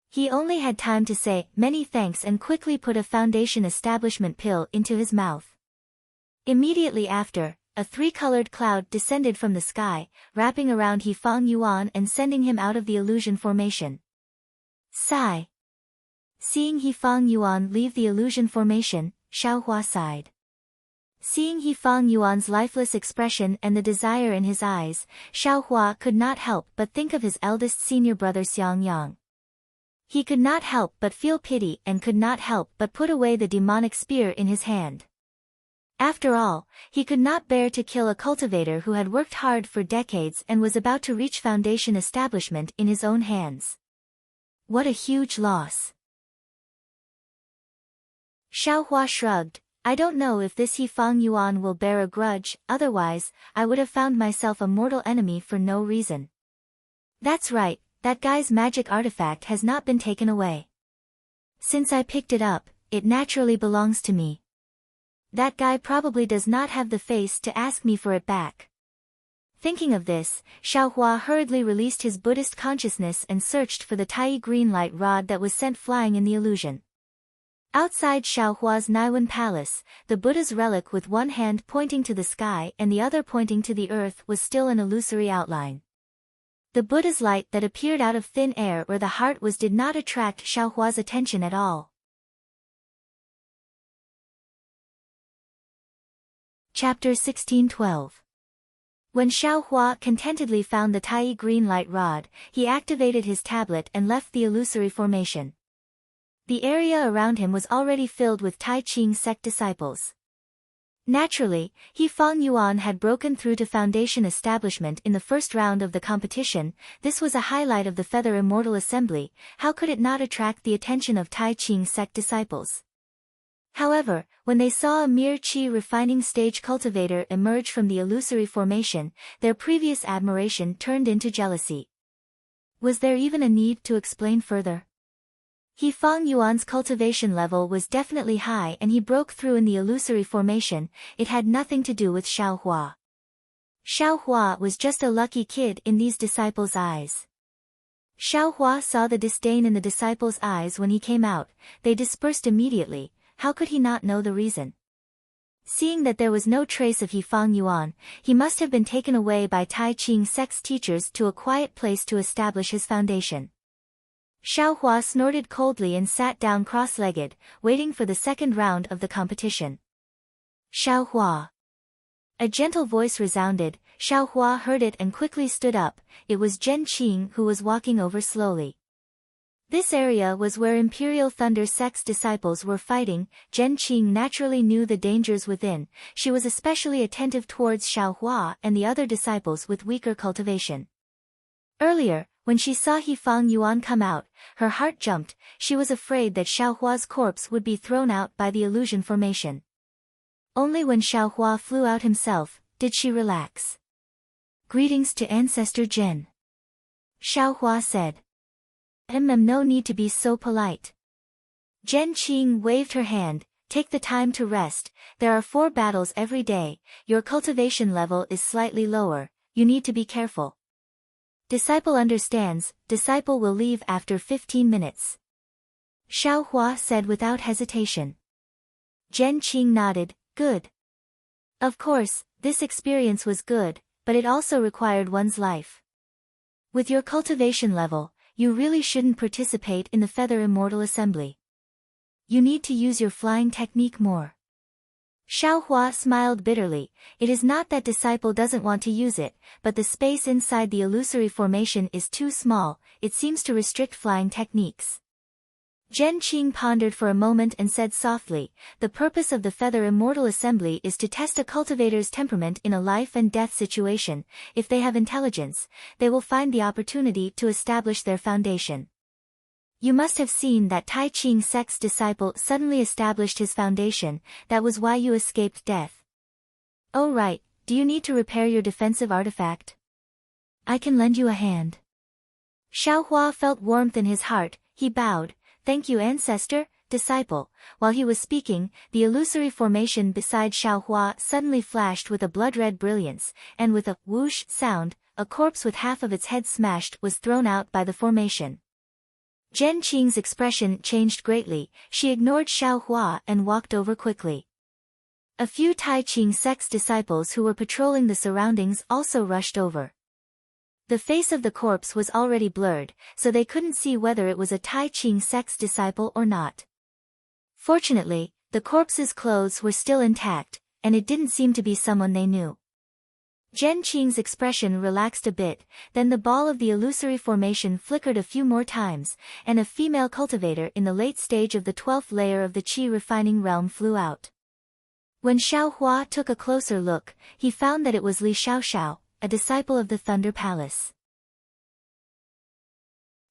He only had time to say, "Many thanks," and quickly put a foundation establishment pill into his mouth. Immediately after, a three-colored cloud descended from the sky, wrapping around He Fang Yuan and sending him out of the illusion formation. Sigh. Seeing He Fang Yuan leave the illusion formation, Xiao Hua sighed. Seeing He Fang Yuan's lifeless expression and the desire in his eyes, Xiao Hua could not help but think of his eldest senior brother Xiang Yang. He could not help but feel pity and could not help but put away the demonic spear in his hand. After all, he could not bear to kill a cultivator who had worked hard for decades and was about to reach foundation establishment in his own hands. What a huge loss. Xiao Hua shrugged. I don't know if this He Fang Yuan will bear a grudge, otherwise, I would have found myself a mortal enemy for no reason. That's right, that guy's magic artifact has not been taken away. Since I picked it up, it naturally belongs to me. That guy probably does not have the face to ask me for it back. Thinking of this, Xiao Hua hurriedly released his Buddhist consciousness and searched for the tiny green light rod that was sent flying in the illusion. Outside Xiao Hua's Naiwan palace, the Buddha's relic with one hand pointing to the sky and the other pointing to the earth was still an illusory outline. The Buddha's light that appeared out of thin air where the heart was did not attract Xiao Hua's attention at all. Chapter 1612. When Xiao Hua contentedly found the tiny green light rod, he activated his tablet and left the illusory formation. The area around him was already filled with Tai Ching sect disciples. Naturally, He Fang Yuan had broken through to foundation establishment in the first round of the competition. This was a highlight of the Feather Immortal Assembly. How could it not attract the attention of Tai Ching sect disciples? However, when they saw a mere qi refining stage cultivator emerge from the illusory formation, their previous admiration turned into jealousy. Was there even a need to explain further? He Fang Yuan's cultivation level was definitely high and he broke through in the illusory formation. It had nothing to do with Xiao Hua. Xiao Hua was just a lucky kid in these disciples' eyes. Xiao Hua saw the disdain in the disciples' eyes when he came out. They dispersed immediately. How could he not know the reason? Seeing that there was no trace of He Fang Yuan, he must have been taken away by Tai Ching sect's teachers to a quiet place to establish his foundation. Xiao Hua snorted coldly and sat down cross-legged, waiting for the second round of the competition. Xiao Hua. A gentle voice resounded, Xiaohua heard it and quickly stood up. It was Zhen Qing who was walking over slowly. This area was where Imperial Thunder Sect's disciples were fighting. Zhen Qing naturally knew the dangers within. She was especially attentive towards Xiaohua and the other disciples with weaker cultivation. Earlier, when she saw He Fang Yuan come out, her heart jumped. She was afraid that Xiaohua's corpse would be thrown out by the illusion formation. Only when Xiaohua flew out himself did she relax. "Greetings to Ancestor Zhen," Xiaohua said. No need to be so polite." Zhen Qing waved her hand. "Take the time to rest. There are 4 battles every day. Your cultivation level is slightly lower. You need to be careful." "Disciple understands. Disciple will leave after 15 minutes." Xiaohua said without hesitation. Zhen Qing nodded. "Good. Of course, this experience was good, but it also required one's life. With your cultivation level, you really shouldn't participate in the Feather Immortal Assembly. You need to use your flying technique more." Xiaohua smiled bitterly. It is not that disciple doesn't want to use it, but the space inside the illusory formation is too small. It seems to restrict flying techniques. Zhen Qing pondered for a moment and said softly, "The purpose of the Feather Immortal Assembly is to test a cultivator's temperament in a life and death situation. If they have intelligence, they will find the opportunity to establish their foundation. You must have seen that Tai Ching Sect's disciple suddenly established his foundation. That was why you escaped death." "Oh right, do you need to repair your defensive artifact? I can lend you a hand." Xiaohua felt warmth in his heart. He bowed. "Thank you, Ancestor, Disciple." While he was speaking, the illusory formation beside Xiaohua suddenly flashed with a blood-red brilliance, and with a whoosh sound, a corpse with half of its head smashed was thrown out by the formation. Zhen Qing's expression changed greatly. She ignored Xiaohua and walked over quickly. A few Tai Ching Sect's disciples who were patrolling the surroundings also rushed over. The face of the corpse was already blurred, so they couldn't see whether it was a Tai Ching Sect's disciple or not. Fortunately, the corpse's clothes were still intact, and it didn't seem to be someone they knew. Zhen Qing's expression relaxed a bit, then the ball of the illusory formation flickered a few more times, and a female cultivator in the late stage of the 12th layer of the Qi refining realm flew out. When Xiaohua took a closer look, he found that it was Li Xiaoxiao, a disciple of the Thunder Palace.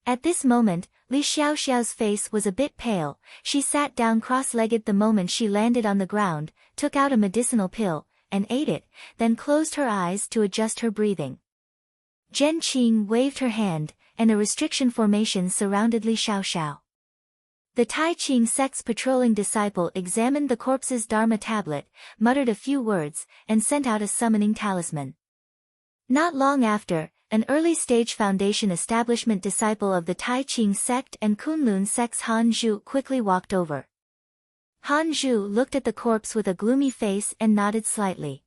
At this moment, Li Xiaoxiao's face was a bit pale. She sat down cross-legged the moment she landed on the ground, took out a medicinal pill, and ate it, then closed her eyes to adjust her breathing. Zhen Qing waved her hand, and a restriction formation surrounded Li Xiaoxiao. The Tai Ching Sect's patrolling disciple examined the corpse's Dharma tablet, muttered a few words, and sent out a summoning talisman. Not long after, an early-stage foundation establishment disciple of the Tai Ching sect and Kunlun sect's Han Zhu quickly walked over. Han Zhu looked at the corpse with a gloomy face and nodded slightly.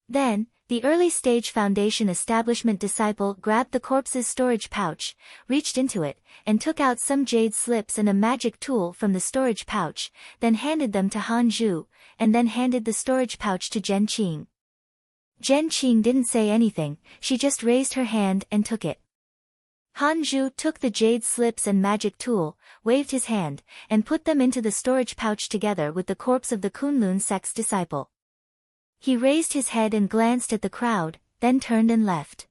Then, the early-stage foundation establishment disciple grabbed the corpse's storage pouch, reached into it, and took out some jade slips and a magic tool from the storage pouch, then handed them to Han Zhu, and then handed the storage pouch to Zhen Qing. Zhen Qing didn't say anything, she just raised her hand and took it. Han Zhu took the jade slips and magic tool, waved his hand, and put them into the storage pouch together with the corpse of the Kunlun sect's disciple. He raised his head and glanced at the crowd, then turned and left.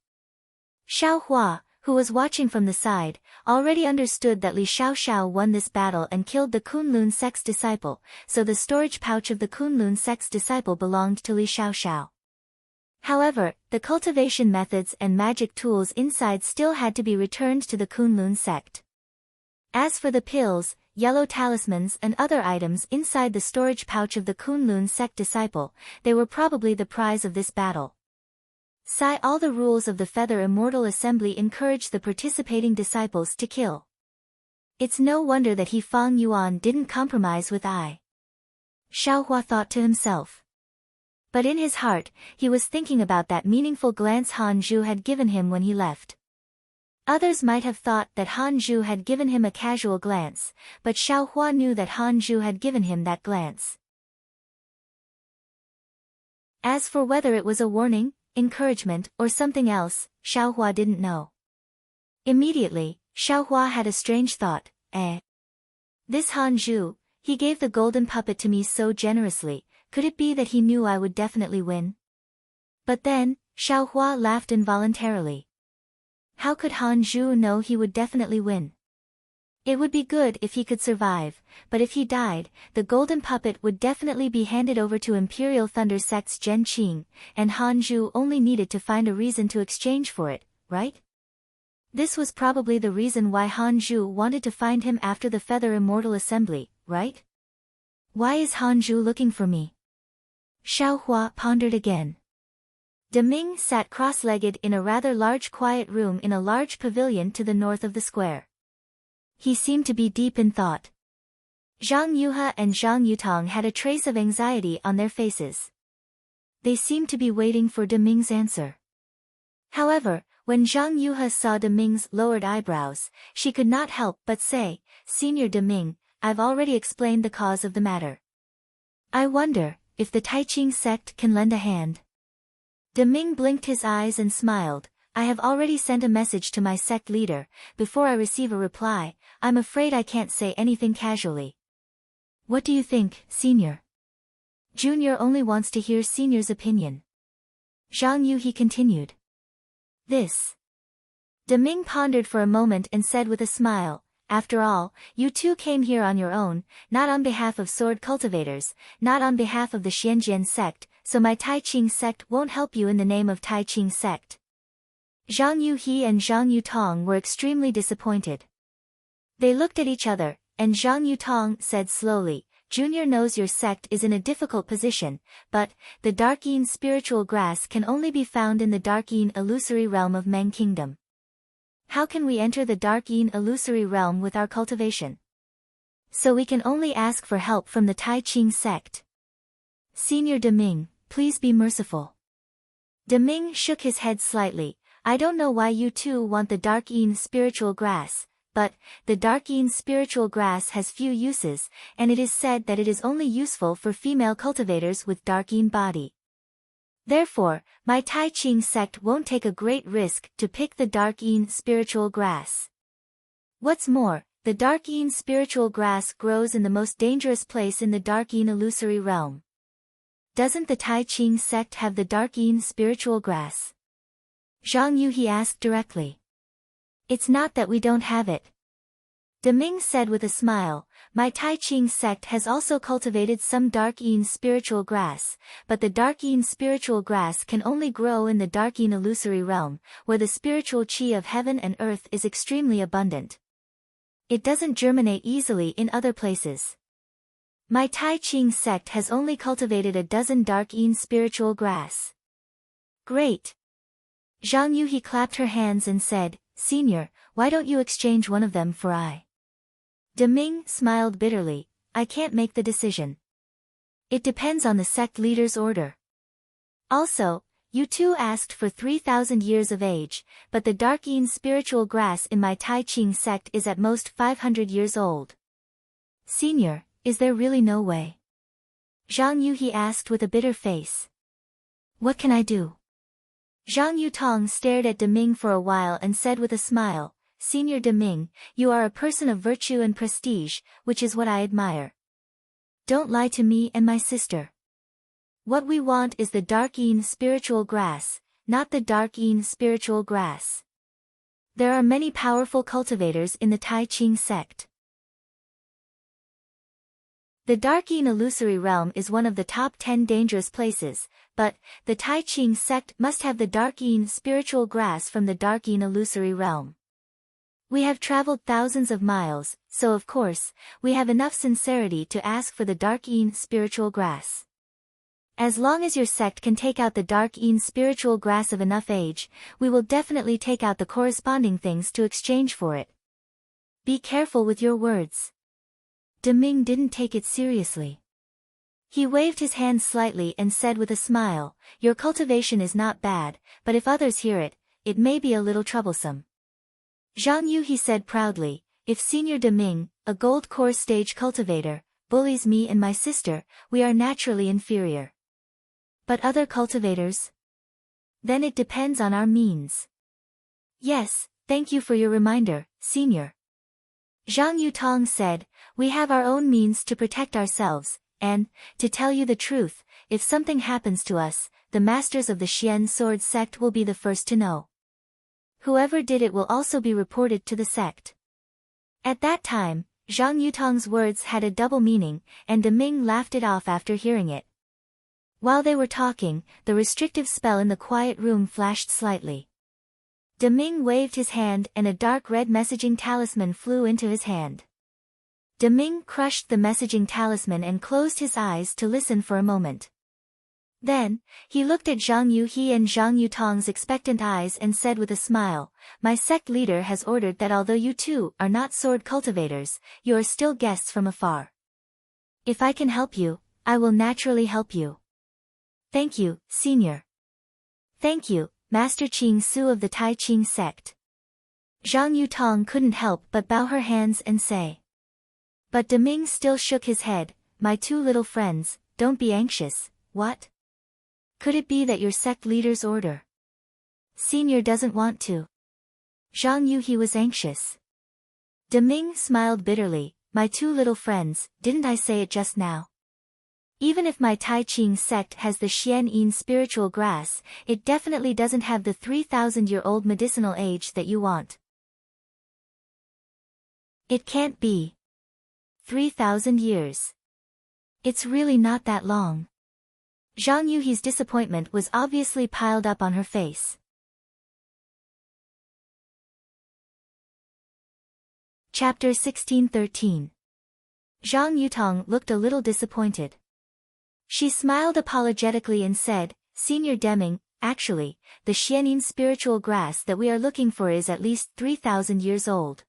Xiaohua, who was watching from the side, already understood that Li Xiaoxiao won this battle and killed the Kunlun sect's disciple, so the storage pouch of the Kunlun sect's disciple belonged to Li Xiaoxiao. However, the cultivation methods and magic tools inside still had to be returned to the Kunlun sect. As for the pills, yellow talismans and other items inside the storage pouch of the Kunlun sect disciple, they were probably the prize of this battle. All the rules of the Feather Immortal Assembly encouraged the participating disciples to kill. It's no wonder that He Fang Yuan didn't compromise with I. Xiaohua thought to himself. But in his heart, he was thinking about that meaningful glance Han Zhu had given him when he left. Others might have thought that Han Zhu had given him a casual glance, but Xiaohua knew that Han Zhu had given him that glance. As for whether it was a warning, encouragement, or something else, Xiaohua didn't know. Immediately, Xiaohua had a strange thought, This Han Zhu, he gave the golden puppet to me so generously, could it be that he knew I would definitely win? But then, Xiaohua laughed involuntarily. How could Han Zhu know he would definitely win? It would be good if he could survive, but if he died, the golden puppet would definitely be handed over to Imperial Thunder Sect's Zhen Qing, and Han Zhu only needed to find a reason to exchange for it, right? This was probably the reason why Han Zhu wanted to find him after the Feather Immortal Assembly, right? Why is Han Zhu looking for me? Xiaohua pondered again. Deming sat cross-legged in a rather large quiet room in a large pavilion to the north of the square. He seemed to be deep in thought. Zhang Yuhe and Zhang Yutong had a trace of anxiety on their faces. They seemed to be waiting for Deming's answer. However, when Zhang Yuhe saw Deming's lowered eyebrows, she could not help but say, Senior Deming, I've already explained the cause of the matter. I wonder if the Taiqing sect can lend a hand. Deming blinked his eyes and smiled. I have already sent a message to my sect leader. Before I receive a reply, I'm afraid I can't say anything casually. What do you think, Senior? Junior only wants to hear Senior's opinion. Zhang Yuhe continued. This. Deming pondered for a moment and said with a smile, after all, you two came here on your own, not on behalf of sword cultivators, not on behalf of the Xianjian sect, so my Taiqing sect won't help you in the name of Taiqing sect. Zhang Yuhe and Zhang Yutong were extremely disappointed. They looked at each other, and Zhang Yutong said slowly, Junior knows your sect is in a difficult position, but the Dark-Yin spiritual grass can only be found in the Dark-Yin illusory realm of Meng Kingdom. How can we enter the Dark-Yin illusory realm with our cultivation? So we can only ask for help from the Taiqing sect. Senior Deming, please be merciful. Deming shook his head slightly. I don't know why you two want the Dark-Yin spiritual grass, but the Dark-Yin spiritual grass has few uses, and it is said that it is only useful for female cultivators with Dark-Yin body. Therefore, my Taiqing sect won't take a great risk to pick the Dark-Yin spiritual grass. What's more, the Dark-Yin spiritual grass grows in the most dangerous place in the Dark-Yin illusory realm. Doesn't the Taiqing sect have the Dark-Yin spiritual grass? Zhang Yuhe asked directly. It's not that we don't have it. Deming said with a smile, my Taiqing sect has also cultivated some Dark-Yin spiritual grass, but the Dark-Yin spiritual grass can only grow in the Dark-Yin illusory realm, where the spiritual qi of heaven and earth is extremely abundant. It doesn't germinate easily in other places. My Taiqing sect has only cultivated a dozen Dark-Yin spiritual grass. Great! Zhang Yuhe clapped her hands and said, Senior, why don't you exchange one of them for I? Deming smiled bitterly, I can't make the decision. It depends on the sect leader's order. Also, you two asked for 3,000 years of age, but the Dark-Yin spiritual grass in my Taiqing sect is at most 500 years old. Senior, is there really no way? Zhang Yuhe asked with a bitter face. What can I do? Zhang Yutong stared at Deming for a while and said with a smile, Senior Deming, you are a person of virtue and prestige, which is what I admire. Don't lie to me and my sister. What we want is the Dark-Yin spiritual grass, not the Dark-Yin spiritual grass. There are many powerful cultivators in the Taiqing sect. The Dark-Yin illusory realm is one of the top 10 dangerous places, but the Taiqing sect must have the Dark-Yin spiritual grass from the Dark-Yin illusory realm. We have traveled thousands of miles, so of course, we have enough sincerity to ask for the Dark-Yin spiritual grass. As long as your sect can take out the Dark-Yin spiritual grass of enough age, we will definitely take out the corresponding things to exchange for it. Be careful with your words. Deming didn't take it seriously. He waved his hand slightly and said with a smile, your cultivation is not bad, but if others hear it, it may be a little troublesome. Zhang Yuhe said proudly, if Senior Deming, a gold core stage cultivator, bullies me and my sister, we are naturally inferior. But other cultivators? Then it depends on our means. Yes, thank you for your reminder, Senior. Zhang Yutong said, we have our own means to protect ourselves, and, to tell you the truth, if something happens to us, the masters of the Xian sword sect will be the first to know. Whoever did it will also be reported to the sect. At that time, Zhang Yutong's words had a double meaning, and De Ming laughed it off after hearing it. While they were talking, the restrictive spell in the quiet room flashed slightly. De Ming waved his hand and a dark red messaging talisman flew into his hand. De Ming crushed the messaging talisman and closed his eyes to listen for a moment. Then, he looked at Zhang Yuhe and Zhang Yutong's expectant eyes and said with a smile, my sect leader has ordered that although you two are not sword cultivators, you are still guests from afar. If I can help you, I will naturally help you. Thank you, Senior. Thank you, Master Qing Su of the Tai Qing sect. Zhang Yutong couldn't help but bow her hands and say. But De Ming still shook his head, my two little friends, don't be anxious, what? Could it be that your sect leader's order? Senior doesn't want to. Zhang Yuhe was anxious. De Ming smiled bitterly, my two little friends, didn't I say it just now? Even if my Tai Qing sect has the Xian Yin spiritual grass, it definitely doesn't have the 3,000-year-old medicinal age that you want. It can't be. 3,000 years. It's really not that long. Zhang Yuhe's disappointment was obviously piled up on her face. Chapter 1613. Zhang Yutong looked a little disappointed. She smiled apologetically and said, Senior Deming, actually, the Xianin spiritual grass that we are looking for is at least 3,000 years old.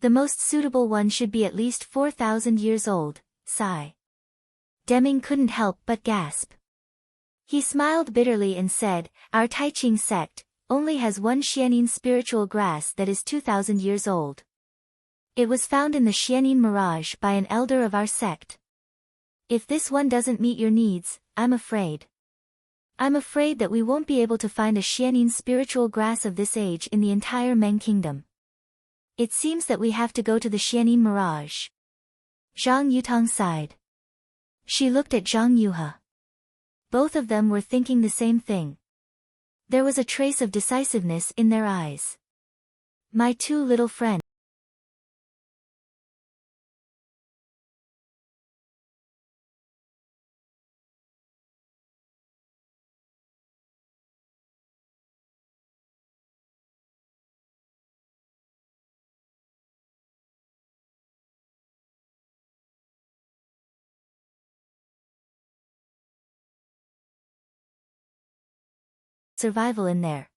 The most suitable one should be at least 4,000 years old, sigh. Deming couldn't help but gasp. He smiled bitterly and said, our Tai Qing sect only has one Xianin spiritual grass that is 2,000 years old. It was found in the Xianin Mirage by an elder of our sect. If this one doesn't meet your needs, I'm afraid that we won't be able to find a Xianin spiritual grass of this age in the entire Meng Kingdom. It seems that we have to go to the Xianin Mirage. Zhang Yutong sighed. She looked at Zhang Yuhe. Both of them were thinking the same thing. There was a trace of decisiveness in their eyes. My two little friends. Survival in there.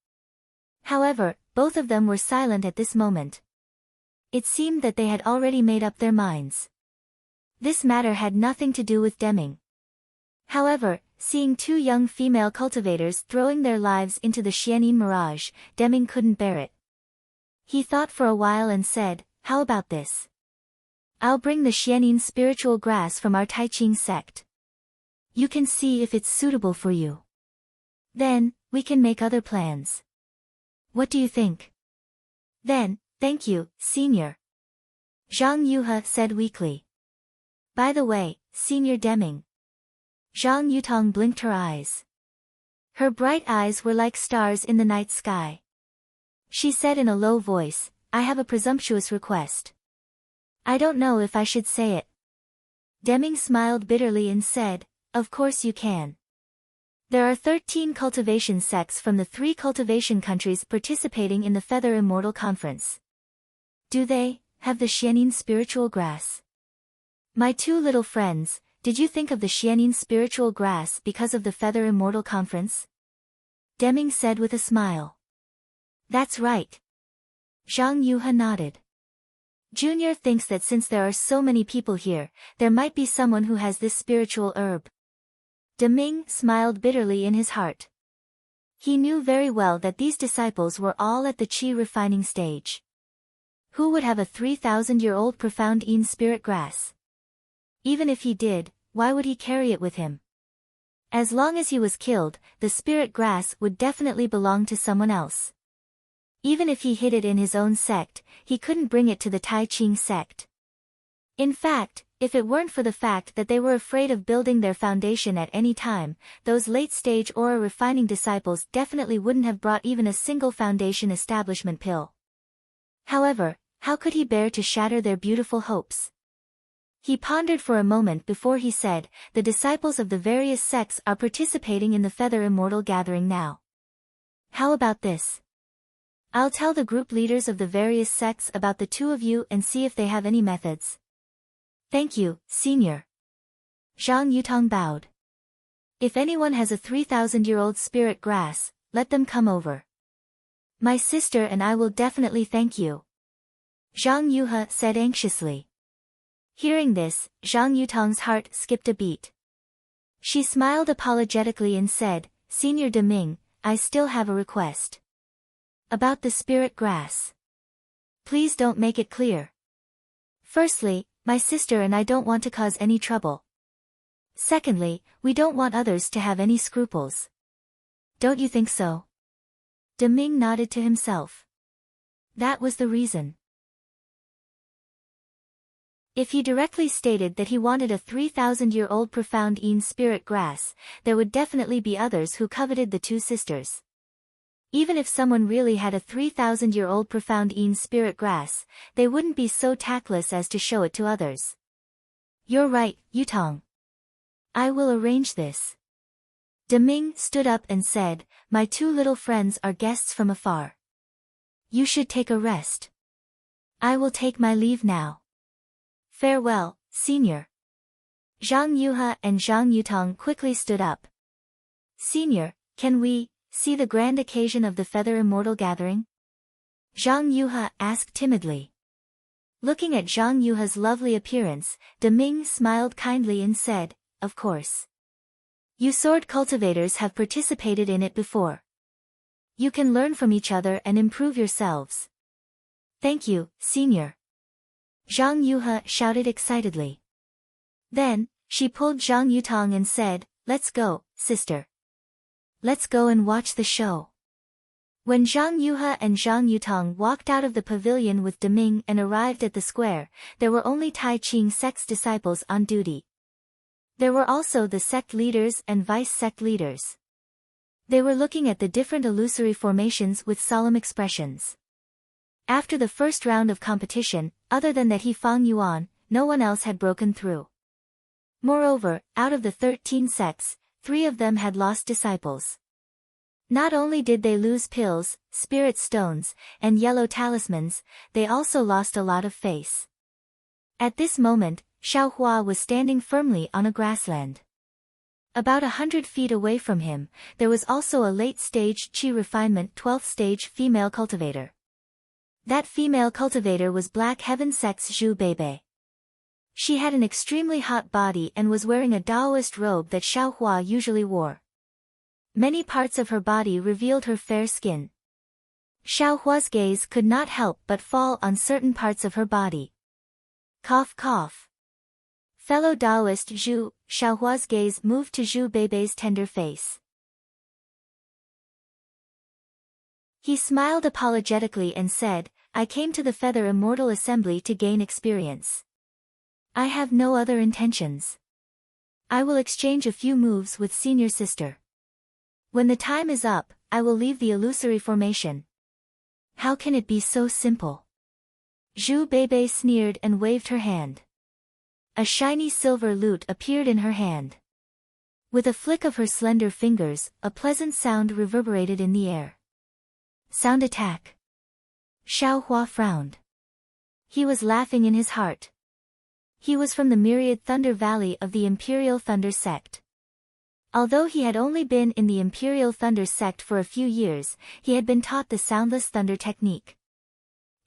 However, both of them were silent at this moment. It seemed that they had already made up their minds. This matter had nothing to do with Deming. However, seeing two young female cultivators throwing their lives into the Xianin Mirage, Deming couldn't bear it. He thought for a while and said, how about this? I'll bring the Xianin spiritual grass from our Tai Qing sect. You can see if it's suitable for you. Then, we can make other plans. What do you think? Then, thank you, Senior. Zhang Yuhe said weakly. By the way, Senior Deming. Zhang Yutong blinked her eyes. Her bright eyes were like stars in the night sky. She said in a low voice, I have a presumptuous request. I don't know if I should say it. Deming smiled bitterly and said, of course you can. There are 13 cultivation sects from the 3 cultivation countries participating in the Feather Immortal Conference. Do they have the Xianin spiritual grass? My two little friends, did you think of the Xianin spiritual grass because of the Feather Immortal Conference? Deming said with a smile. That's right. Zhang Yuhe nodded. Junior thinks that since there are so many people here, there might be someone who has this spiritual herb. De Ming smiled bitterly in his heart. He knew very well that these disciples were all at the qi refining stage. Who would have a 3,000-year-old profound Yin spirit grass? Even if he did, why would he carry it with him? As long as he was killed, the spirit grass would definitely belong to someone else. Even if he hid it in his own sect, he couldn't bring it to the Tai Ching sect. In fact, if it weren't for the fact that they were afraid of building their foundation at any time, those late-stage aura refining disciples definitely wouldn't have brought even a single foundation establishment pill. However, how could he bear to shatter their beautiful hopes? He pondered for a moment before he said, "The disciples of the various sects are participating in the Feather Immortal Gathering now. How about this? I'll tell the group leaders of the various sects about the two of you and see if they have any methods." "Thank you, Senior." Zhang Yutong bowed. "If anyone has a 3,000-year-old spirit grass, let them come over. My sister and I will definitely thank you," Zhang Yuhe said anxiously. Hearing this, Zhang Yutong's heart skipped a beat. She smiled apologetically and said, "Senior Deming, I still have a request. About the spirit grass. Please don't make it clear. Firstly, my sister and I don't want to cause any trouble. Secondly, we don't want others to have any scruples. Don't you think so?" Deming nodded to himself. That was the reason. If he directly stated that he wanted a 3,000-year-old profound Yin spirit grass, there would definitely be others who coveted the two sisters. Even if someone really had a 3,000-year-old profound Yin spirit grass, they wouldn't be so tactless as to show it to others. "You're right, Yutong. I will arrange this." Deming stood up and said, "My two little friends are guests from afar. You should take a rest. I will take my leave now. Farewell, Senior." Zhang Yuhe and Zhang Yutong quickly stood up. "Senior, can we see the grand occasion of the Feather Immortal Gathering?" Zhang Yuhe asked timidly. Looking at Zhang Yuhe's lovely appearance, Deming smiled kindly and said, "Of course. You sword cultivators have participated in it before. You can learn from each other and improve yourselves." "Thank you, Senior," Zhang Yuhe shouted excitedly. Then, she pulled Zhang Yutong and said, "Let's go, sister. Let's go and watch the show." When Zhang Yuhe and Zhang Yutong walked out of the pavilion with Deming and arrived at the square, there were only Tai Ching sect's disciples on duty. There were also the sect leaders and vice-sect leaders. They were looking at the different illusory formations with solemn expressions. After the first round of competition, other than that Fang Yuan, no one else had broken through. Moreover, out of the 13 sects, 3 of them had lost disciples. Not only did they lose pills, spirit stones, and yellow talismans, they also lost a lot of face. At this moment, Xiaohua was standing firmly on a grassland. About 100 feet away from him, there was also a late-stage Qi refinement 12th stage female cultivator. That female cultivator was Black Heaven Sect's Zhu Beibei. She had an extremely hot body and was wearing a Taoist robe that Xiaohua usually wore. Many parts of her body revealed her fair skin. Xiaohua's gaze could not help but fall on certain parts of her body. Cough cough. Fellow Taoist Zhu, Xiaohua's gaze moved to Zhu Beibei's tender face. He smiled apologetically and said, "I came to the Feather Immortal Assembly to gain experience. I have no other intentions. I will exchange a few moves with Senior Sister. When the time is up, I will leave the illusory formation." "How can it be so simple?" Zhu Beibei sneered and waved her hand. A shiny silver lute appeared in her hand. With a flick of her slender fingers, a pleasant sound reverberated in the air. "Sound attack." Xiaohua frowned. He was laughing in his heart. He was from the Myriad Thunder Valley of the Imperial Thunder Sect. Although he had only been in the Imperial Thunder Sect for a few years, he had been taught the soundless thunder technique.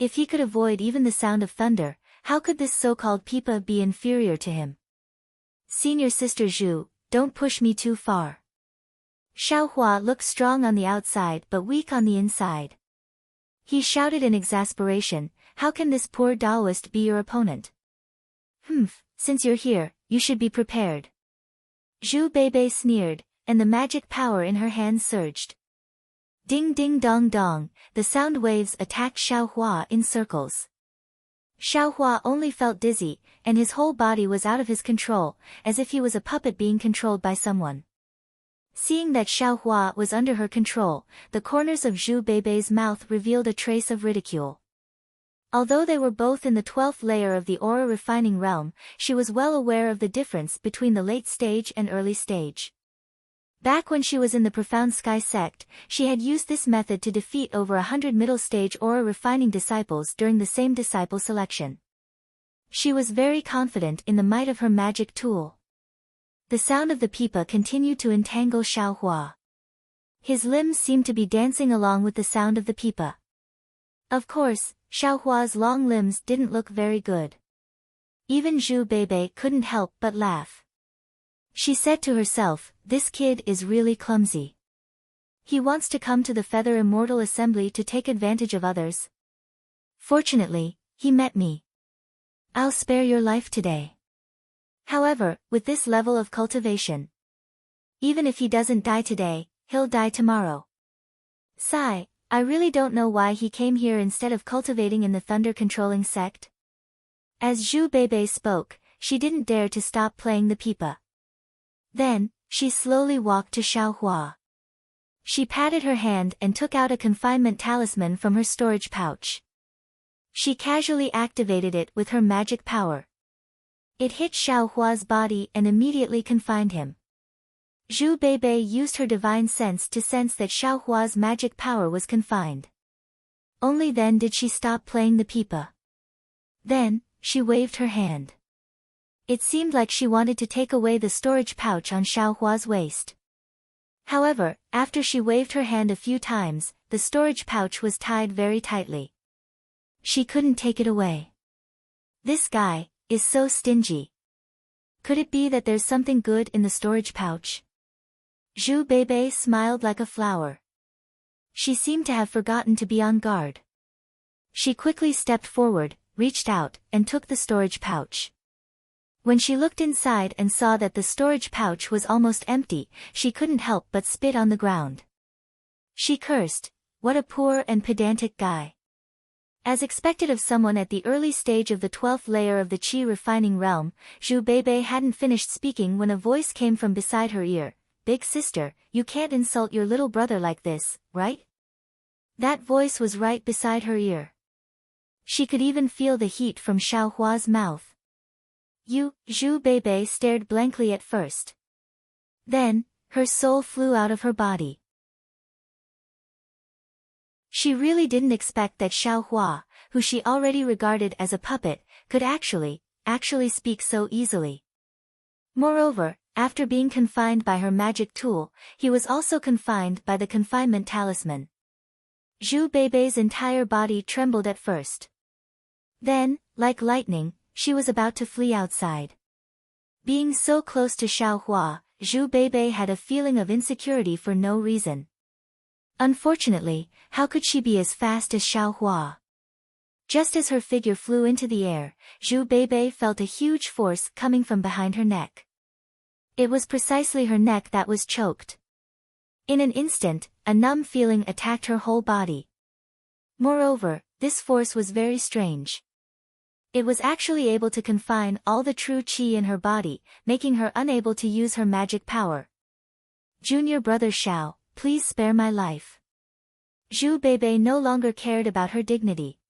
If he could avoid even the sound of thunder, how could this so-called Pipa be inferior to him? "Senior Sister Zhu, don't push me too far." Xiaohua looked strong on the outside but weak on the inside. He shouted in exasperation, "How can this poor Taoist be your opponent?" "Since you're here, you should be prepared." Zhu Beibei sneered, and the magic power in her hand surged. Ding ding dong dong, the sound waves attacked Xiaohua in circles. Xiaohua only felt dizzy, and his whole body was out of his control, as if he was a puppet being controlled by someone. Seeing that Xiaohua was under her control, the corners of Zhu Beibei's mouth revealed a trace of ridicule. Although they were both in the 12th layer of the aura refining realm, she was well aware of the difference between the late stage and early stage. Back when she was in the Profound Sky sect, she had used this method to defeat over 100 middle stage aura refining disciples during the same disciple selection. She was very confident in the might of her magic tool. The sound of the pipa continued to entangle Xiaohua. His limbs seemed to be dancing along with the sound of the pipa. Of course, Xiaohua's long limbs didn't look very good. Even Zhu Beibei couldn't help but laugh. She said to herself, "This kid is really clumsy. He wants to come to the Feather Immortal Assembly to take advantage of others. Fortunately, he met me. I'll spare your life today." However, with this level of cultivation, even if he doesn't die today, he'll die tomorrow. Sigh, I really don't know why he came here instead of cultivating in the thunder-controlling sect. As Zhu Beibei spoke, she didn't dare to stop playing the pipa. Then, she slowly walked to Xiaohua. She patted her hand and took out a confinement talisman from her storage pouch. She casually activated it with her magic power. It hit Xiaohua's body and immediately confined him. Zhu Beibei used her divine sense to sense that Xiaohua's magic power was confined. Only then did she stop playing the pipa. Then, she waved her hand. It seemed like she wanted to take away the storage pouch on Xiaohua's waist. However, after she waved her hand a few times, the storage pouch was tied very tightly. She couldn't take it away. This guy is so stingy. Could it be that there's something good in the storage pouch? Zhu Beibei smiled like a flower. She seemed to have forgotten to be on guard. She quickly stepped forward, reached out, and took the storage pouch. When she looked inside and saw that the storage pouch was almost empty, she couldn't help but spit on the ground. She cursed, "What a poor and pedantic guy." As expected of someone at the early stage of the 12th layer of the Qi refining realm, Zhu Beibei hadn't finished speaking when a voice came from beside her ear. "Big sister, you can't insult your little brother like this, right?" That voice was right beside her ear. She could even feel the heat from Xiaohua's mouth. Zhu Beibei stared blankly at first. Then, her soul flew out of her body. She really didn't expect that Xiaohua, who she already regarded as a puppet, could actually speak so easily. Moreover, after being confined by her magic tool, he was also confined by the confinement talisman. Zhu Beibei's entire body trembled at first. Then, like lightning, she was about to flee outside. Being so close to Xiaohua, Zhu Beibei had a feeling of insecurity for no reason. Unfortunately, how could she be as fast as Xiaohua? Just as her figure flew into the air, Zhu Beibei felt a huge force coming from behind her neck. It was precisely her neck that was choked. In an instant, a numb feeling attacked her whole body. Moreover, this force was very strange. It was actually able to confine all the true qi in her body, making her unable to use her magic power. "Junior brother Xiao, please spare my life." Zhu Beibei no longer cared about her dignity.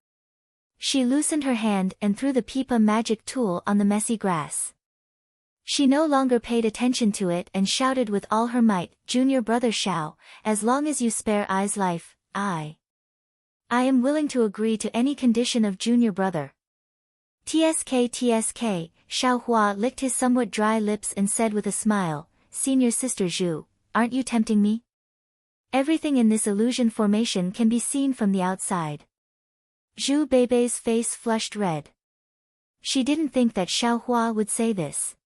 She loosened her hand and threw the pipa magic tool on the messy grass. She no longer paid attention to it and shouted with all her might, "Junior brother Xiao, as long as you spare I's life, I am willing to agree to any condition of junior brother." TSK, Xiaohua licked his somewhat dry lips and said with a smile, "Senior sister Zhu, aren't you tempting me? Everything in this illusion formation can be seen from the outside." Zhu Beibei's face flushed red. She didn't think that Xiaohua would say this.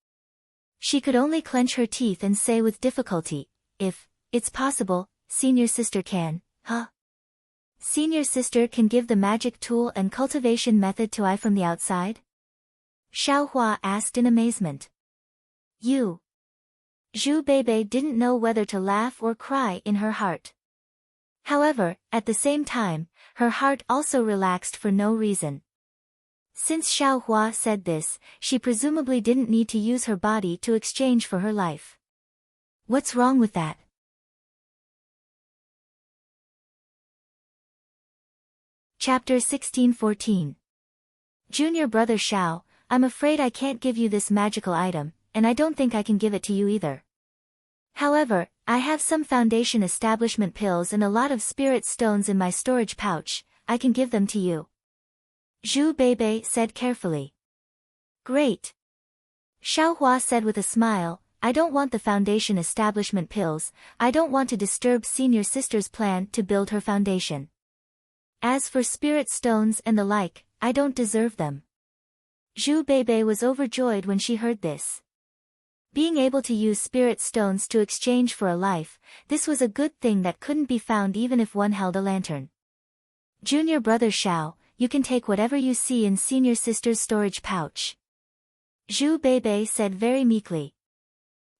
She could only clench her teeth and say with difficulty, "If it's possible, senior sister can, huh? Senior sister can give the magic tool and cultivation method to I from the outside?" Xiaohua asked in amazement. You Zhu Beibei didn't know whether to laugh or cry in her heart. However, at the same time, her heart also relaxed for no reason. Since Xiaohua said this, she presumably didn't need to use her body to exchange for her life. What's wrong with that? Chapter 1614. Junior brother Xiao, I'm afraid I can't give you this magical item, and I don't think I can give it to you either. However, I have some foundation establishment pills and a lot of spirit stones in my storage pouch, I can give them to you. Zhu Beibei said carefully. Great. Xiaohua said with a smile, I don't want the foundation establishment pills, I don't want to disturb senior sister's plan to build her foundation. As for spirit stones and the like, I don't deserve them. Zhu Beibei was overjoyed when she heard this. Being able to use spirit stones to exchange for a life, this was a good thing that couldn't be found even if one held a lantern. Junior brother Xiao, you can take whatever you see in senior sister's storage pouch. Zhu Beibei said very meekly.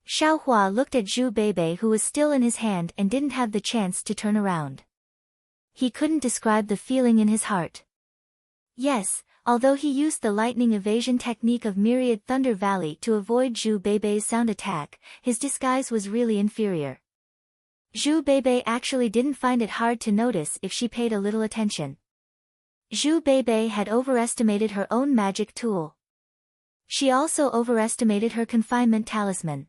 Xiaohua looked at Zhu Beibei who was still in his hand and didn't have the chance to turn around. He couldn't describe the feeling in his heart. Yes, although he used the lightning evasion technique of Myriad Thunder Valley to avoid Zhu Beibei's sound attack, his disguise was really inferior. Zhu Beibei actually didn't find it hard to notice if she paid a little attention. Zhu Beibei had overestimated her own magic tool. She also overestimated her confinement talisman.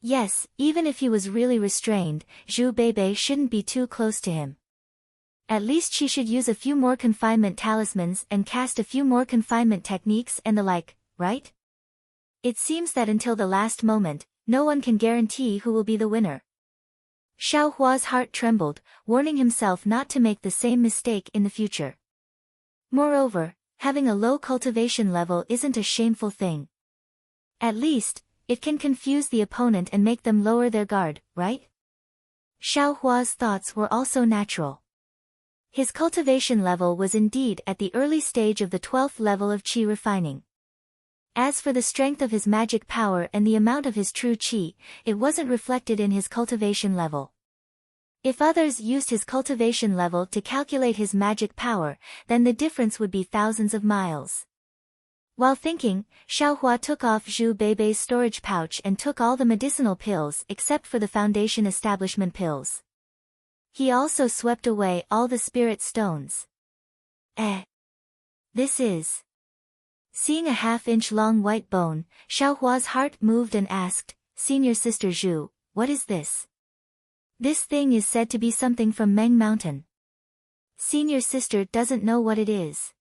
Yes, even if he was really restrained, Zhu Beibei shouldn't be too close to him. At least she should use a few more confinement talismans and cast a few more confinement techniques and the like, right? It seems that until the last moment, no one can guarantee who will be the winner. Xiaohua's heart trembled, warning himself not to make the same mistake in the future. Moreover, having a low cultivation level isn't a shameful thing. At least, it can confuse the opponent and make them lower their guard, right? Xiaohua's thoughts were also natural. His cultivation level was indeed at the early stage of the 12th level of qi refining. As for the strength of his magic power and the amount of his true qi, it wasn't reflected in his cultivation level. If others used his cultivation level to calculate his magic power, then the difference would be thousands of miles. While thinking, Xiaohua took off Zhu Beibei's storage pouch and took all the medicinal pills except for the foundation establishment pills. He also swept away all the spirit stones. This is... Seeing a half-inch long white bone, Xiaohua's heart moved and asked, Senior Sister Zhu, what is this? This thing is said to be something from Meng Mountain. Senior Sister doesn't know what it is.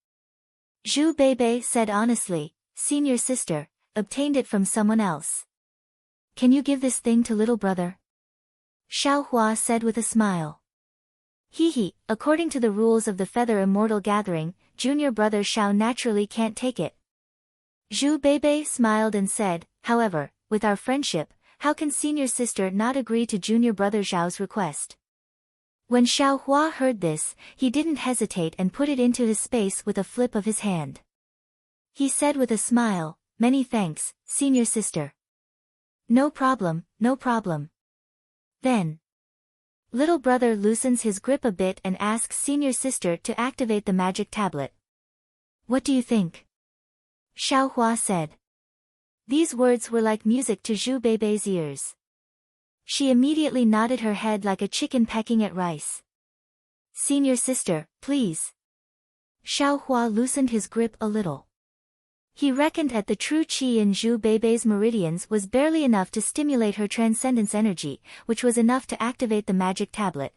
Zhu Beibei said honestly, Senior Sister, obtained it from someone else. Can you give this thing to little brother? Xiaohua said with a smile. According to the rules of the Feather Immortal Gathering, junior brother Xiao naturally can't take it. Zhu Beibei smiled and said, however, with our friendship, how can senior sister not agree to junior brother Xiao's request? When Xiaohua heard this, he didn't hesitate and put it into his space with a flip of his hand. He said with a smile, many thanks, senior sister. No problem, no problem. Then, little brother loosens his grip a bit and asks senior sister to activate the magic tablet. What do you think? Xiaohua said. These words were like music to Zhu Beibei's ears. She immediately nodded her head like a chicken pecking at rice. Senior sister, please. Xiaohua loosened his grip a little. He reckoned that the true qi in Zhu Beibei's meridians was barely enough to stimulate her transcendence energy, which was enough to activate the magic tablet.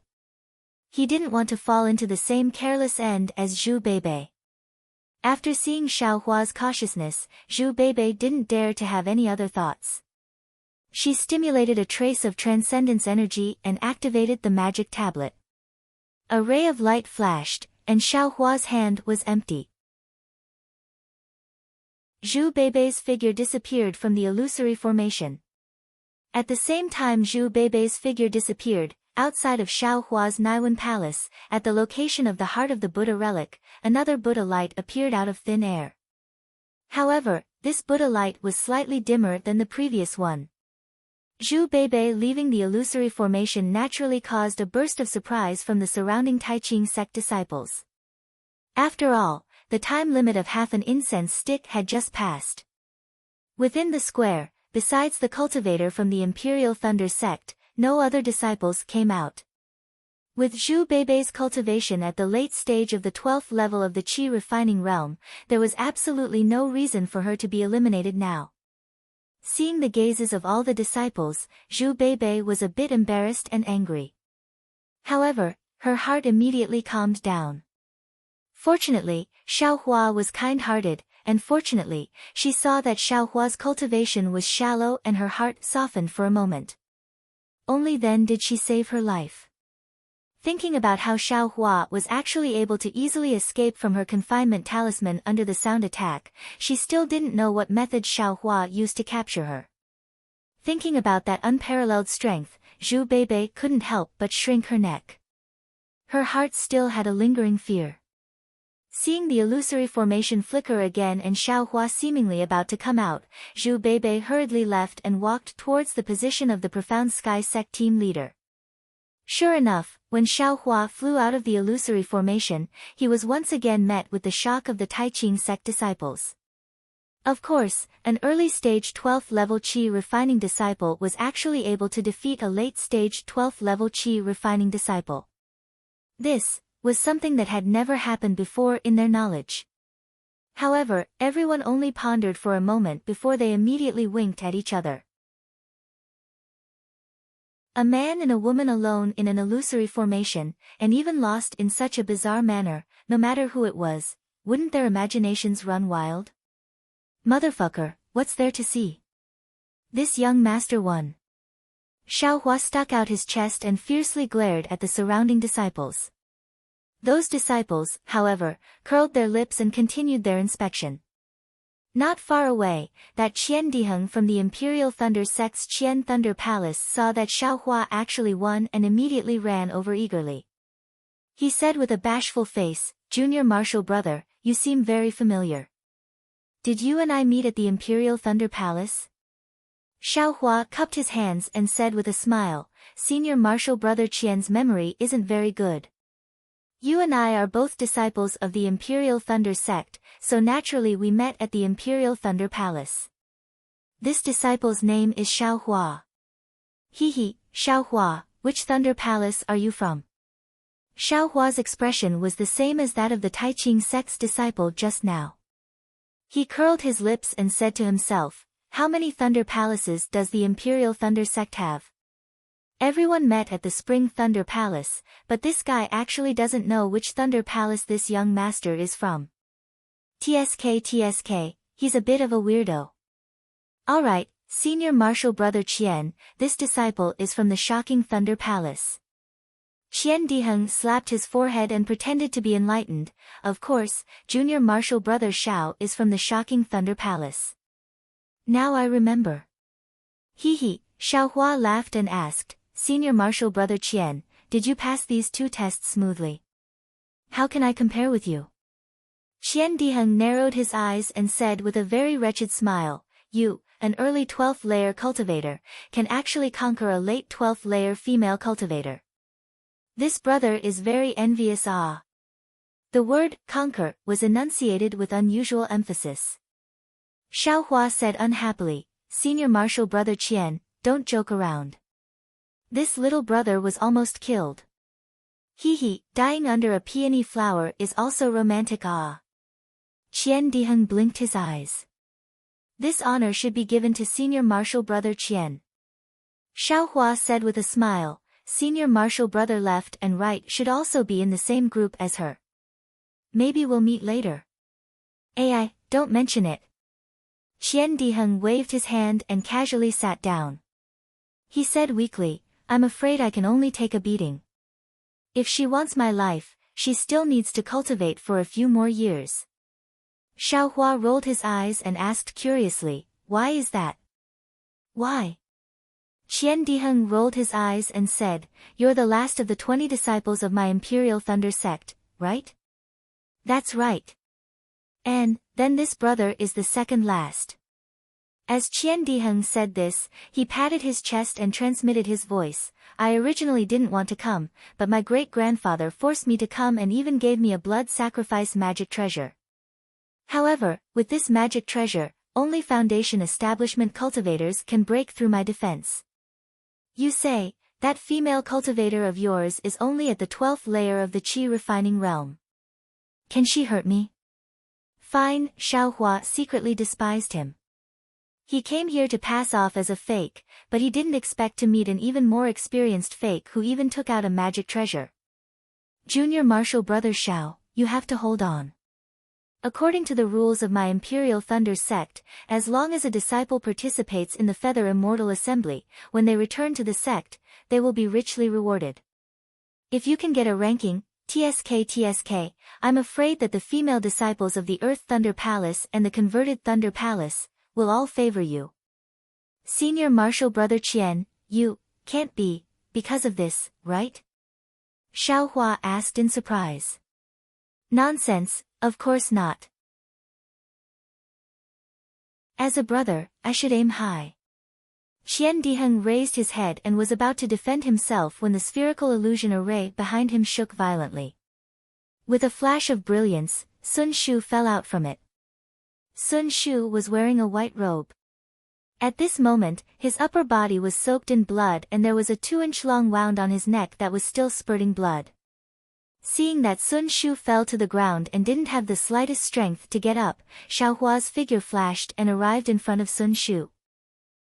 He didn't want to fall into the same careless end as Zhu Beibei. After seeing Xiaohua's cautiousness, Zhu Beibei didn't dare to have any other thoughts. She stimulated a trace of transcendence energy and activated the magic tablet. A ray of light flashed, and Xiaohua's hand was empty. Zhu Beibei's figure disappeared from the illusory formation. At the same time Zhu Beibei's figure disappeared, outside of Xiaohua's Naiwan Palace, at the location of the heart of the Buddha relic, another Buddha light appeared out of thin air. However, this Buddha light was slightly dimmer than the previous one. Zhu Beibei leaving the illusory formation naturally caused a burst of surprise from the surrounding Taiching sect disciples. After all, the time limit of half an incense stick had just passed. Within the square, besides the cultivator from the Imperial Thunder sect, no other disciples came out. With Zhu Beibei's cultivation at the late stage of the 12th level of the Qi refining realm, there was absolutely no reason for her to be eliminated now. Seeing the gazes of all the disciples, Zhu Beibei was a bit embarrassed and angry. However, her heart immediately calmed down. Fortunately, Xiaohua was kind-hearted, and fortunately, she saw that Xiaohua's cultivation was shallow and her heart softened for a moment. Only then did she save her life. Thinking about how Xiaohua was actually able to easily escape from her confinement talisman under the sound attack, she still didn't know what method Xiaohua used to capture her. Thinking about that unparalleled strength, Zhu Beibei couldn't help but shrink her neck. Her heart still had a lingering fear. Seeing the illusory formation flicker again and Xiaohua seemingly about to come out, Zhu Beibei hurriedly left and walked towards the position of the Profound Sky sect team leader. Sure enough, when Xiaohua flew out of the illusory formation, he was once again met with the shock of the Taiching sect disciples. Of course, an early-stage 12th level Qi refining disciple was actually able to defeat a late-stage 12th level Qi refining disciple. This was something that had never happened before in their knowledge. However, everyone only pondered for a moment before they immediately winked at each other. A man and a woman alone in an illusory formation, and even lost in such a bizarre manner, no matter who it was, wouldn't their imaginations run wild? Motherfucker, what's there to see? This young master won. Xiaohua stuck out his chest and fiercely glared at the surrounding disciples. Those disciples, however, curled their lips and continued their inspection. Not far away, that Qian Diheng from the Imperial Thunder sect's Qian Thunder Palace saw that Xiaohua actually won and immediately ran over eagerly. He said with a bashful face, "Junior Martial Brother, you seem very familiar. Did you and I meet at the Imperial Thunder Palace?" Xiaohua cupped his hands and said with a smile, "Senior Martial Brother Qian's memory isn't very good. You and I are both disciples of the Imperial Thunder sect, so naturally we met at the Imperial Thunder Palace. This disciple's name is Xiaohua." "Hehe, Xiaohua, which Thunder Palace are you from?" Xiaohua's expression was the same as that of the Taiching sect's disciple just now. He curled his lips and said to himself, "How many Thunder Palaces does the Imperial Thunder sect have? Everyone met at the Spring Thunder Palace, but this guy actually doesn't know which Thunder Palace this young master is from. TSK, he's a bit of a weirdo." "Alright, Senior Martial Brother Qian, this disciple is from the shocking Thunder Palace." Qian Diheng slapped his forehead and pretended to be enlightened. "Of course, Junior Martial Brother Xiao is from the shocking Thunder Palace. Now I remember." "Hehe," Xiaohua laughed and asked, "Senior Martial Brother Qian, did you pass these two tests smoothly? How can I compare with you?" Qian Diheng narrowed his eyes and said with a very wretched smile, "You, an early 12th layer cultivator, can actually conquer a late 12th layer female cultivator. This brother is very envious." Ah. The word conquer was enunciated with unusual emphasis. Xiaohua said unhappily, "Senior Martial Brother Qian, don't joke around. This little brother was almost killed." "Hehe, dying under a peony flower is also romantic." Ah. Qian Diheng blinked his eyes. "This honor should be given to Senior Martial Brother Qian." Xiaohua said with a smile, "Senior Martial Brother left and right should also be in the same group as her. Maybe we'll meet later." "Ai, don't mention it." Qian Diheng waved his hand and casually sat down. He said weakly, "I'm afraid I can only take a beating. If she wants my life, she still needs to cultivate for a few more years." Xiaohua rolled his eyes and asked curiously, "Why is that?" "Why?" Qian Diheng rolled his eyes and said, "You're the last of the 20 disciples of my Imperial Thunder sect, right?" "That's right. And then this brother is the second last." As Qian Diheng said this, he patted his chest and transmitted his voice. I originally didn't want to come, but my great-grandfather forced me to come and even gave me a blood sacrifice magic treasure. However, with this magic treasure, only Foundation establishment cultivators can break through my defense. You say, that female cultivator of yours is only at the 12th layer of the Qi refining realm. Can she hurt me? Fine, Xiaohua secretly despised him. He came here to pass off as a fake, but he didn't expect to meet an even more experienced fake who even took out a magic treasure. Junior Martial Brother Xiao, you have to hold on. According to the rules of my Imperial Thunder sect, as long as a disciple participates in the Feather Immortal Assembly, when they return to the sect, they will be richly rewarded. If you can get a ranking, TSK, I'm afraid that the female disciples of the Earth Thunder Palace and the converted Thunder Palace will all favor you. Senior Martial Brother Qian, you can't be, because of this, right? Xiaohua asked in surprise. Nonsense, of course not. As a brother, I should aim high. Qian Diheng raised his head and was about to defend himself when the spherical illusion array behind him shook violently. With a flash of brilliance, Sun Shu fell out from it. Sun Shu was wearing a white robe. At this moment, his upper body was soaked in blood and there was a 2-inch-long wound on his neck that was still spurting blood. Seeing that Sun Shu fell to the ground and didn't have the slightest strength to get up, Xiaohua's figure flashed and arrived in front of Sun Shu.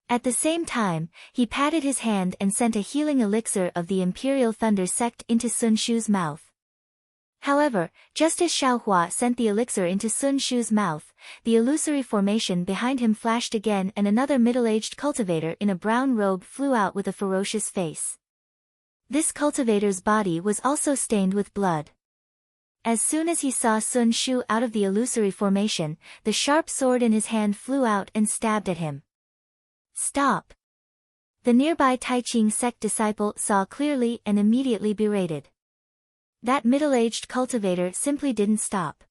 At the same time, he patted his hand and sent a healing elixir of the Imperial Thunder sect into Sun Shu's mouth. However, just as Xiaohua sent the elixir into Sun Shu's mouth, the illusory formation behind him flashed again and another middle-aged cultivator in a brown robe flew out with a ferocious face. This cultivator's body was also stained with blood. As soon as he saw Sun Shu out of the illusory formation, the sharp sword in his hand flew out and stabbed at him. Stop! The nearby Taiqing sect disciple saw clearly and immediately berated. That middle-aged cultivator simply didn't stop.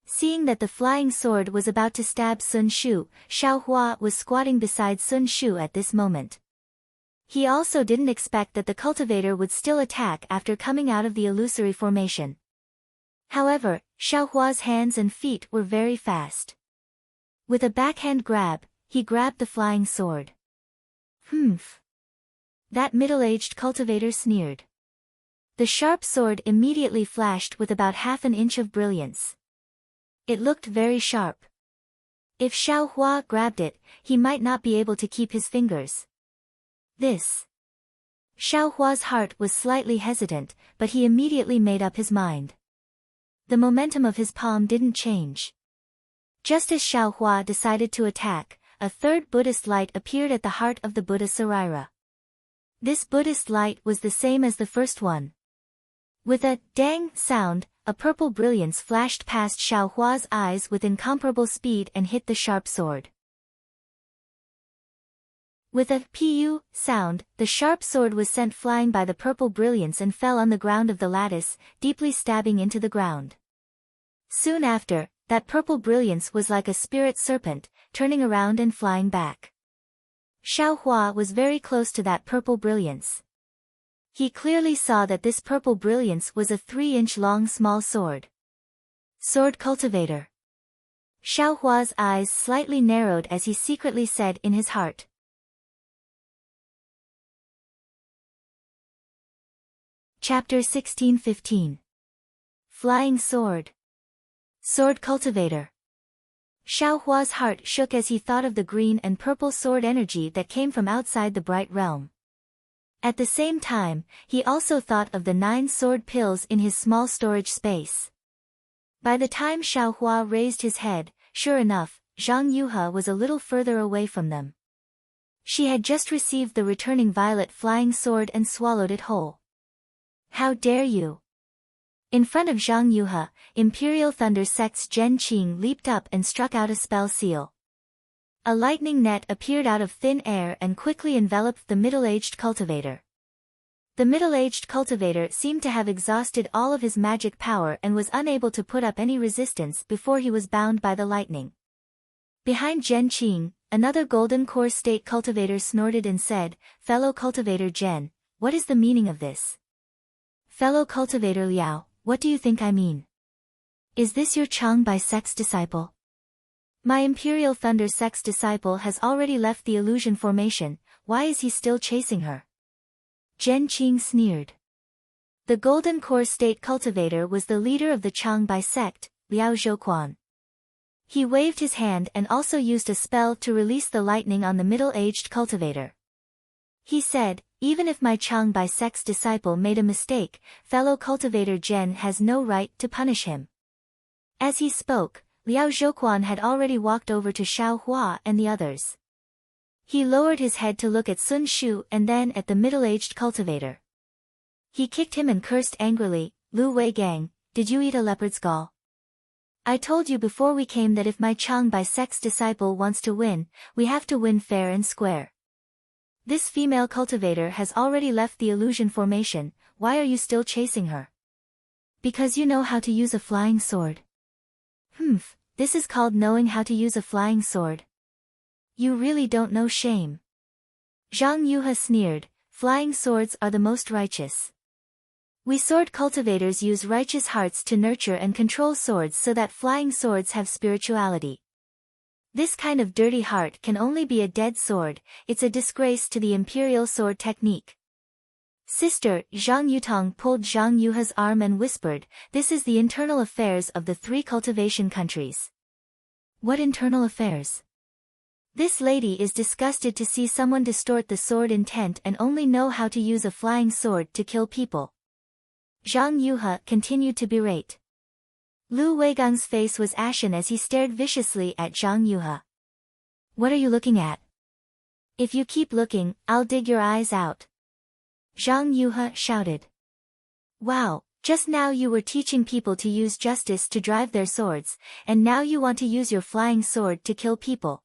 Seeing that the flying sword was about to stab Sun Shu, Xiaohua was squatting beside Sun Shu at this moment. He also didn't expect that the cultivator would still attack after coming out of the illusory formation. However, Xiaohua's hands and feet were very fast. With a backhand grab, he grabbed the flying sword. Humph! That middle-aged cultivator sneered. The sharp sword immediately flashed with about half an inch of brilliance. It looked very sharp. If Xiaohua grabbed it, he might not be able to keep his fingers. This. Xiaohua's heart was slightly hesitant, but he immediately made up his mind. The momentum of his palm didn't change. Just as Xiaohua decided to attack, a third Buddhist light appeared at the heart of the Buddha Sarira. This Buddhist light was the same as the first one. With a dang sound, a purple brilliance flashed past Xiaohua's eyes with incomparable speed and hit the sharp sword. With a pu sound, the sharp sword was sent flying by the purple brilliance and fell on the ground of the lattice, deeply stabbing into the ground. Soon after, that purple brilliance was like a spirit serpent, turning around and flying back. Xiaohua was very close to that purple brilliance. He clearly saw that this purple brilliance was a 3-inch-long small sword. Sword cultivator. Xiaohua's eyes slightly narrowed as he secretly said in his heart. Chapter 1615. Flying Sword. Sword Cultivator. Xiaohua's heart shook as he thought of the green and purple sword energy that came from outside the bright realm. At the same time, he also thought of the 9 sword pills in his small storage space. By the time Xiaohua raised his head, sure enough, Zhang Yuhe was a little further away from them. She had just received the returning violet flying sword and swallowed it whole. How dare you! In front of Zhang Yuhe, Imperial Thunder Sect's Zhen Qing leaped up and struck out a spell seal. A lightning net appeared out of thin air and quickly enveloped the middle-aged cultivator. The middle-aged cultivator seemed to have exhausted all of his magic power and was unable to put up any resistance before he was bound by the lightning. Behind Zhen Qing, another golden core state cultivator snorted and said, "Fellow cultivator Jen, what is the meaning of this?" "Fellow cultivator Liao, what do you think I mean? Is this your Chang by sex disciple?" "My Imperial Thunder sex disciple has already left the illusion formation, why is he still chasing her?" Jen Qing sneered. The golden core state cultivator was the leader of the Chang by sect, Liao Zhouquan. He waved his hand and also used a spell to release the lightning on the middle-aged cultivator. He said, "Even if my Chang by sex disciple made a mistake, fellow cultivator Jen has no right to punish him." As he spoke, Liao Zhouquan had already walked over to Xiao Hua and the others. He lowered his head to look at Sun Shu and then at the middle-aged cultivator. He kicked him and cursed angrily, "Lu Wei Gang, did you eat a leopard's gall? I told you before we came that if my Chang by sex disciple wants to win, we have to win fair and square. This female cultivator has already left the illusion formation, why are you still chasing her? Because you know how to use a flying sword." "Humph, this is called knowing how to use a flying sword. You really don't know shame." Zhang Yuhe sneered, "Flying swords are the most righteous. We sword cultivators use righteous hearts to nurture and control swords so that flying swords have spirituality. This kind of dirty heart can only be a dead sword, it's a disgrace to the imperial sword technique." Sister, Zhang Yutong pulled Zhang Yuhe's arm and whispered, "This is the internal affairs of the 3 cultivation countries." "What internal affairs?" "This lady is disgusted to see someone distort the sword intent and only know how to use a flying sword to kill people." Zhang Yuhe continued to berate. Lu Weigang's face was ashen as he stared viciously at Zhang Yuhe. "What are you looking at? If you keep looking, I'll dig your eyes out." Zhang Yuhe shouted. "Wow, just now you were teaching people to use justice to drive their swords, and now you want to use your flying sword to kill people."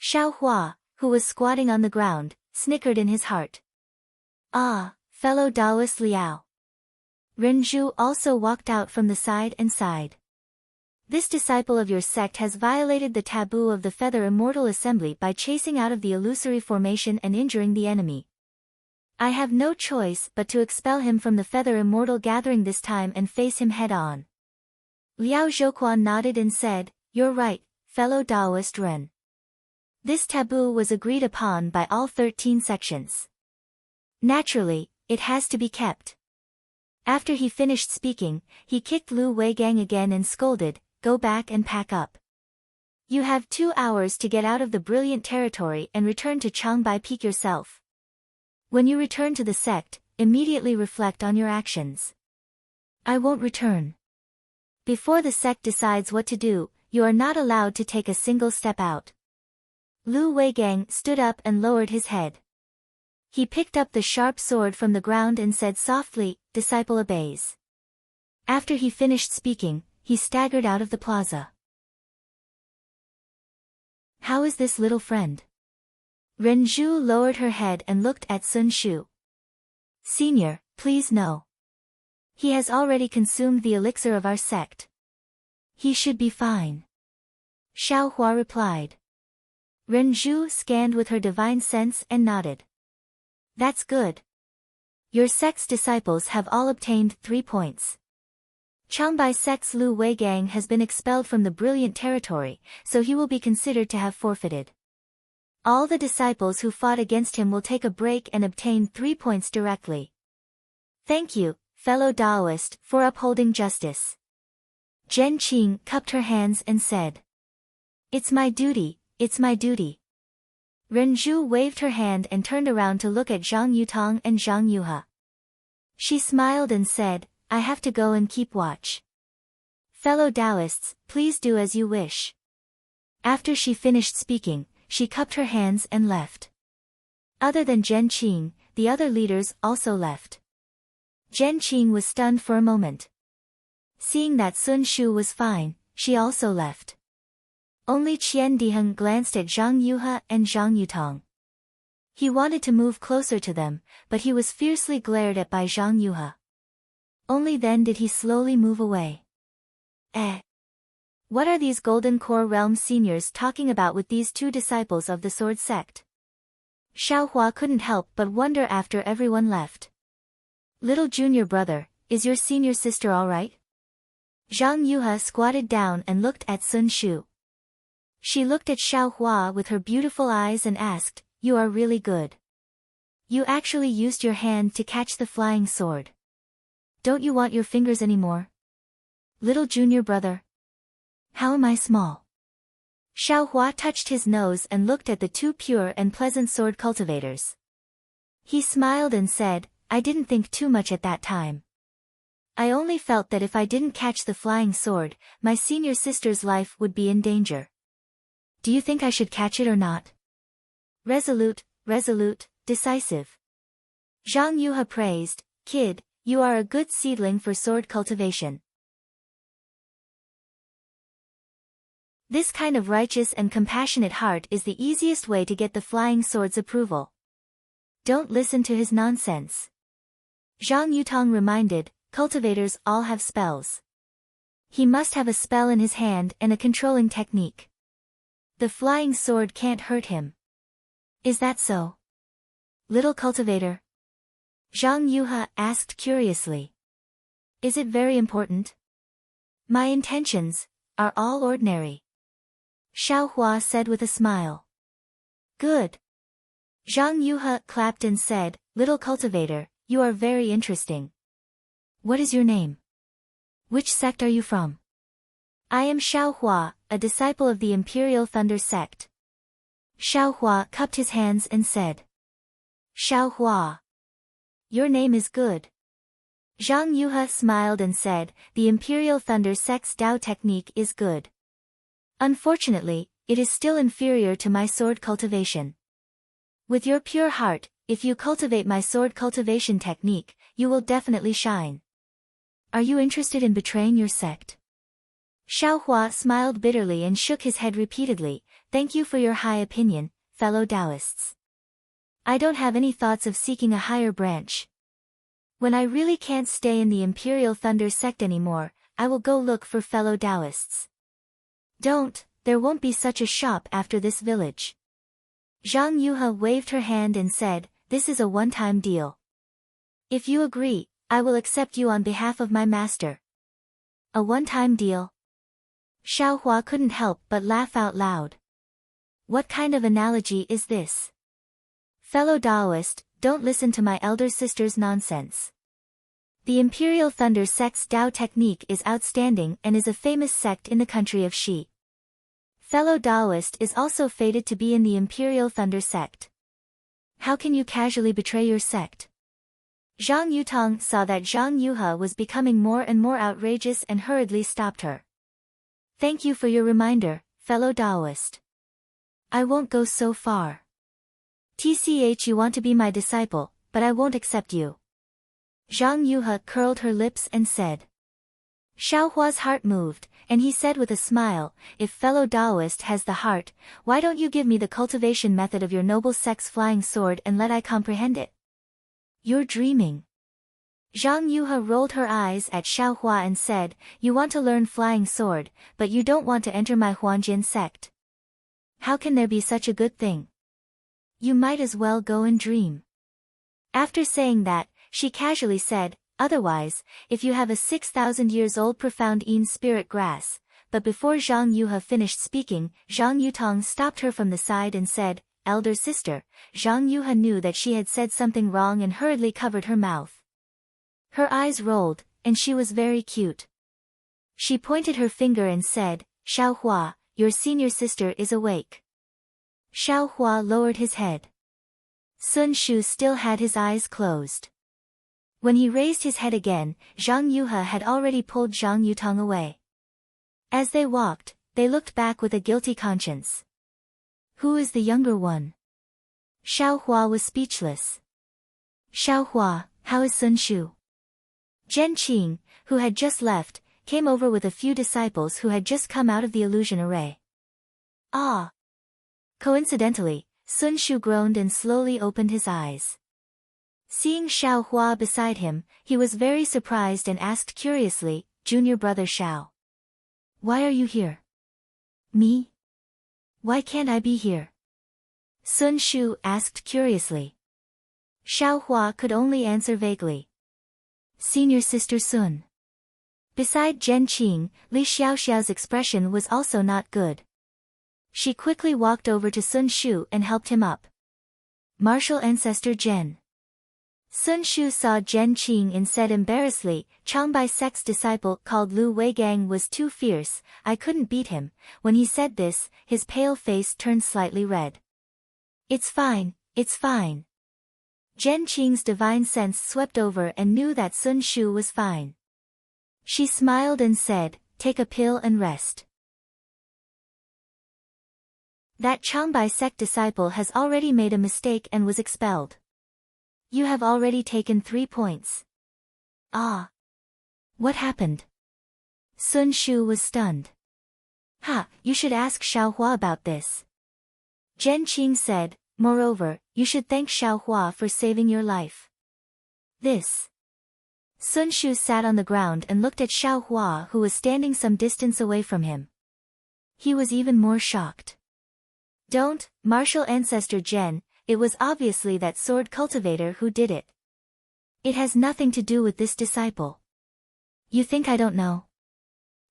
Xiao Hua, who was squatting on the ground, snickered in his heart. "Ah, fellow Taoist Liao." Ren Zhu also walked out from the side and sighed. "This disciple of your sect has violated the taboo of the Feather Immortal Assembly by chasing out of the illusory formation and injuring the enemy. I have no choice but to expel him from the Feather Immortal Gathering this time and face him head-on." Liao Zhouquan nodded and said, "You're right, fellow Taoist Ren. This taboo was agreed upon by all 13 sections. Naturally, it has to be kept." After he finished speaking, he kicked Lu Weigang again and scolded, "Go back and pack up. You have 2 hours to get out of the brilliant territory and return to Changbai Peak yourself. When you return to the sect, immediately reflect on your actions." "I won't return. Before the sect decides what to do, you are not allowed to take a single step out." Lu Weigang stood up and lowered his head. He picked up the sharp sword from the ground and said softly, "Disciple obeys." After he finished speaking, he staggered out of the plaza. "How is this little friend?" Ren Zhu lowered her head and looked at Sun Shu. "Senior, please no. He has already consumed the elixir of our sect. He should be fine." Xiao Hua replied. Ren Zhu scanned with her divine sense and nodded. "That's good. Your sect's disciples have all obtained 3 points. Changbai sect's Lu Weigang has been expelled from the brilliant territory, so he will be considered to have forfeited. All the disciples who fought against him will take a break and obtain 3 points directly. Thank you, fellow Taoist, for upholding justice." Zhen Qing cupped her hands and said, "It's my duty, it's my duty." Ren Zhu waved her hand and turned around to look at Zhang Yutong and Zhang Yuhe. She smiled and said, "I have to go and keep watch. Fellow Taoists, please do as you wish." After she finished speaking, she cupped her hands and left. Other than Zhen Qing, the other leaders also left. Zhen Qing was stunned for a moment. Seeing that Sun Shu was fine, she also left. Only Qian Diheng glanced at Zhang Yuhe and Zhang Yutong. He wanted to move closer to them, but he was fiercely glared at by Zhang Yuhe. Only then did he slowly move away. What are these Golden Core Realm seniors talking about with these two disciples of the sword sect? Xiaohua couldn't help but wonder after everyone left. Little junior brother, is your senior sister all right? Zhang Yuhe squatted down and looked at Sun Shu. She looked at Xiaohua with her beautiful eyes and asked, "You are really good. You actually used your hand to catch the flying sword. Don't you want your fingers anymore? Little junior brother. How am I small?" Xiaohua touched his nose and looked at the two pure and pleasant sword cultivators. He smiled and said, "I didn't think too much at that time. I only felt that if I didn't catch the flying sword, my senior sister's life would be in danger. Do you think I should catch it or not?" Resolute, decisive. Zhang Yuhe praised, "Kid, you are a good seedling for sword cultivation. This kind of righteous and compassionate heart is the easiest way to get the flying sword's approval. Don't listen to his nonsense." Zhang Yutong reminded, "Cultivators all have spells. He must have a spell in his hand and a controlling technique. The flying sword can't hurt him. Is that so? Little cultivator?" Zhang Yuhe asked curiously. "Is it very important?" "My intentions are all ordinary," Xiaohua said with a smile. "Good." Zhang Yuhe clapped and said, "Little cultivator, you are very interesting. What is your name? Which sect are you from?" "I am Xiaohua, a disciple of the Imperial Thunder sect." Xiaohua cupped his hands and said, "Xiaohua. Your name is good." Zhang Yuhe smiled and said, "The Imperial Thunder sect's Dao technique is good. Unfortunately, it is still inferior to my sword cultivation. With your pure heart, if you cultivate my sword cultivation technique, you will definitely shine. Are you interested in betraying your sect?" Xiaohua smiled bitterly and shook his head repeatedly. "Thank you for your high opinion, fellow Taoists. I don't have any thoughts of seeking a higher branch. When I really can't stay in the Imperial Thunder sect anymore, I will go look for fellow Taoists." "Don't, there won't be such a shop after this village." Zhang Yuhe waved her hand and said, "This is a one-time deal. If you agree, I will accept you on behalf of my master." "A one-time deal?" Xiaohua couldn't help but laugh out loud. What kind of analogy is this? Fellow Taoist, don't listen to my elder sister's nonsense. The Imperial Thunder sect's Dao technique is outstanding and is a famous sect in the country of Shi. Fellow Taoist is also fated to be in the Imperial Thunder sect. How can you casually betray your sect? Zhang Yutong saw that Zhang Yuhe was becoming more and more outrageous and hurriedly stopped her. "Thank you for your reminder, fellow Taoist. I won't go so far. You want to be my disciple, but I won't accept you." Zhang Yuhe curled her lips and said. Xiaohua's heart moved, and he said with a smile, "If fellow Taoist has the heart, why don't you give me the cultivation method of your noble sect's flying sword and let I comprehend it?" "You're dreaming." Zhang Yuhe rolled her eyes at Xiaohua and said, "You want to learn flying sword, but you don't want to enter my Huanjin sect. How can there be such a good thing? You might as well go and dream." After saying that, she casually said, "Otherwise, if you have a 6,000 years old profound Yin spirit grass." But before Zhang Yuhe finished speaking, Zhang Yutong stopped her from the side and said, "Elder sister." Zhang Yuhe knew that she had said something wrong and hurriedly covered her mouth. Her eyes rolled, and she was very cute. She pointed her finger and said, "Xiaohua, your senior sister is awake." Xiaohua lowered his head. Sun Shu still had his eyes closed. When he raised his head again, Zhang Yuhe had already pulled Zhang Yutong away. As they walked, they looked back with a guilty conscience. Who is the younger one? Xiaohua was speechless. "Xiaohua, how is Sun Shu?" Zhen Qing, who had just left, came over with a few disciples who had just come out of the illusion array. "Ah!" Coincidentally, Sun Shu groaned and slowly opened his eyes. Seeing Xiaohua beside him, he was very surprised and asked curiously, "Junior brother Xiao. Why are you here?" Me? Why can't I be here? Sun Shu asked curiously. Xiaohua could only answer vaguely. Senior sister Sun. Beside Zhen Qing, Li Xiaoxiao's expression was also not good. She quickly walked over to Sun Shu and helped him up. Martial ancestor Zhen. Sun Shu saw Zhen Qing and said embarrassedly, Changbai sect's disciple called Lu Weigang was too fierce, I couldn't beat him. When he said this, his pale face turned slightly red. It's fine, it's fine. Zhen Qing's divine sense swept over and knew that Sun Shu was fine. She smiled and said, take a pill and rest. That Changbai sect disciple has already made a mistake and was expelled. You have already taken 3 points. Ah. What happened? Sun Shu was stunned. Ha, you should ask Xiaohua about this. Zhen Qing said, moreover, you should thank Xiaohua for saving your life. This. Sun Shu sat on the ground and looked at Xiaohua, who was standing some distance away from him. He was even more shocked. Don't, martial ancestor Zhen, it was obviously that sword cultivator who did it. It has nothing to do with this disciple. You think I don't know?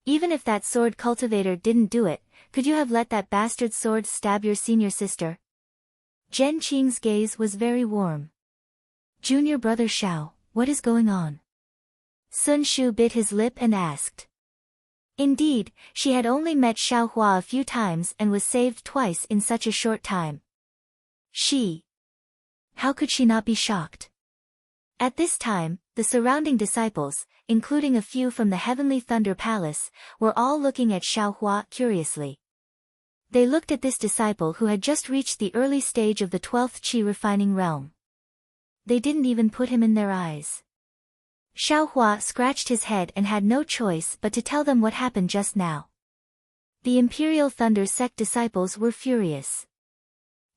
Even if that sword cultivator didn't do it, could you have let that bastard sword stab your senior sister? Zhen Qing's gaze was very warm. Junior brother Xiao, what is going on? Sun Shu bit his lip and asked. Indeed, she had only met Xiaohua a few times and was saved twice in such a short time. How could she not be shocked? At this time, the surrounding disciples, including a few from the Heavenly Thunder Palace, were all looking at Xiaohua curiously. They looked at this disciple who had just reached the early stage of the 12th qi refining realm. They didn't even put him in their eyes. Xiaohua scratched his head and had no choice but to tell them what happened just now. The Imperial Thunder Sect disciples were furious.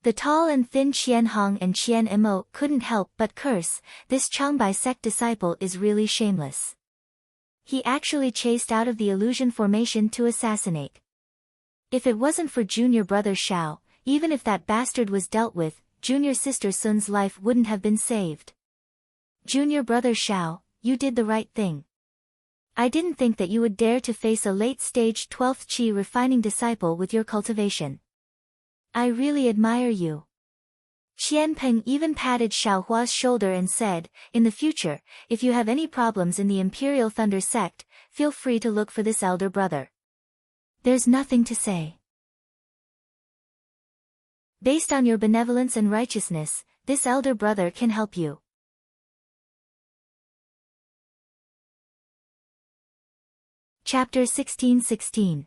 The tall and thin Qian Hong and Qian Emo couldn't help but curse, this Changbai sect disciple is really shameless. He actually chased out of the illusion formation to assassinate. If it wasn't for junior brother Xiao, even if that bastard was dealt with, junior sister Sun's life wouldn't have been saved. Junior brother Xiao, you did the right thing. I didn't think that you would dare to face a late-stage 12th qi refining disciple with your cultivation. I really admire you. Qian Peng even patted Xiaohua's shoulder and said, in the future, if you have any problems in the Imperial Thunder Sect, feel free to look for this elder brother. There's nothing to say. Based on your benevolence and righteousness, this elder brother can help you. Chapter 16:16.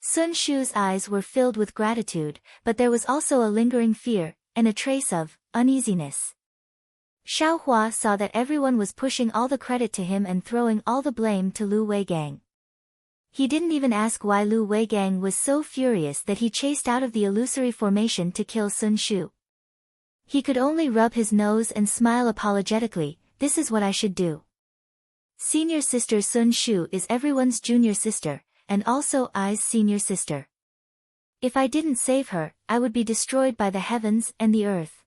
Sun Shu's eyes were filled with gratitude, but there was also a lingering fear, and a trace of uneasiness. Xiaohua saw that everyone was pushing all the credit to him and throwing all the blame to Lu Weigang. He didn't even ask why Lu Weigang was so furious that he chased out of the illusory formation to kill Sun Shu. He could only rub his nose and smile apologetically, this is what I should do. Senior sister Sun Shu is everyone's junior sister, and also I's senior sister. If I didn't save her, I would be destroyed by the heavens and the earth.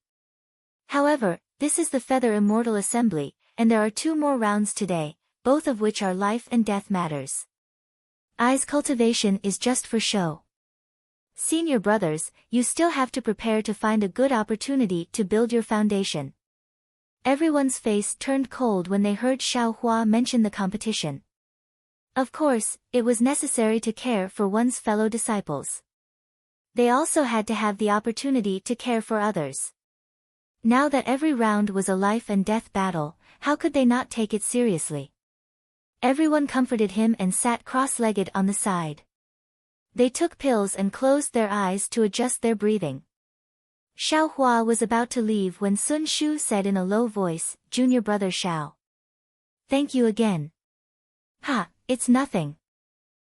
However, this is the Feather Immortal Assembly, and there are 2 more rounds today, both of which are life and death matters. I's cultivation is just for show. Senior brothers, you still have to prepare to find a good opportunity to build your foundation. Everyone's face turned cold when they heard Xiaohua mention the competition. Of course, it was necessary to care for one's fellow disciples. They also had to have the opportunity to care for others. Now that every round was a life and death battle, how could they not take it seriously? Everyone comforted him and sat cross-legged on the side. They took pills and closed their eyes to adjust their breathing. Xiaohua was about to leave when Sun Shu said in a low voice, Junior brother Xiao. Thank you again. Ha, it's nothing.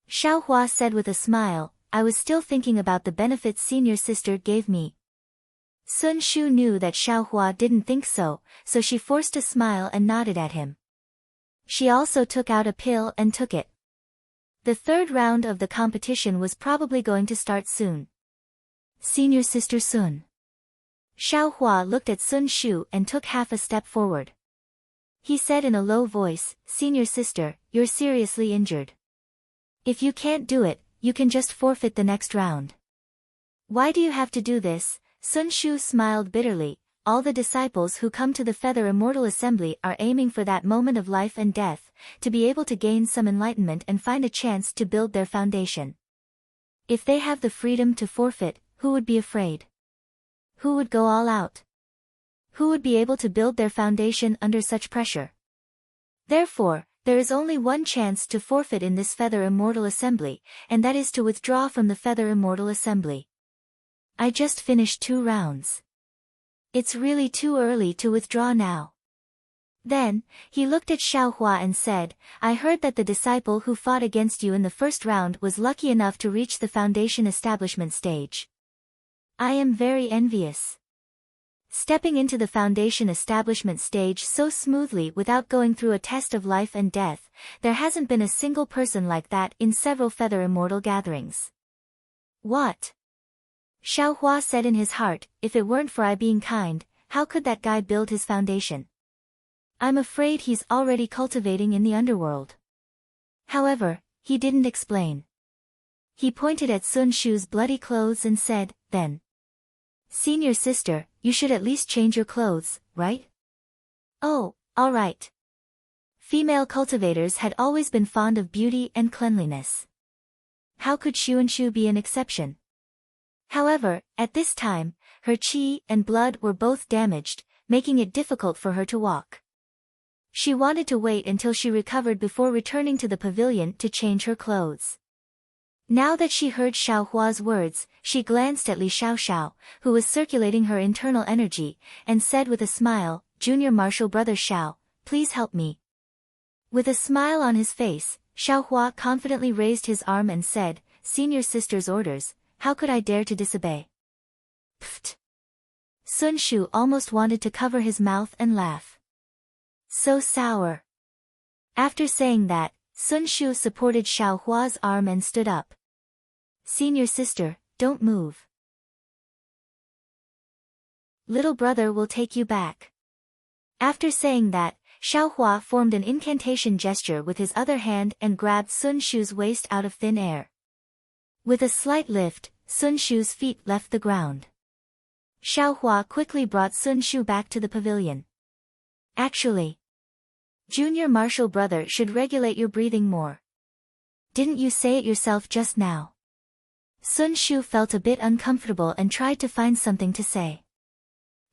Xiaohua said with a smile, I was still thinking about the benefits senior sister gave me. Sun Shu knew that Xiaohua didn't think so, so she forced a smile and nodded at him. She also took out a pill and took it. The third round of the competition was probably going to start soon. Senior Sister Sun. Xiaohua looked at Sun Shu and took half a step forward. He said in a low voice, Senior Sister, you're seriously injured. If you can't do it, you can just forfeit the next round. Why do you have to do this? Sun Shu smiled bitterly. All the disciples who come to the Feather Immortal Assembly are aiming for that moment of life and death, to be able to gain some enlightenment and find a chance to build their foundation. If they have the freedom to forfeit, who would be afraid? Who would go all out? Who would be able to build their foundation under such pressure? Therefore, there is only one chance to forfeit in this Feather Immortal Assembly, and that is to withdraw from the Feather Immortal Assembly. I just finished 2 rounds. It's really too early to withdraw now. Then, he looked at Xiaohua and said, I heard that the disciple who fought against you in the first round was lucky enough to reach the foundation establishment stage. I am very envious. Stepping into the foundation establishment stage so smoothly without going through a test of life and death, there hasn't been a single person like that in several Feather Immortal gatherings. What? Xiaohua said in his heart, if it weren't for I being kind, how could that guy build his foundation? I'm afraid he's already cultivating in the underworld. However, he didn't explain. He pointed at Sun Shu's bloody clothes and said, then. Senior Sister, you should at least change your clothes, right? Oh, all right. Female cultivators had always been fond of beauty and cleanliness. How could Xuanshu be an exception? However, at this time, her qi and blood were both damaged, making it difficult for her to walk. She wanted to wait until she recovered before returning to the pavilion to change her clothes. Now that she heard Xiaohua's words, she glanced at Li Xiaoxiao, who was circulating her internal energy, and said with a smile, Junior Martial Brother Xiao, please help me. With a smile on his face, Xiaohua confidently raised his arm and said, Senior Sister's orders, how could I dare to disobey? Pfft. Sun Shu almost wanted to cover his mouth and laugh. So sour. After saying that, Sun Shu supported Xiaohua's arm and stood up. Senior Sister, don't move. Little brother will take you back. After saying that, Xiaohua formed an incantation gesture with his other hand and grabbed Sun Shu's waist out of thin air. With a slight lift, Sun Shu's feet left the ground. Xiaohua quickly brought Sun Shu back to the pavilion. Actually, Junior Martial Brother should regulate your breathing more. Didn't you say it yourself just now? Sun Shu felt a bit uncomfortable and tried to find something to say.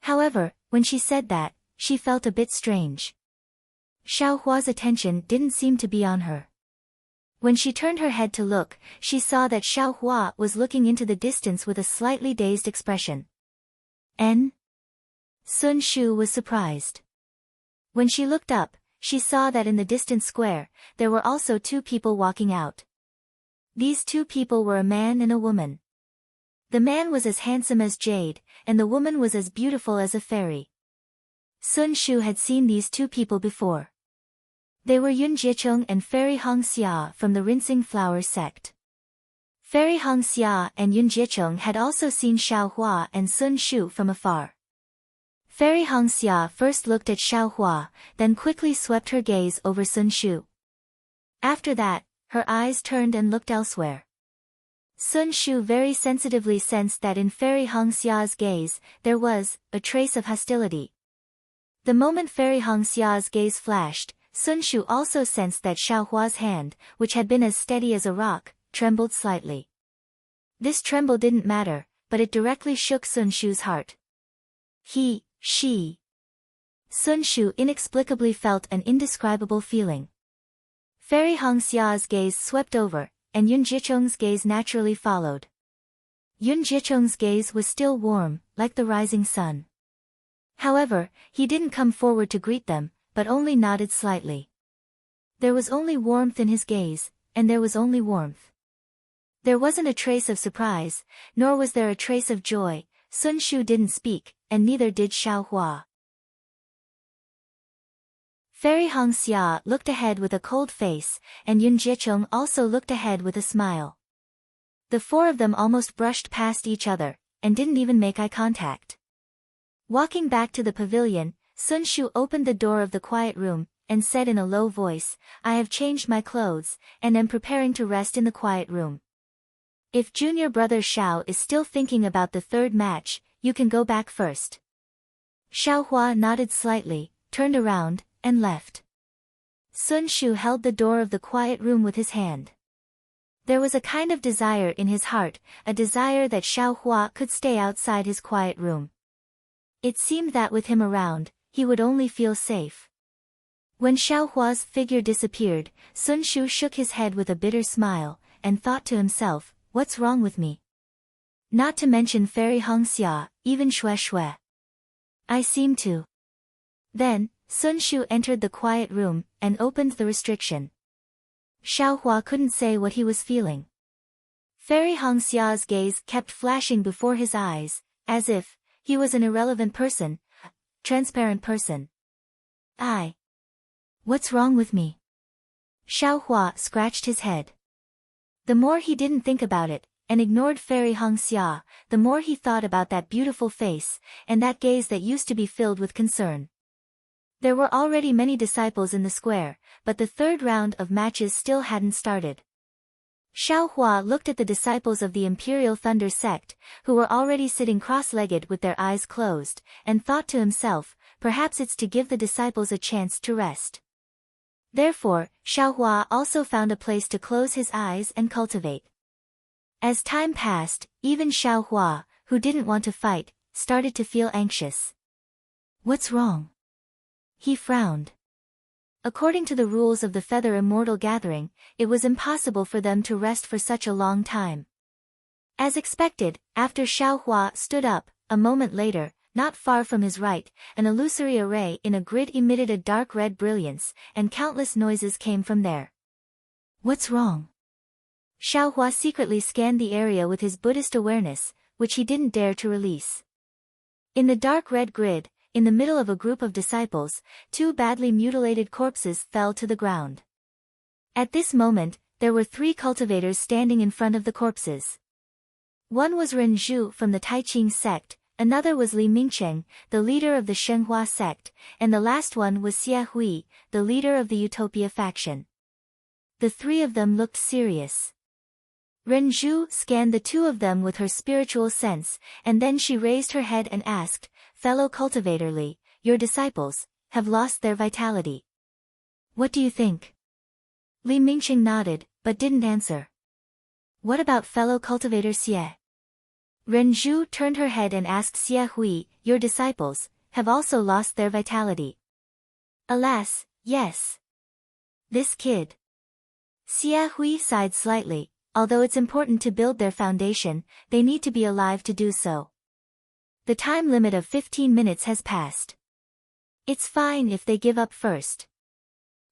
However, when she said that, she felt a bit strange. Xiaohua's attention didn't seem to be on her. When she turned her head to look, she saw that Xiaohua was looking into the distance with a slightly dazed expression. N? Sun Shu was surprised. When she looked up, she saw that in the distant square, there were also 2 people walking out. These 2 people were a man and a woman. The man was as handsome as jade, and the woman was as beautiful as a fairy. Sun Shu had seen these 2 people before. They were Yun Jiecheng and Fairy Hong Xia from the Rinsing Flowers sect. Fairy Hong Xia and Yun Jiecheng had also seen Xiaohua and Sun Shu from afar. Fairy Hong Xia first looked at Xiaohua, then quickly swept her gaze over Sun Shu. After that, her eyes turned and looked elsewhere. Sun Shu very sensitively sensed that in Fairy Hong Xia's gaze, there was a trace of hostility. The moment Fairy Hong Xia's gaze flashed, Sun Shu also sensed that Xiaohua's hand, which had been as steady as a rock, trembled slightly. This tremble didn't matter, but it directly shook Sun Shu's heart. She. Sun Shu inexplicably felt an indescribable feeling. Fairy Hong Xia's gaze swept over, and Yun Jiecheng's gaze naturally followed. Yun Jiecheng's gaze was still warm, like the rising sun. However, he didn't come forward to greet them, but only nodded slightly. There was only warmth in his gaze, and there was only warmth. There wasn't a trace of surprise, nor was there a trace of joy. Sun Shu didn't speak, and neither did Xiaohua. Fairy Hongxia looked ahead with a cold face, and Yun Jicheng also looked ahead with a smile. The four of them almost brushed past each other, and didn't even make eye contact. Walking back to the pavilion, Sun Shu opened the door of the quiet room, and said in a low voice, "I have changed my clothes, and am preparing to rest in the quiet room. If junior brother Xiao is still thinking about the third match, you can go back first." Xiaohua nodded slightly, turned around, and left. Sun Shu held the door of the quiet room with his hand. There was a kind of desire in his heart, a desire that Xiaohua could stay outside his quiet room. It seemed that with him around, he would only feel safe. When Xiaohua's figure disappeared, Sun Shu shook his head with a bitter smile, and thought to himself, "What's wrong with me? Not to mention Fairy Hongxia, even Xue Xue. I seem to." Then, Sun Shu entered the quiet room, and opened the restriction. Xiaohua couldn't say what he was feeling. Fairy Hongxia's gaze kept flashing before his eyes, as if he was an irrelevant person, a transparent person. What's wrong with me? Xiaohua scratched his head. The more he didn't think about it, and ignored Fairy Hongxia, the more he thought about that beautiful face, and that gaze that used to be filled with concern. There were already many disciples in the square, but the third round of matches still hadn't started. Xiaohua looked at the disciples of the Imperial Thunder sect, who were already sitting cross-legged with their eyes closed, and thought to himself, perhaps it's to give the disciples a chance to rest. Therefore, Xiaohua also found a place to close his eyes and cultivate. As time passed, even Xiaohua, who didn't want to fight, started to feel anxious. What's wrong? He frowned. According to the rules of the Feather Immortal Gathering, it was impossible for them to rest for such a long time. As expected, after Xiaohua stood up, a moment later, not far from his right, an illusory array in a grid emitted a dark red brilliance, and countless noises came from there. What's wrong? Xiaohua secretly scanned the area with his Buddhist awareness, which he didn't dare to release. In the dark red grid, in the middle of a group of disciples, two badly mutilated corpses fell to the ground. At this moment, there were 3 cultivators standing in front of the corpses. One was Ren Zhu from the Taiqing sect, another was Li Mingcheng, the leader of the Shenhua sect, and the last one was Xie Hui, the leader of the Utopia faction. The 3 of them looked serious. Ren Zhu scanned the 2 of them with her spiritual sense, and then she raised her head and asked, "Fellow cultivator Li, your disciples have lost their vitality. What do you think?" Li Mingqing nodded, but didn't answer. "What about fellow cultivator Xie?" Ren Zhu turned her head and asked Xie Hui, "Your disciples have also lost their vitality?" "Alas, yes. This kid." Xie Hui sighed slightly. Although it's important to build their foundation, they need to be alive to do so. The time limit of 15 minutes has passed. It's fine if they give up first.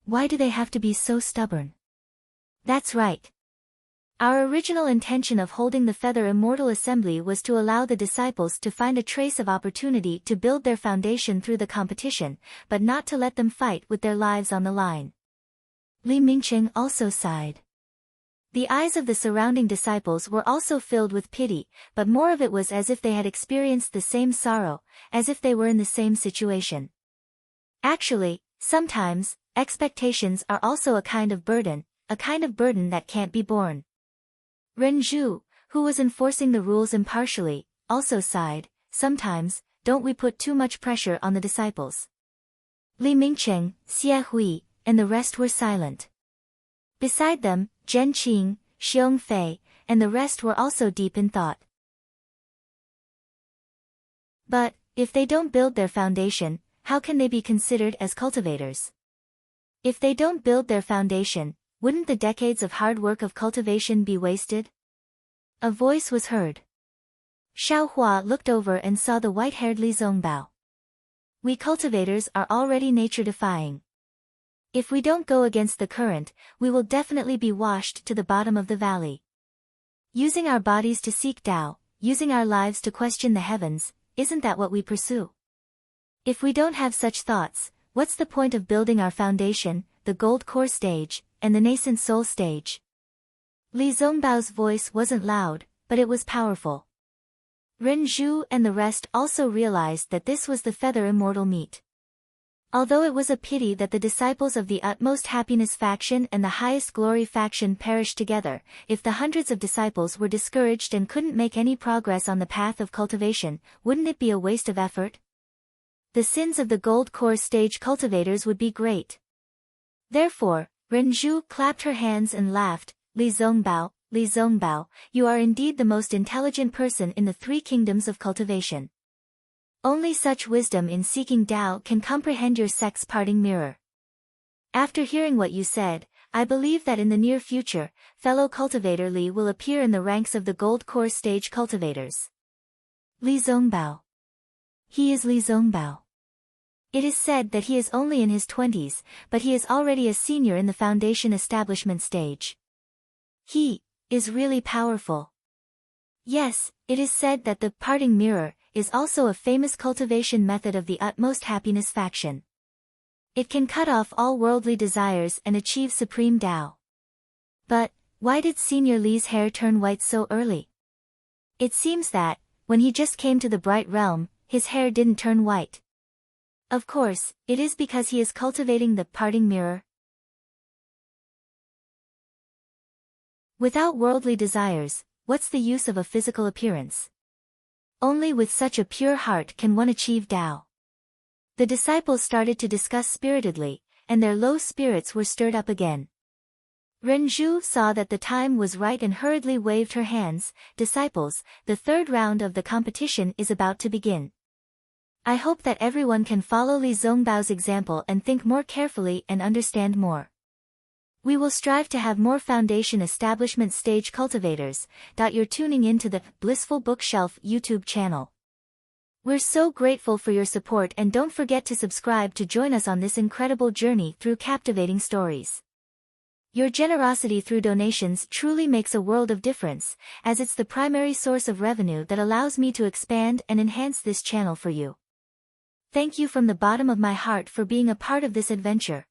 Why do they have to be so stubborn? That's right. Our original intention of holding the Feather Immortal Assembly was to allow the disciples to find a trace of opportunity to build their foundation through the competition, but not to let them fight with their lives on the line. Li Mingqing also sighed. The eyes of the surrounding disciples were also filled with pity, but more of it was as if they had experienced the same sorrow, as if they were in the same situation. Actually, sometimes, expectations are also a kind of burden that can't be borne. Ren Zhu, who was enforcing the rules impartially, also sighed, "Sometimes, don't we put too much pressure on the disciples?" Li Mingcheng, Xie Hui, and the rest were silent. Beside them, Zhen Qing, Xiong Fei, and the rest were also deep in thought. But, if they don't build their foundation, how can they be considered as cultivators? If they don't build their foundation, wouldn't the decades of hard work of cultivation be wasted? A voice was heard. Xiaohua looked over and saw the white-haired Li Zongbao. "We cultivators are already nature-defying. If we don't go against the current, we will definitely be washed to the bottom of the valley. Using our bodies to seek Tao, using our lives to question the heavens, isn't that what we pursue? If we don't have such thoughts, what's the point of building our foundation, the gold core stage, and the nascent soul stage? Li Zongbao's voice wasn't loud, but it was powerful. Ren Zhu and the rest also realized that this was the feather immortal meat. Although it was a pity that the disciples of the utmost happiness faction and the highest glory faction perished together, if the hundreds of disciples were discouraged and couldn't make any progress on the path of cultivation, wouldn't it be a waste of effort? The sins of the gold core stage cultivators would be great. Therefore, Ren Zhu clapped her hands and laughed. Li Zongbao, you are indeed the most intelligent person in the three kingdoms of cultivation. Only such wisdom in seeking Tao can comprehend your sect's parting mirror. After hearing what you said, I believe that in the near future, fellow cultivator Li will appear in the ranks of the gold core stage cultivators. Li Zongbao. He is Li Zongbao. It is said that he is only in his 20s, but he is already a senior in the foundation establishment stage. He is really powerful. Yes, it is said that the parting mirror is also a famous cultivation method of the utmost happiness faction. It can cut off all worldly desires and achieve supreme Tao. But, why did Senior Li's hair turn white so early? It seems that, when he just came to the bright realm, his hair didn't turn white. Of course, it is because he is cultivating the parting mirror. Without worldly desires, what's the use of a physical appearance? Only with such a pure heart can one achieve Tao. The disciples started to discuss spiritedly, and their low spirits were stirred up again. Ren Zhu saw that the time was right and hurriedly waved her hands. Disciples, the third round of the competition is about to begin. I hope that everyone can follow Li Zongbao's example and think more carefully and understand more. We will strive to have more foundation establishment stage cultivators. You're tuning in to the Blissful Bookshelf YouTube channel. We're so grateful for your support, and don't forget to subscribe to join us on this incredible journey through captivating stories. Your generosity through donations truly makes a world of difference, as it's the primary source of revenue that allows me to expand and enhance this channel for you. Thank you from the bottom of my heart for being a part of this adventure.